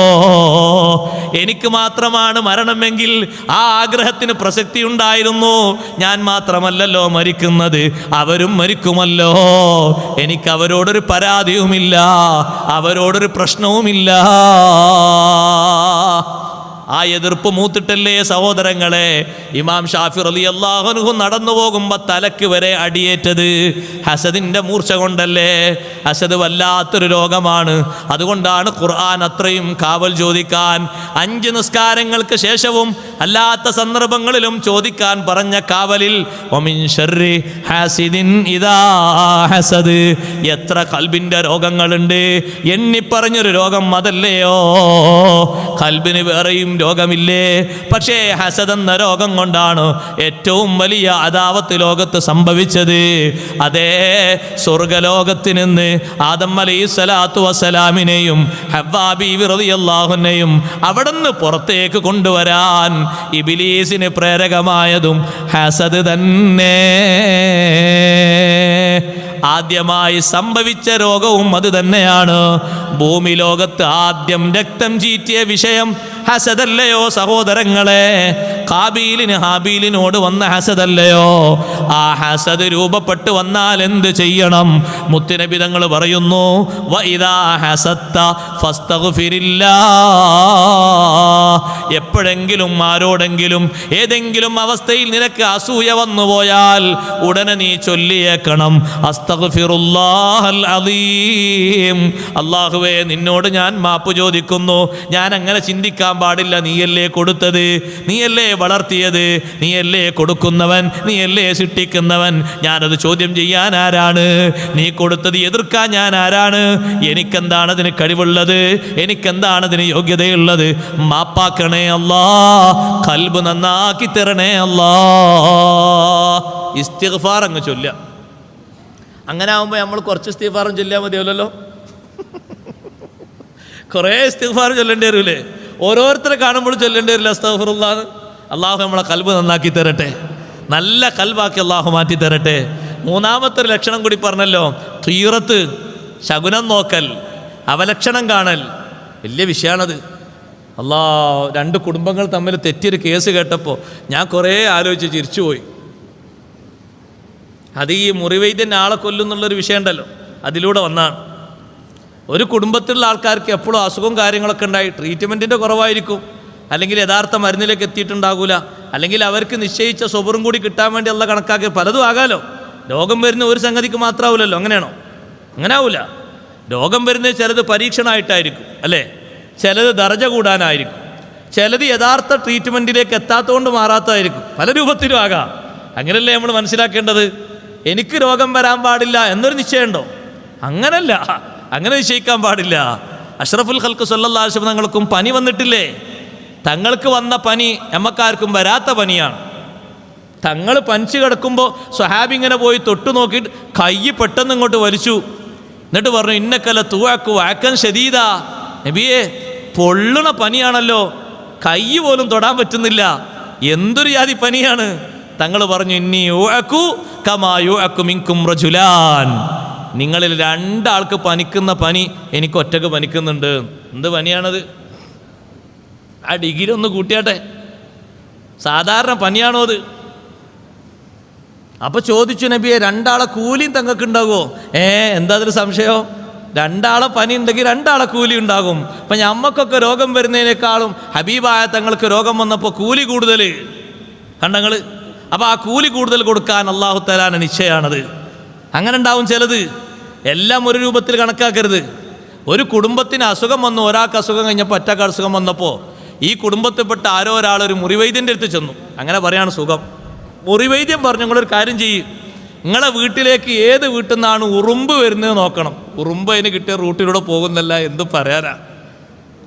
എനിക്ക് മാത്രമാണ് മരണമെങ്കിൽ ആ ആഗ്രഹത്തിന് പ്രസക്തി ഉണ്ടായിരുന്നു. ഞാൻ മാത്രമല്ലല്ലോ മരിക്കുന്നത്, അവരും മരിക്കുമല്ലോ. എനിക്ക് അവരോടൊരു പരാതിയുമില്ല, അവരോടൊരു പ്രശ്നവുമില്ല. ആ എതിർപ്പ് മൂത്തിട്ടല്ലേ സഹോദരങ്ങളെ ഇമാം ഷാഫി റളിയല്ലാഹു അൻഹു നടന്നു പോകുമ്പോൾ തലക്ക് വരെ അടിയേറ്റത് ഹസദിൻ്റെ മൂർച്ച കൊണ്ടല്ലേ. ഹസദ് വല്ലാത്തൊരു രോഗമാണ്. അതുകൊണ്ടാണ് ഖുർആൻ അത്രയും കാവൽ ചോദിക്കാൻ 5 നിസ്കാരങ്ങൾക്ക് ശേഷവും അല്ലാത്ത സന്ദർഭങ്ങളിലും ചോദിക്കാൻ പറഞ്ഞ കാവലിൽ വമിൻ ശർരി ഹാസിദിൻ ഇദാ ഹസദ്. എത്ര ഖൽബിൻ്റെ രോഗങ്ങളുണ്ട്, എണ്ണിപ്പറഞ്ഞൊരു രോഗം അതല്ലയോ. ഖൽബിന് വേറെയും രോഗമില്ലേ? പക്ഷേ ഹസദ് എന്ന രോഗം കൊണ്ടാണ് ഏറ്റവും വലിയ അദാവത്ത് ലോകത്ത് സംഭവിച്ചത്. അതേ, സ്വർഗലോകത്ത് നിന്ന് ആദം അലൈഹിസ്സലാത്തു വസ്സലാമിനെയും ഹവ്വാ ബീവി റളിയല്ലാഹു അൻഹയും അവിടുന്ന് പുറത്തേക്ക് കൊണ്ടുവരാൻ ഇബ്ലീസിന് പ്രേരകമായതും ഹസദ് തന്നെ. ആദ്യമായി സംഭവിച്ച രോഗവും അത് തന്നെയാണ്. ഭൂമി ലോകത്ത് ആദ്യം രക്തം ചീറ്റിയ വിഷയം ഹസദല്ലയോ സഹോദരങ്ങളെ? കാബീലിന് ഹാബീലിനോട് വന്ന ഹസദല്ലയോ? ആ ഹസദ് രൂപപ്പെട്ടു വന്നാൽ എന്ത് ചെയ്യണം? മുത്തുനബി തങ്ങൾ പറയുന്നു, വഇദാ ഹസദ്ത ഫസ്തഗ്ഫിരില്ലാഹ്. എപ്പോഴെങ്കിലും ആരോടെങ്കിലും ഏതെങ്കിലും അവസ്ഥയിൽ നിനക്ക് അസൂയ വന്നുപോയാൽ ഉടനെ നീ ചൊല്ലിയേക്കണം, അസ്തഗ്ഫിറുല്ലാഹൽ അദീം. അല്ലാഹുവേ, നിന്നോട് ഞാൻ മാപ്പ് ചോദിക്കുന്നു. ഞാൻ അങ്ങനെ ചിന്തിക്കാൻ പാടില്ല. നീയല്ലേ കൊടുത്തത്, നീയല്ലേ വളർത്തിയത്, നീയല്ലേ കൊടുക്കുന്നവൻ, നീയല്ലേ സൃഷ്ടിക്കുന്നവൻ. ഞാനത് ചോദ്യം ചെയ്യാൻ ആരാണ്? നീ കൊടുത്തത് എതിർക്കാൻ ഞാൻ ആരാണ്? എനിക്കെന്താണ് അതിന് കഴിവുള്ളത്? എനിക്കെന്താണ് അതിന് യോഗ്യതയുള്ളത്? മാപ്പാക്കണേ അല്ലാ, ഖൽബ് നന്നാക്കി തരണേ അല്ലാ. ഇസ്തിഗ്ഫാർ അങ്ങ് ചൊല്ലുക. അങ്ങനെ ആകുമ്പോൾ നമ്മൾ കുറച്ച് ഇസ്തിഗ്ഫാറും ചൊല്ലിയാൽ മതിയല്ലോ. കുറേ ഇസ്തിഗ്ഫാർ ചൊല്ലേണ്ടി വരില്ലേ? ഓരോരുത്തരെ കാണുമ്പോൾ ചൊല്ലേണ്ടി വരില്ല അസ്തഗ്ഫിറുല്ലാഹ്. അള്ളാഹു നമ്മളെ ഖൽബ് നന്നാക്കി തരട്ടെ, നല്ല ഖൽബാക്കി അള്ളാഹു മാറ്റി തരട്ടെ. മൂന്നാമത്തെ ഒരു ലക്ഷണം കൂടി പറഞ്ഞല്ലോ, തീറത്ത്, ശകുനം നോക്കൽ, അവലക്ഷണം കാണൽ. വലിയ വിഷയമാണത്. അല്ലാ, 2 കുടുംബങ്ങൾ തമ്മിൽ തെറ്റിയൊരു കേസ് കേട്ടപ്പോൾ ഞാൻ കുറേ ആലോചിച്ച് ചിരിച്ചുപോയി. അത് ഈ മുറിവൈദ്യൻ ആളെ കൊല്ലുന്നുള്ളൊരു വിഷയം ഉണ്ടല്ലോ, അതിലൂടെ വന്നാണ്. ഒരു കുടുംബത്തിലുള്ള ആൾക്കാർക്ക് എപ്പോഴും അസുഖവും കാര്യങ്ങളൊക്കെ ഉണ്ടായി ട്രീറ്റ്മെൻറ്റിൻ്റെ കുറവായിരിക്കും, അല്ലെങ്കിൽ യഥാർത്ഥ മരുന്നിലേക്ക് എത്തിയിട്ടുണ്ടാകില്ല, അല്ലെങ്കിൽ അവർക്ക് നിശ്ചയിച്ച സ്വബറും കൂടി കിട്ടാൻ വേണ്ടി ഉള്ള കണക്കാക്കി പലതും ആകാലോ. രോഗം വരുന്ന ഒരു സംഗതിക്ക് മാത്രമാവില്ലല്ലോ. അങ്ങനെയാണോ? അങ്ങനെ ആവില്ല. രോഗം വരുന്നത് ചിലത് പരീക്ഷണമായിട്ടായിരിക്കും അല്ലേ, ചിലത് ദർജ കൂടാനായിരിക്കും, ചിലത് യഥാർത്ഥ ട്രീറ്റ്മെൻറ്റിലേക്ക് എത്താത്തതുകൊണ്ട് മാറാത്തതായിരിക്കും. പല രൂപത്തിലും ആകാം. അങ്ങനെയല്ലേ നമ്മൾ മനസ്സിലാക്കേണ്ടത്? എനിക്ക് രോഗം വരാൻ പാടില്ല എന്നൊരു നിശ്ചയമുണ്ടോ? അങ്ങനല്ല, അങ്ങനെ നിശ്ചയിക്കാൻ പാടില്ല. അഷ്റഫുൽ ഖൽഖ് സല്ലല്ലാഹു അലൈഹി വസല്ലം തങ്ങൾക്കും പനി വന്നിട്ടില്ലേ? തങ്ങൾക്ക് വന്ന പനി എമ്മക്കാർക്കും വരാത്ത പനിയാണ്. തങ്ങൾ പനിച്ച് കിടക്കുമ്പോൾ സ്വഹാബി ഇങ്ങനെ പോയി തൊട്ടു നോക്കിയിട്ട് കൈ പെട്ടെന്ന് ഇങ്ങോട്ട് വലിച്ചു. എന്നിട്ട് പറഞ്ഞു, ഇന്നക്കല തൂവാക്കു വാക്കൻ ശദീദാ. നബിയെ, പൊള്ളണ പനിയാണല്ലോ, കൈ പോലും തൊടാൻ പറ്റുന്നില്ല, എന്തൊരു ജാതി പനിയാണ്. തങ്ങൾ പറഞ്ഞു, ഇന്നി യുഅക്കു കമാ യുഅക്കു മിൻകും റജുലാൻ. നിങ്ങളിൽ 2 ആൾക്ക് പനിക്കുന്ന പനി എനിക്ക് ഒറ്റക്ക് പനിക്കുന്നുണ്ട്. എന്ത് പനിയാണത്? ആ ഡിഗ്രി ഒന്ന് കൂട്ടിയാട്ടെ, സാധാരണ പനിയാണോ അത്? അപ്പോൾ ചോദിച്ചു നബിയെ, 2 ആളെ കൂലിയും തങ്ങൾക്ക് ഉണ്ടാകുമോ? എന്താ അതൊരു സംശയം? 2 ആളെ പനി ഉണ്ടെങ്കിൽ 2 ആളെ കൂലി ഉണ്ടാകും. അപ്പം ഞമ്മക്കൊക്കെ രോഗം വരുന്നതിനേക്കാളും ഹബീബായ തങ്ങൾക്ക് രോഗം വന്നപ്പോൾ കൂലി കൂടുതൽ കണ്ടങ്ങൾ. അപ്പോൾ ആ കൂലി കൂടുതൽ കൊടുക്കാൻ അല്ലാഹു തആല നിശ്ചയമാണത്. അങ്ങനെ ഉണ്ടാവും ചിലത്. എല്ലാം ഒരു രൂപത്തിൽ കണക്കാക്കരുത്. ഒരു കുടുംബത്തിന് അസുഖം വന്നു, ഒരാൾക്ക് അസുഖം കഴിഞ്ഞപ്പോൾ ഒറ്റക്ക് അസുഖം വന്നപ്പോൾ ഈ കുടുംബത്തിൽപ്പെട്ട ആരോ ഒരാളൊരു മുറിവൈദ്യൻ്റെ അടുത്ത് ചെന്നു. അങ്ങനെ പറയാണ് സുഖം. മുറിവൈദ്യം പറഞ്ഞു, നിങ്ങളൊരു കാര്യം ചെയ്യും, നിങ്ങളെ വീട്ടിലേക്ക് ഏത് വീട്ടിൽ നിന്നാണ് ഉറുമ്പ് വരുന്നത് നോക്കണം. ഉറുമ്പ് അതിന് കിട്ടിയ റൂട്ടിലൂടെ പോകുന്നല്ല, എന്ത് പറയാനാ.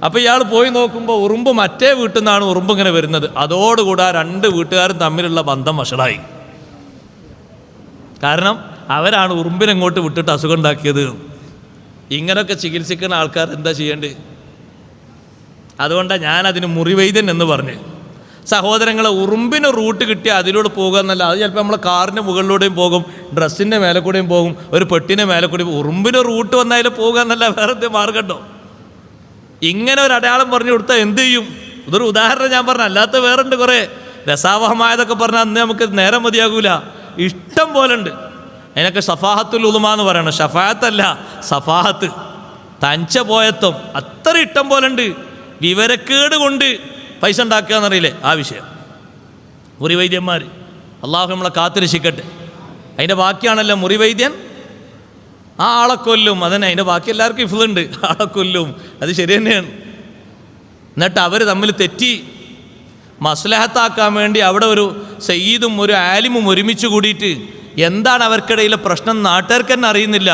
അപ്പോൾ ഇയാൾ പോയി നോക്കുമ്പോൾ ഉറുമ്പ് മറ്റേ വീട്ടിൽ നിന്നാണ് ഉറുമ്പ് ഇങ്ങനെ വരുന്നത്. അതോടുകൂടെ 2 വീട്ടുകാരും തമ്മിലുള്ള ബന്ധം വഷളായി. കാരണം അവരാണ് ഉറുമ്പിനെങ്ങോട്ട് വിട്ടിട്ട് അസുഖം ഉണ്ടാക്കിയത്. ഇങ്ങനെയൊക്കെ ചികിത്സിക്കുന്ന ആൾക്കാർ എന്താ ചെയ്യേണ്ടത്? അതുകൊണ്ടാണ് ഞാനതിന് മുറിവൈദ്യൻ എന്ന് പറഞ്ഞ്. സഹോദരങ്ങളെ, ഉറുമ്പിന് റൂട്ട് കിട്ടിയാൽ അതിലൂടെ പോകുക എന്നല്ല. അത് ചിലപ്പോൾ നമ്മളെ കാറിൻ്റെ മുകളിലൂടെയും പോകും, ഡ്രസ്സിൻ്റെ മേലെ കൂടെയും പോകും, ഒരു പെട്ടിൻ്റെ മേലെ കൂടി. ഉറുമ്പിന് റൂട്ട് വന്നതിൽ പോകുക എന്നല്ല, വേറെ എന്തെങ്കിലും മാർഗമുണ്ടോ? ഇങ്ങനെ ഒരു അടയാളം പറഞ്ഞു കൊടുത്താൽ എന്ത് ചെയ്യും? ഇതൊരു ഉദാഹരണം ഞാൻ പറഞ്ഞു, അല്ലാത്ത വേറുണ്ട് കുറേ രസാവഹമായതൊക്കെ പറഞ്ഞാൽ അന്ന് നമുക്ക് നേരം മതിയാകൂല, ഇഷ്ടം പോലെ ഉണ്ട്. അതിനൊക്കെ ഷഫാഹത്തുൽ ഉലുമ എന്ന് പറയണം, ഷഫാഅത്തല്ല സഫാഹത്ത്, തഞ്ച പോയത്വം, അത്ര ഇഷ്ടം പോലെ ഉണ്ട്. വിവരക്കേട് കൊണ്ട് പൈസ ഉണ്ടാക്കുക എന്നറിയില്ലേ ആ വിഷയം. മുറിവൈദ്യന്മാർ, അള്ളാഹു നമ്മളെ കാത്തുരക്ഷിക്കട്ടെ. അതിൻ്റെ ബാക്കിയാണല്ലോ മുറിവൈദ്യൻ, ആ ആളെ കൊല്ലും, അതന്നെ അതിൻ്റെ ബാക്കി എല്ലാവർക്കും ഇഫ്ലുണ്ട്, ആളെ കൊല്ലും, അത് ശരി തന്നെയാണ്. എന്നിട്ട് അവർ തമ്മിൽ തെറ്റി മസ്ലഹത്താക്കാൻ വേണ്ടി അവിടെ ഒരു സയ്യിദും ഒരു ആലിമും ഒരുമിച്ച് കൂടിയിട്ട് എന്താണ് അവർക്കിടയിലെ പ്രശ്നം നാട്ടുകാർക്ക് തന്നെ അറിയുന്നില്ല.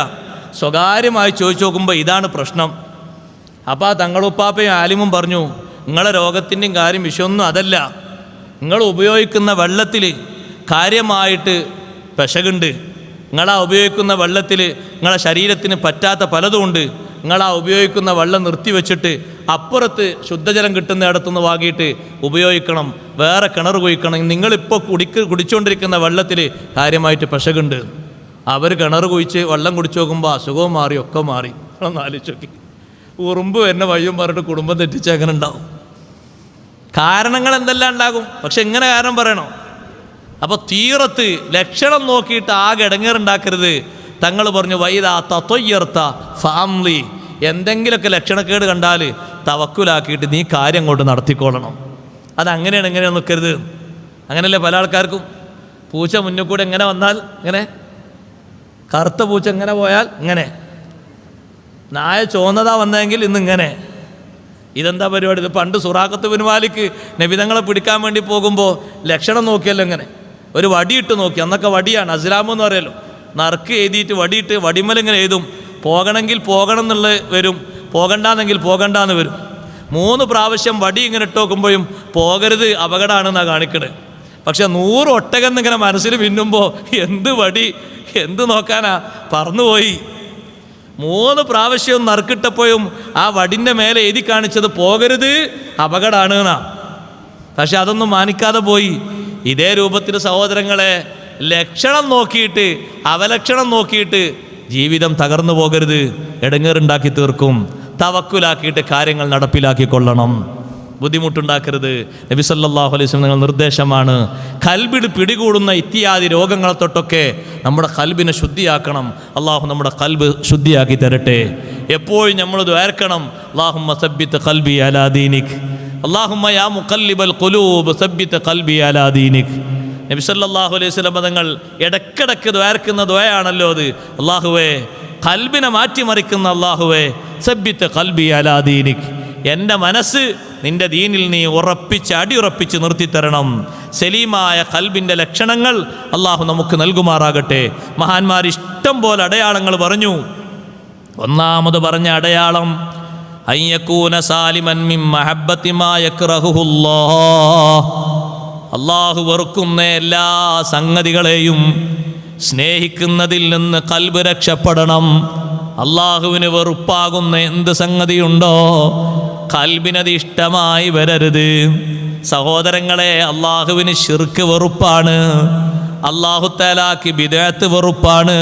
സ്വകാര്യമായി ചോദിച്ചു നോക്കുമ്പോൾ ഇതാണ് പ്രശ്നം. അപ്പോൾ ആ തങ്ങളുപ്പാപ്പയും ആലിമും പറഞ്ഞു, നിങ്ങളെ രോഗത്തിൻ്റെയും കാര്യം വിഷയമൊന്നും അതല്ല, നിങ്ങൾ ഉപയോഗിക്കുന്ന വെള്ളത്തിൽ കാര്യമായിട്ട് പിശകുണ്ട്. നിങ്ങളാ ഉപയോഗിക്കുന്ന വെള്ളത്തിൽ നിങ്ങളെ ശരീരത്തിന് പറ്റാത്ത പലതുമുണ്ട്. നിങ്ങളാ ഉപയോഗിക്കുന്ന വെള്ളം നിർത്തിവെച്ചിട്ട് അപ്പുറത്ത് ശുദ്ധജലം കിട്ടുന്നിടത്തുനിന്ന് വാങ്ങിയിട്ട് ഉപയോഗിക്കണം, വേറെ കിണർ കുഴിക്കണം. നിങ്ങളിപ്പോൾ കുടിച്ചുകൊണ്ടിരിക്കുന്ന വെള്ളത്തിൽ കാര്യമായിട്ട് പിശകുണ്ട്. അവർ കിണർ കുഴിച്ച് വെള്ളം കുടിച്ചു നോക്കുമ്പോൾ അസുഖവും മാറി, ഒക്കെ മാറി. ഒന്ന് ആലോചിച്ച് നോക്കി, ഉറുമ്പ് എന്നെ വഴിയും പറഞ്ഞിട്ട് കുടുംബം തെറ്റിച്ച് എങ്ങനെ ഉണ്ടാവും? കാരണങ്ങൾ എന്തെല്ലാം ഉണ്ടാകും, പക്ഷെ എങ്ങനെ കാരണം പറയണോ? അപ്പോൾ തീറത്ത് ലക്ഷണം നോക്കിയിട്ട് ആകെ ഇടങ്ങേറുണ്ടാക്കരുത്. തങ്ങൾ പറഞ്ഞു, വൈദാ തത്വയ്യർത്ത ഫാംലി, എന്തെങ്കിലുമൊക്കെ ലക്ഷണക്കേട് കണ്ടാൽ തവക്കുലാക്കിയിട്ട് നീ കാര്യം കൊണ്ട് നടത്തിക്കൊള്ളണം. അതങ്ങനെയാണ്, എങ്ങനെയാണ് നിൽക്കരുത്. അങ്ങനെയല്ലേ പല ആൾക്കാർക്കും. പൂച്ച മുന്നിൽ കൂടെ എങ്ങനെ വന്നാൽ ഇങ്ങനെ, കറുത്ത പൂച്ച എങ്ങനെ പോയാൽ ഇങ്ങനെ, നായ ചോന്നതാ വന്നതെങ്കിൽ ഇന്നിങ്ങനെ. ഇതെന്താ പരിപാടി? ഇത് പണ്ട് സുറാഖത്ത് ബിൻ മാലിക് നബിതങ്ങളെ പിടിക്കാൻ വേണ്ടി പോകുമ്പോൾ ലക്ഷണം നോക്കിയല്ലോ, ഇങ്ങനെ ഒരു വടിയിട്ട് നോക്കി. അന്നൊക്കെ വടിയാണ്, അസ്ലാമു എന്ന് പറയല്ലോ, നറുക്ക് എഴുതിയിട്ട് വടിയിട്ട് വടിമലിങ്ങനെ എഴുതും. പോകണമെങ്കിൽ പോകണം എന്നുള്ളത് വരും, പോകണ്ടെന്നെങ്കിൽ പോകണ്ടെന്ന് വരും. 3 പ്രാവശ്യം വടി ഇങ്ങനെ ഇട്ട് നോക്കുമ്പോഴും പോകരുത്, അപകടമാണെന്നാണ് കാണിക്കണത്. പക്ഷെ 100 ഒട്ടകം എന്നിങ്ങനെ മനസ്സിൽ പിന്നുമ്പോൾ എന്ത് വടി, എന്ത് നോക്കാനാ, പറന്നുപോയി. 3 പ്രാവശ്യവും നറുക്കിട്ടപ്പോഴും ആ വടിൻ്റെ മേലെ എഴുതി കാണിച്ചത് പോകരുത്, അപകടമാണ് എന്നാ. പക്ഷെ അതൊന്നും മാനിക്കാതെ പോയി. ഇതേ രൂപത്തിൽ സഹോദരങ്ങളെ, ലക്ഷണം നോക്കിയിട്ട് അവലക്ഷണം നോക്കിയിട്ട് ജീവിതം തകർന്നു പോകരുത്, ഇടങ്ങേറുണ്ടാക്കി തീർക്കും. തവക്കുലാക്കിയിട്ട് കാര്യങ്ങൾ നടപ്പിലാക്കിക്കൊള്ളണം, ബുദ്ധിമുട്ടുണ്ടാക്കരുത്. നബി സല്ലല്ലാഹു അലൈഹി വസല്ലം നിങ്ങൾ നിർദ്ദേശമാണ്. ഖൽബിൽ പിടികൂടുന്ന ഇത്യാദി രോഗങ്ങളെ തൊട്ടൊക്കെ നമ്മുടെ ഖൽബിനെ ശുദ്ധിയാക്കണം. അള്ളാഹു നമ്മുടെ ഖൽബ് ശുദ്ധിയാക്കി തരട്ടെ. എപ്പോഴും നമ്മൾ ദ്വാരക്കണം, അല്ലാഹുമ്മ സബ്ബിത് ഖൽബി അലാ ദീനിക്, അല്ലാഹുമ്മ യാ മുഖല്ലിബൽ ഖുലൂബ് സബ്ബിത് ഖൽബി അലാ ദീനിക്. നബി സല്ലല്ലാഹു അലൈഹി വസല്ലം തങ്ങൾ ഇടക്കിടക്ക് ദ്വാരക്കുന്ന ദ്വയാണല്ലോ അത്. അല്ലാഹുവേ, ഖൽബിനെ മാറ്റിമറിക്കുന്ന അല്ലാഹുവേ, സബ്ബിത് ഖൽബി അലാ ദീനിക്, എൻ്റെ മനസ്സ് നിൻ്റെ ദീനിൽ നീ ഉറപ്പിച്ച് അടിയുറപ്പിച്ച് നിർത്തിത്തരണം. സലീമായ ഖൽബിൻ്റെ ലക്ഷണങ്ങൾ അള്ളാഹു നമുക്ക് നൽകുമാറാകട്ടെ. മഹാന്മാർ ഇഷ്ടം പോലെ അടയാളങ്ങൾ പറഞ്ഞു. ഒന്നാമത് പറഞ്ഞ അടയാളം അയ്യകൂന സാലിമൻ മിൻ മഹബ്ബതി മാ യക്റഹുല്ലാഹ്, അള്ളാഹു വെറുക്കുന്ന എല്ലാ സംഗതികളെയും സ്നേഹിക്കുന്നതിൽ നിന്ന് ഖൽബ് രക്ഷപ്പെടണം. അള്ളാഹുവിന് വെറുപ്പാകുന്ന എന്ത് സംഗതിയുണ്ടോ ഖൽബിനത് ഇഷ്ടമായി വരരുത്. സഹോദരങ്ങളെ, അള്ളാഹുവിന് ശിർക്ക് വെറുപ്പാണ്, അള്ളാഹു തആലാക്ക് ബിദ്അത്ത് വെറുപ്പാണ്,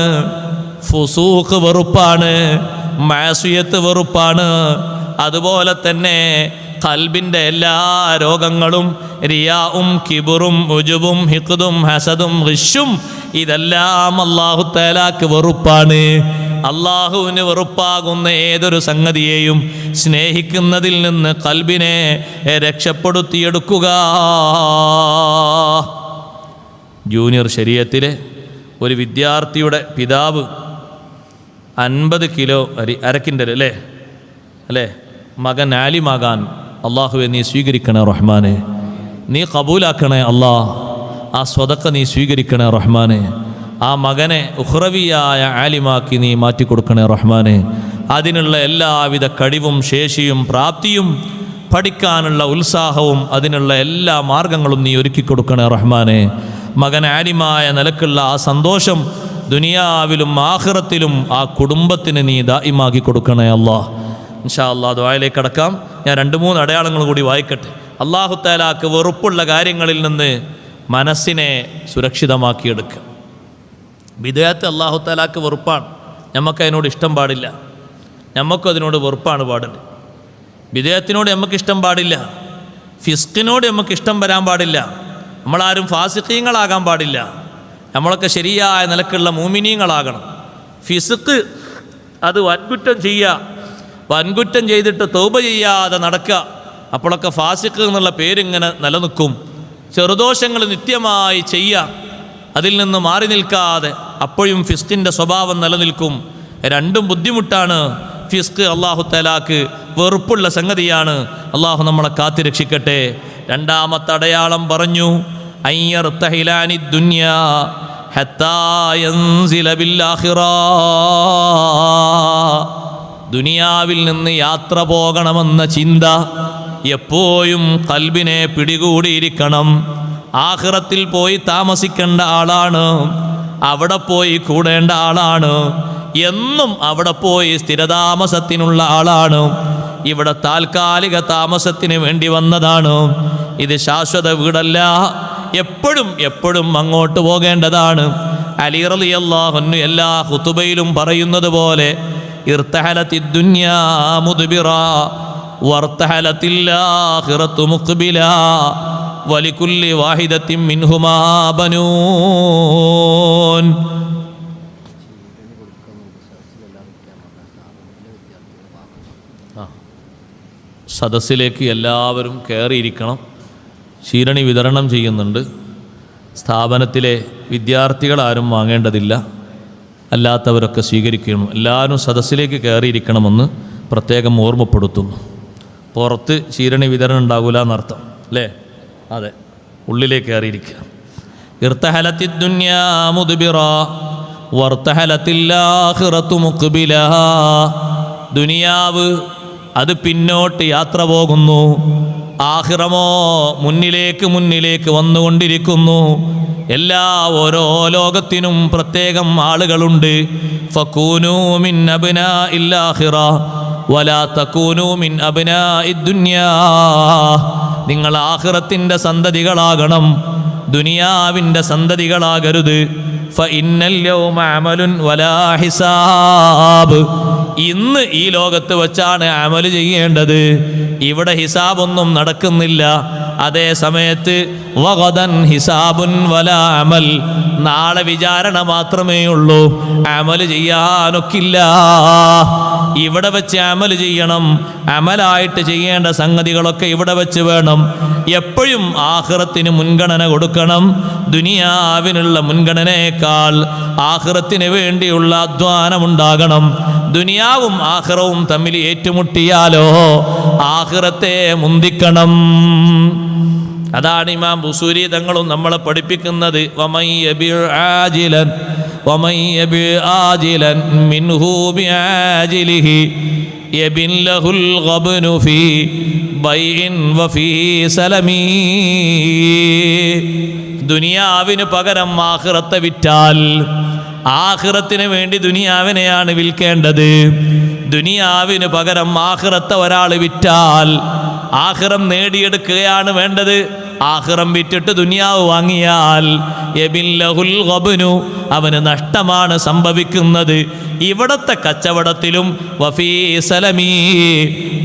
ഫുസൂഖ് വെറുപ്പാണ്, മഅസിയത്ത് വെറുപ്പാണ്. അതുപോലെ തന്നെ ഖൽബിൻ്റെ എല്ലാ രോഗങ്ങളും, റിയാഉം കിബറും ഉജുബും ഹിഖ്ദും ഹസദും ഗിഷും, ഇതെല്ലാം അള്ളാഹു തആലാക്ക് വെറുപ്പാണ്. അള്ളാഹുവിന് വെറുപ്പാകുന്ന ഏതൊരു സംഗതിയെയും സ്നേഹിക്കുന്നതിൽ നിന്ന് ഖൽബിനെ രക്ഷപ്പെടുത്തിയെടുക്കുക. ജൂനിയർ ശരീഅത്തിലെ ഒരു വിദ്യാർത്ഥിയുടെ പിതാവ് 50 കിലോ അരക്കിൻ്റെ അല്ലേ മകൻ ആലിമാകാൻ അള്ളാഹുവെ നീ സ്വീകരിക്കണേ റഹ്മാനെ, നീ കബൂലാക്കണേ അല്ലാ, ആ സ്വതക്ക നീ സ്വീകരിക്കണേ റഹ്മാനെ, ആ മകനെ ഉഖ്റവിയായ ആലിമാക്കി നീ മാറ്റിക്കൊടുക്കണേ റഹ്മാനെ. അതിനുള്ള എല്ലാവിധ കഴിവും ശേഷിയും പ്രാപ്തിയും പഠിക്കാനുള്ള ഉത്സാഹവും അതിനുള്ള എല്ലാ മാർഗങ്ങളും നീ ഒരുക്കി കൊടുക്കണേ റഹ്മാനെ. മകൻ ആലിമായ നിലക്കുള്ള ആ സന്തോഷം ദുനിയാവിലും ആഖിറത്തിലും ആ കുടുംബത്തിന് നീ ദായിമാക്കി കൊടുക്കണേ അല്ലാ. ഇൻഷാ അല്ലാ ദുആയിലേക്ക് കടക്കാം. ഞാൻ 2-3 അടയാളങ്ങൾ കൂടി വായിക്കട്ടെ. അല്ലാഹു തആലാക്ക് വെറുപ്പുള്ള കാര്യങ്ങളിൽ നിന്ന് മനസ്സിനെ സുരക്ഷിതമാക്കിയെടുക്കുക. ബിദ്അത്ത് അല്ലാഹു തആലാക്ക് വെറുപ്പാണ്, നമുക്കതിനോട് ഇഷ്ടം പാടില്ല, നമുക്കതിനോട് വെറുപ്പാണ് പാടുന്നത്. ബിദഅത്തിനോട് നമുക്ക് ഇഷ്ടം പാടില്ല, ഫിസ്ഖിനോട് നമുക്ക് ഇഷ്ടം വരാൻ പാടില്ല, നമ്മളാരും ഫാസിഖീങ്ങളാകാൻ പാടില്ല. നമ്മളൊക്കെ ശരിയായ നിലക്കുള്ള മൂമിനീങ്ങളാകണം. ഫിസ്ഖ് അത് വൻകുറ്റം ചെയ്യുക, വൻകുറ്റം ചെയ്തിട്ട് തൗബ ചെയ്യാതെ നടക്കുക, അപ്പോഴൊക്കെ ഫാസിഖ് എന്നുള്ള പേരിങ്ങനെ നിലനിൽക്കും. ചെറുദോഷങ്ങൾ നിത്യമായി ചെയ്യുക, അതിൽ നിന്ന് മാറി നിൽക്കാതെ അപ്പോഴും ഫിസ്ഖിൻ്റെ സ്വഭാവം നിലനിൽക്കും. രണ്ടും ബുദ്ധിമുട്ടാണ്. ഫിസ്ഖ് അല്ലാഹു തആലാക്ക് വെറുപ്പുള്ള സംഗതിയാണ്. അല്ലാഹു നമ്മളെ കാത്തുരക്ഷിക്കട്ടെ. രണ്ടാമത്തെ അടയാളം പറഞ്ഞു, അയ്യർതഹിലാനി ദുനിയാ ഹത്താ യൻസില ബിൽ ആഖിറ. ദുനിയാവിൽ നിന്ന് യാത്ര പോകണമെന്ന ചിന്ത എപ്പോഴും ഖൽബിനെ പിടികൂടിയിരിക്കണം. ആഖിറത്തിൽ പോയി താമസിക്കേണ്ട ആളാണ്, അവിടെ പോയി കൂടേണ്ട ആളാണ്, എന്നും അവിടെ പോയി സ്ഥിരതാമസത്തിനുള്ള ആളാണ്. ഇവിടെ താൽക്കാലിക താമസത്തിന് വേണ്ടി വന്നതാണ്. ഇത് ശാശ്വത വീടല്ല, എപ്പോഴും എപ്പോഴും അങ്ങോട്ട് പോകേണ്ടതാണ്. അലി റളിയല്ലാഹു അൻഹു എല്ലാ ഖുതുബയിലും പറയുന്നത് പോലെ, ഇർതഹലത്തി ദുനിയാ മുദ്ബിറാ വർതഹലത്തിൽ ആഖിറത്തു മുഖ്ബിലാ വലികുല്ലി വാഹിദത്തിൻ മിൻഹുമാ ബനൂൻ. സദസ്സിലേക്ക് എല്ലാവരും കയറിയിരിക്കണം. ശീരണി വിതരണം ചെയ്യുന്നുണ്ട്. സ്ഥാപനത്തിലെ വിദ്യാർത്ഥികളാരും വാങ്ങേണ്ടതില്ല, അല്ലാത്തവരൊക്കെ സ്വീകരിക്കണം. എല്ലാവരും സദസ്സിലേക്ക് കയറിയിരിക്കണമെന്ന് പ്രത്യേകം ഓർമ്മപ്പെടുത്തുന്നു. പുറത്ത് ശീരണി വിതരണം ഉണ്ടാകില്ല എന്നർത്ഥം അല്ലേ? അതെ, ഉള്ളിലേക്ക് കയറിയിരിക്കുക. ഇർതഹലത്തി ദുനിയാ മുദ്ബിറാ വർതഹലത്തിൽ ആഖിറത്തു മുഖ്ബിലാ. ദുനിയാവ് അത് പിന്നോട്ട് യാത്ര പോകുന്നു, ആഖിറമോ മുന്നിലേക്ക് മുന്നിലേക്ക് വന്നുകൊണ്ടിരിക്കുന്നു. ഓരോ ലോകത്തിനും പ്രത്യേകം ആളുകളുണ്ട്. ഫകൂനൂ മിൻ അബ്നാഇൽ ആഖിറ വലാ തകൂനൂ മിൻ അബ്നാഇദ് ദുനിയാ. നിങ്ങൾ ആഖിറത്തിൻ്റെ സന്തതികളാകണം, ദുനിയാവിൻ്റെ സന്തതികളാകരുത്. ഫഇന്നൽ യൗമ അമലുൻ വലാ ഹിസാബ്. ഇന്ന് ഈ ലോകത്ത് വച്ചാണ് അമല് ചെയ്യേണ്ടത്, ഇവിടെ ഹിസാബൊന്നും നടക്കുന്നില്ല. അതേ സമയത്ത് വഗദൻ ഹിസാബുൻ വലാ അമൽ, നാളെ വിചാരണ മാത്രമേ ഉള്ളൂ, അമല് ചെയ്യാനൊക്കില്ല. ഇവിടെ വെച്ച് അമല് ചെയ്യണം. അമലായിട്ട് ചെയ്യേണ്ട സംഗതികളൊക്കെ ഇവിടെ വെച്ച് വേണം. എപ്പോഴും ആഖിറത്തിന് മുൻഗണന കൊടുക്കണം. ദുനിയാവിനുള്ള മുൻഗണനയേക്കാൾ ആഖിറത്തിന് വേണ്ടിയുള്ള അധ്വാനമുണ്ടാകണം. ദുനിയാവും ആഖിറവും തമ്മിൽ ഏറ്റുമുട്ടിയാലോ ആഖിറത്തെ മുന്തിക്കണം. അതാണ് ഇമാം ബുസൂരി തങ്ങളും നമ്മളെ പഠിപ്പിക്കുന്നത്. വമൻ യബിഉ ആജിലൻ വമൻ യബിഉ ആജിലൻ മിൻഹു ബിആജിലിഹി യബിൻ ലഹുൽ ഗബ്നു ഫീ ബൈഇൻ വഫീ സലമീ. ദുനിയാവിന് പകരം ആഖിറത്തെ വിറ്റാൽ, ആഖിറത്തിന് വേണ്ടി ദുനിയാവിനെയാണ് വിൽക്കേണ്ടത്. ദുനിയാവിന് പകരം ആഖിറത്തെ ഒരാൾ വിറ്റാൽ ആഖിറം നേടിയെടുക്കുകയാണ് വേണ്ടത്. ആഖിറം വിറ്റിട്ട് ദുനിയാവ് വാങ്ങിയാൽ യബിൻ ലഹുൽ ഗബ്നു, അവന് നഷ്ടമാണ് സംഭവിക്കുന്നത്. ഇവിടത്തെ കച്ചവടത്തിലും വഫീ സലമീ,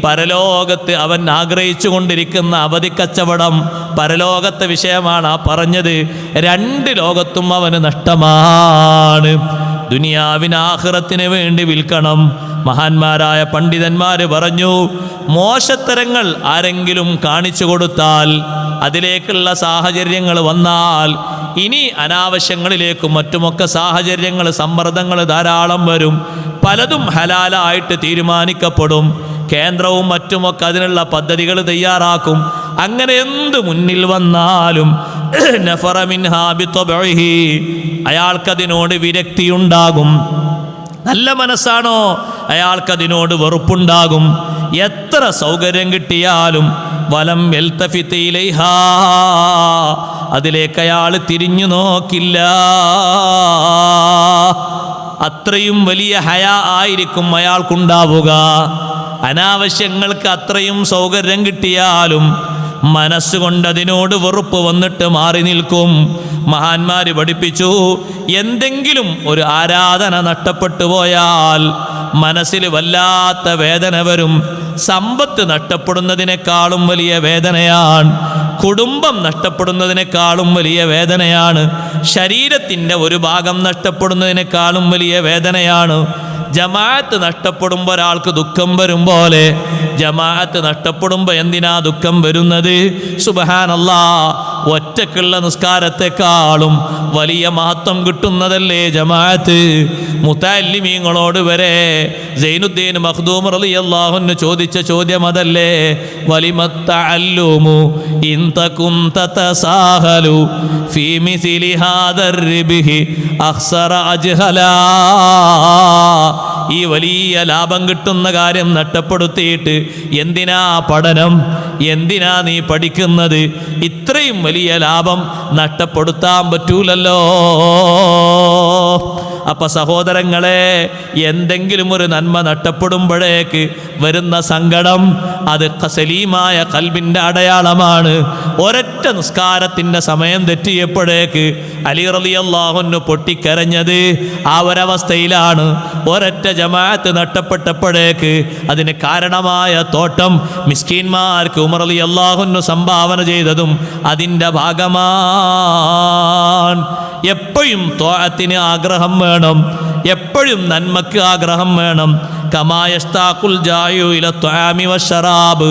പരലോകത്ത് അവൻ ആഗ്രഹിച്ചു കൊണ്ടിരിക്കുന്ന അവധി കച്ചവടം, പരലോകത്തെ വിഷയമാണ് ആ പറഞ്ഞത്. രണ്ട് ലോകത്തും അവന് നഷ്ടമാണ്. ദുനിയാവിന് ആഖിറത്തിന് വേണ്ടി വിൽക്കണം. മഹാന്മാരായ പണ്ഡിതന്മാര് പറഞ്ഞു, മോശത്തരങ്ങൾ ആരെങ്കിലും കാണിച്ചു കൊടുത്താൽ, അതിലേക്കുള്ള സാഹചര്യങ്ങൾ വന്നാൽ, ഇനി അനാവശ്യങ്ങളിലേക്കും മറ്റുമൊക്കെ സാഹചര്യങ്ങൾ, സമ്മർദ്ദങ്ങൾ ധാരാളം വരും. പലതും ഹലാലായിട്ട് തീരുമാനിക്കപ്പെടും. കേന്ദ്രവും മറ്റുമൊക്കെ അതിനുള്ള പദ്ധതികൾ തയ്യാറാക്കും. അങ്ങനെ എന്ത് മുന്നിൽ വന്നാലും നഫറ മിൻഹാ ബിത്വബഇഹി, അയാൾക്കതിനോട് വിരക്തിയുണ്ടാകും. നല്ല മനസ്സാണോ അയാൾക്കതിനോട് വെറുപ്പുണ്ടാകും. എത്ര സൗകര്യം കിട്ടിയാലും വലം യൽതഫിത ഇലൈഹാ, അതിലേക്ക് അയാൾ തിരിഞ്ഞു നോക്കില്ല. അത്രയും വലിയ ഹയാ ആയിരിക്കും അയാൾക്കുണ്ടാവുക. അനാവശ്യങ്ങൾക്ക് അത്രയും സൗകര്യം കിട്ടിയാലും മനസ്സുകൊണ്ട് അതിനോട് വെറുപ്പ് വന്നിട്ട് മാറി നിൽക്കും. മഹാന്മാര് പഠിപ്പിച്ചു, എന്തെങ്കിലും ഒരു ആരാധന നഷ്ടപ്പെട്ടു പോയാൽ മനസ്സിൽ വല്ലാത്ത വേദന വരും. സമ്പത്ത് നഷ്ടപ്പെടുന്നതിനേക്കാളും വലിയ വേദനയാണ്, കുടുംബം നഷ്ടപ്പെടുന്നതിനേക്കാളും വലിയ വേദനയാണ്, ശരീരത്തിൻ്റെ ഒരു ഭാഗം നഷ്ടപ്പെടുന്നതിനേക്കാളും വലിയ വേദനയാണ്. ജമാഅത്ത് നഷ്ടപ്പെടുമ്പോൾ ഒരാൾക്ക് ദുഃഖം വരും പോലെ ജമാഅത്ത് നഷ്ടപ്പെടുമ്പോൾ എന്തിനാ ദുഃഖം വരുന്നത്? സുബ്ഹാനല്ലാഹ്, ഒറ്റക്കുള്ള നിസ്കാരത്തെക്കാളും വലിയ മഹത്വം കിട്ടുന്നതല്ലേ ജമാഅത്ത്? മുതഅല്ലിമീങ്ങളോട് വരെ സൈനുദ്ദീൻ മഖ്ദൂം റളിയല്ലാഹു അൻഹു ചോദിച്ച ചോദ്യം അതല്ലേ, വലിമത്തഅല്ലുമു ഇൻ തകും തതസാഹലു ഫീ മിസ്ലി ഹാദർ റിബ്ഹി അഖ്സറ അജ്ഹലാ. ഈ വലിയ ലാഭം കിട്ടുന്ന കാര്യം നഷ്ടപ്പെടുത്തിയിട്ട് എന്തിനാ പഠനം, എന്തിനാ നീ പഠിക്കുന്നത്? ഇത്രയും വലിയ ലാഭം നഷ്ടപ്പെടുത്താൻ പറ്റൂലല്ലോ. അപ്പൊ സഹോദരങ്ങളെ, എന്തെങ്കിലും ഒരു നന്മ നഷ്ടപ്പെടുമ്പോഴേക്ക് വരുന്ന സങ്കടം അത് സലീമായ ഖൽബിൻ്റെ അടയാളമാണ്. ഒരൊറ്റ നിസ്കാരത്തിൻ്റെ സമയം തെറ്റിയപ്പോഴേക്ക് അലി റളിയല്ലാഹു അൻഹു പൊട്ടിക്കരഞ്ഞത് ആ ഒരവസ്ഥയിലാണ്. ഒരൊറ്റ ജമാഅത്ത് നഷ്ടപ്പെട്ടപ്പോഴേക്ക് അതിന് കാരണമായ തോട്ടം മിസ്കീന്മാർക്ക് ഉമർ റളിയല്ലാഹു അൻഹു സംഭാവന ചെയ്തതും അതിൻ്റെ ഭാഗമാണ്. എപ്പോഴും ത്വാഅത്തിന് ആഗ്രഹം വേണം, എപ്പോഴും നന്മക്ക് ആഗ്രഹം വേണം. കമായസ്താഖുൽ ജായു ഇല ത്വആമി വശറാബ്,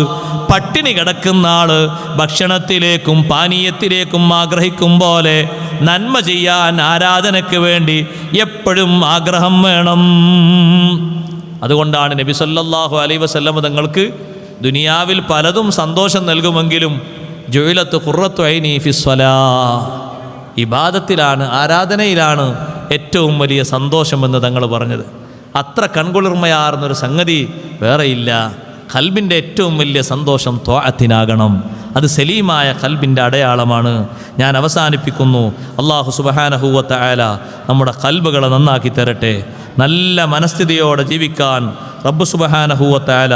പട്ടിണി കിടക്കുന്ന ആള് ഭക്ഷണത്തിലേക്കും പാനീയത്തിലേക്കും ആഗ്രഹിക്കും പോലെ നന്മ ചെയ്യാൻ, ആരാധനയ്ക്ക് വേണ്ടി എപ്പോഴും ആഗ്രഹം വേണം. അതുകൊണ്ടാണ് നബി സല്ലല്ലാഹു അലൈഹി വസല്ലം തങ്ങൾക്ക് ദുനിയാവിൽ പലതും സന്തോഷം നൽകുമെങ്കിലും ജുഇലത്ത് ഖുർറത്തു ഐനി ഫിസ്സലാഹ്, ഇബാദത്തിലാണ്, ആരാധനയിലാണ് ഏറ്റവും വലിയ സന്തോഷമെന്ന് തങ്ങൾ പറഞ്ഞത്. അത്ര കൺകുളിർമയാർന്നൊരു സംഗതി വേറെയില്ല. ഖൽബിൻ്റെ ഏറ്റവും വലിയ സന്തോഷം ത്വാഅത്തിനാകണം. അത് സലീമായ ഖൽബിൻ്റെ അടയാളമാണ്. ഞാൻ അവസാനിപ്പിക്കുന്നു. അല്ലാഹു സുബ്ഹാനഹു വ തആല നമ്മുടെ ഖൽബുകളെ നന്നാക്കി തരട്ടെ. നല്ല മനസ്ഥിതിയോടെ ജീവിക്കാൻ റബ്ബ് സുബ്ഹാനഹു വ തആല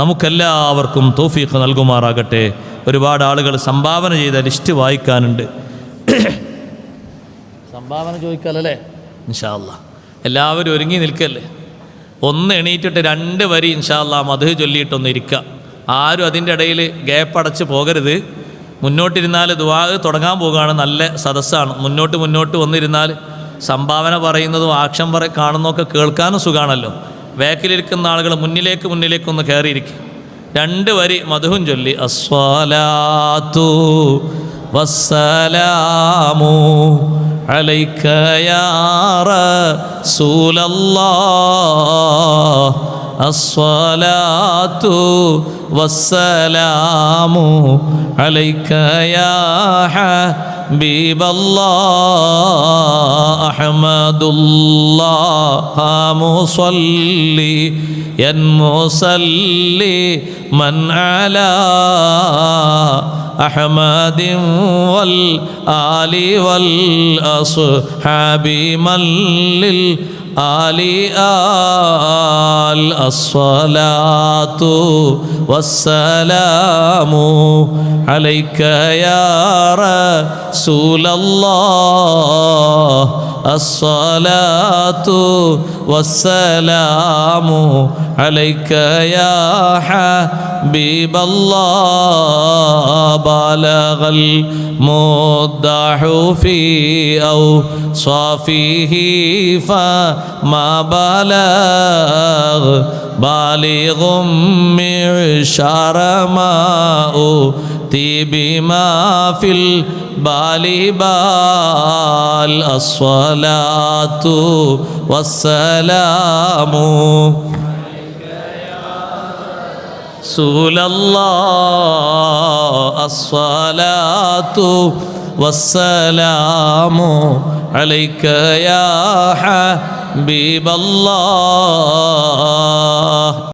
നമുക്കെല്ലാവർക്കും തൗഫീഖ് നൽകുമാറാകട്ടെ. ഒരുപാട് ആളുകൾ സംഭാവന ചെയ്ത ലിസ്റ്റ് വായിക്കാനുണ്ട്. സംഭാവന ചോദിക്കാലല്ലേ? ഇൻഷാ അല്ലാഹ് എല്ലാവരും ഒരുങ്ങി നിൽക്കല്ലേ. ഒന്ന് എണീറ്റിട്ട് 2 വരി ഇൻഷാ അല്ലാഹ് മദ്ഹ് ചൊല്ലിയിട്ടൊന്ന് ഇരിക്കുക. ആരും അതിൻ്റെ ഇടയിൽ ഗ്യാപ്പ് അടച്ച് പോകരുത്. മുന്നോട്ടിരുന്നാൽ ദുആ തുടങ്ങാൻ പോകുകയാണ്. നല്ല സദസ്സാണ്. മുന്നോട്ട് വന്നിരുന്നാൽ സംഭാവന പറയുന്നതും ആക്ഷം കാണുന്നതൊക്കെ കേൾക്കാനും സുഖമാണല്ലോ. ബാക്കിലിരിക്കുന്ന ആളുകൾ മുന്നിലേക്കൊന്ന് കയറിയിരിക്കും. 2 വരി മദ്ഹും ചൊല്ലി അസ്സലാത്തു വസ്സലാമു അലൈക യാ റസൂലല്ലാഹ്, അസ്സലാത്തു വസ്സലാമു അലൈക യാ ഹബീബല്ലാഹ്, അഹ്മദുല്ലാഹ മുസല്ലി യൻ മുസല്ലി മൻ അലാ അഹ്മദിൻ വൽ ആലി വൽ അസ്ഹാബി മല്ലിൽ ആലി ആൽ, അസ്സലാത്തു വസ്സലാമു അലൈക യാ റസൂലല്ലാഹ്, അസ്സലാത്തു വസ്സലാമു അലൈക യാ ഹബീബല്ലാഹ്, ബലഗൽ മുദ്ദഹു ഫീ ഔസാഫിഹി ഫമാ ബലഗ് ബാലിഗും മിഅ്ശറ മാ ഉതി ബിമാ ഫിൽ ബാലി ബാൽ, അസ്സലാത്തു വസ്സലാമു റസൂലല്ലാഹ്, അസ്സലാത്തു വസ്സലാമു അലൈക യാ ഹബീബല്ലാഹ്.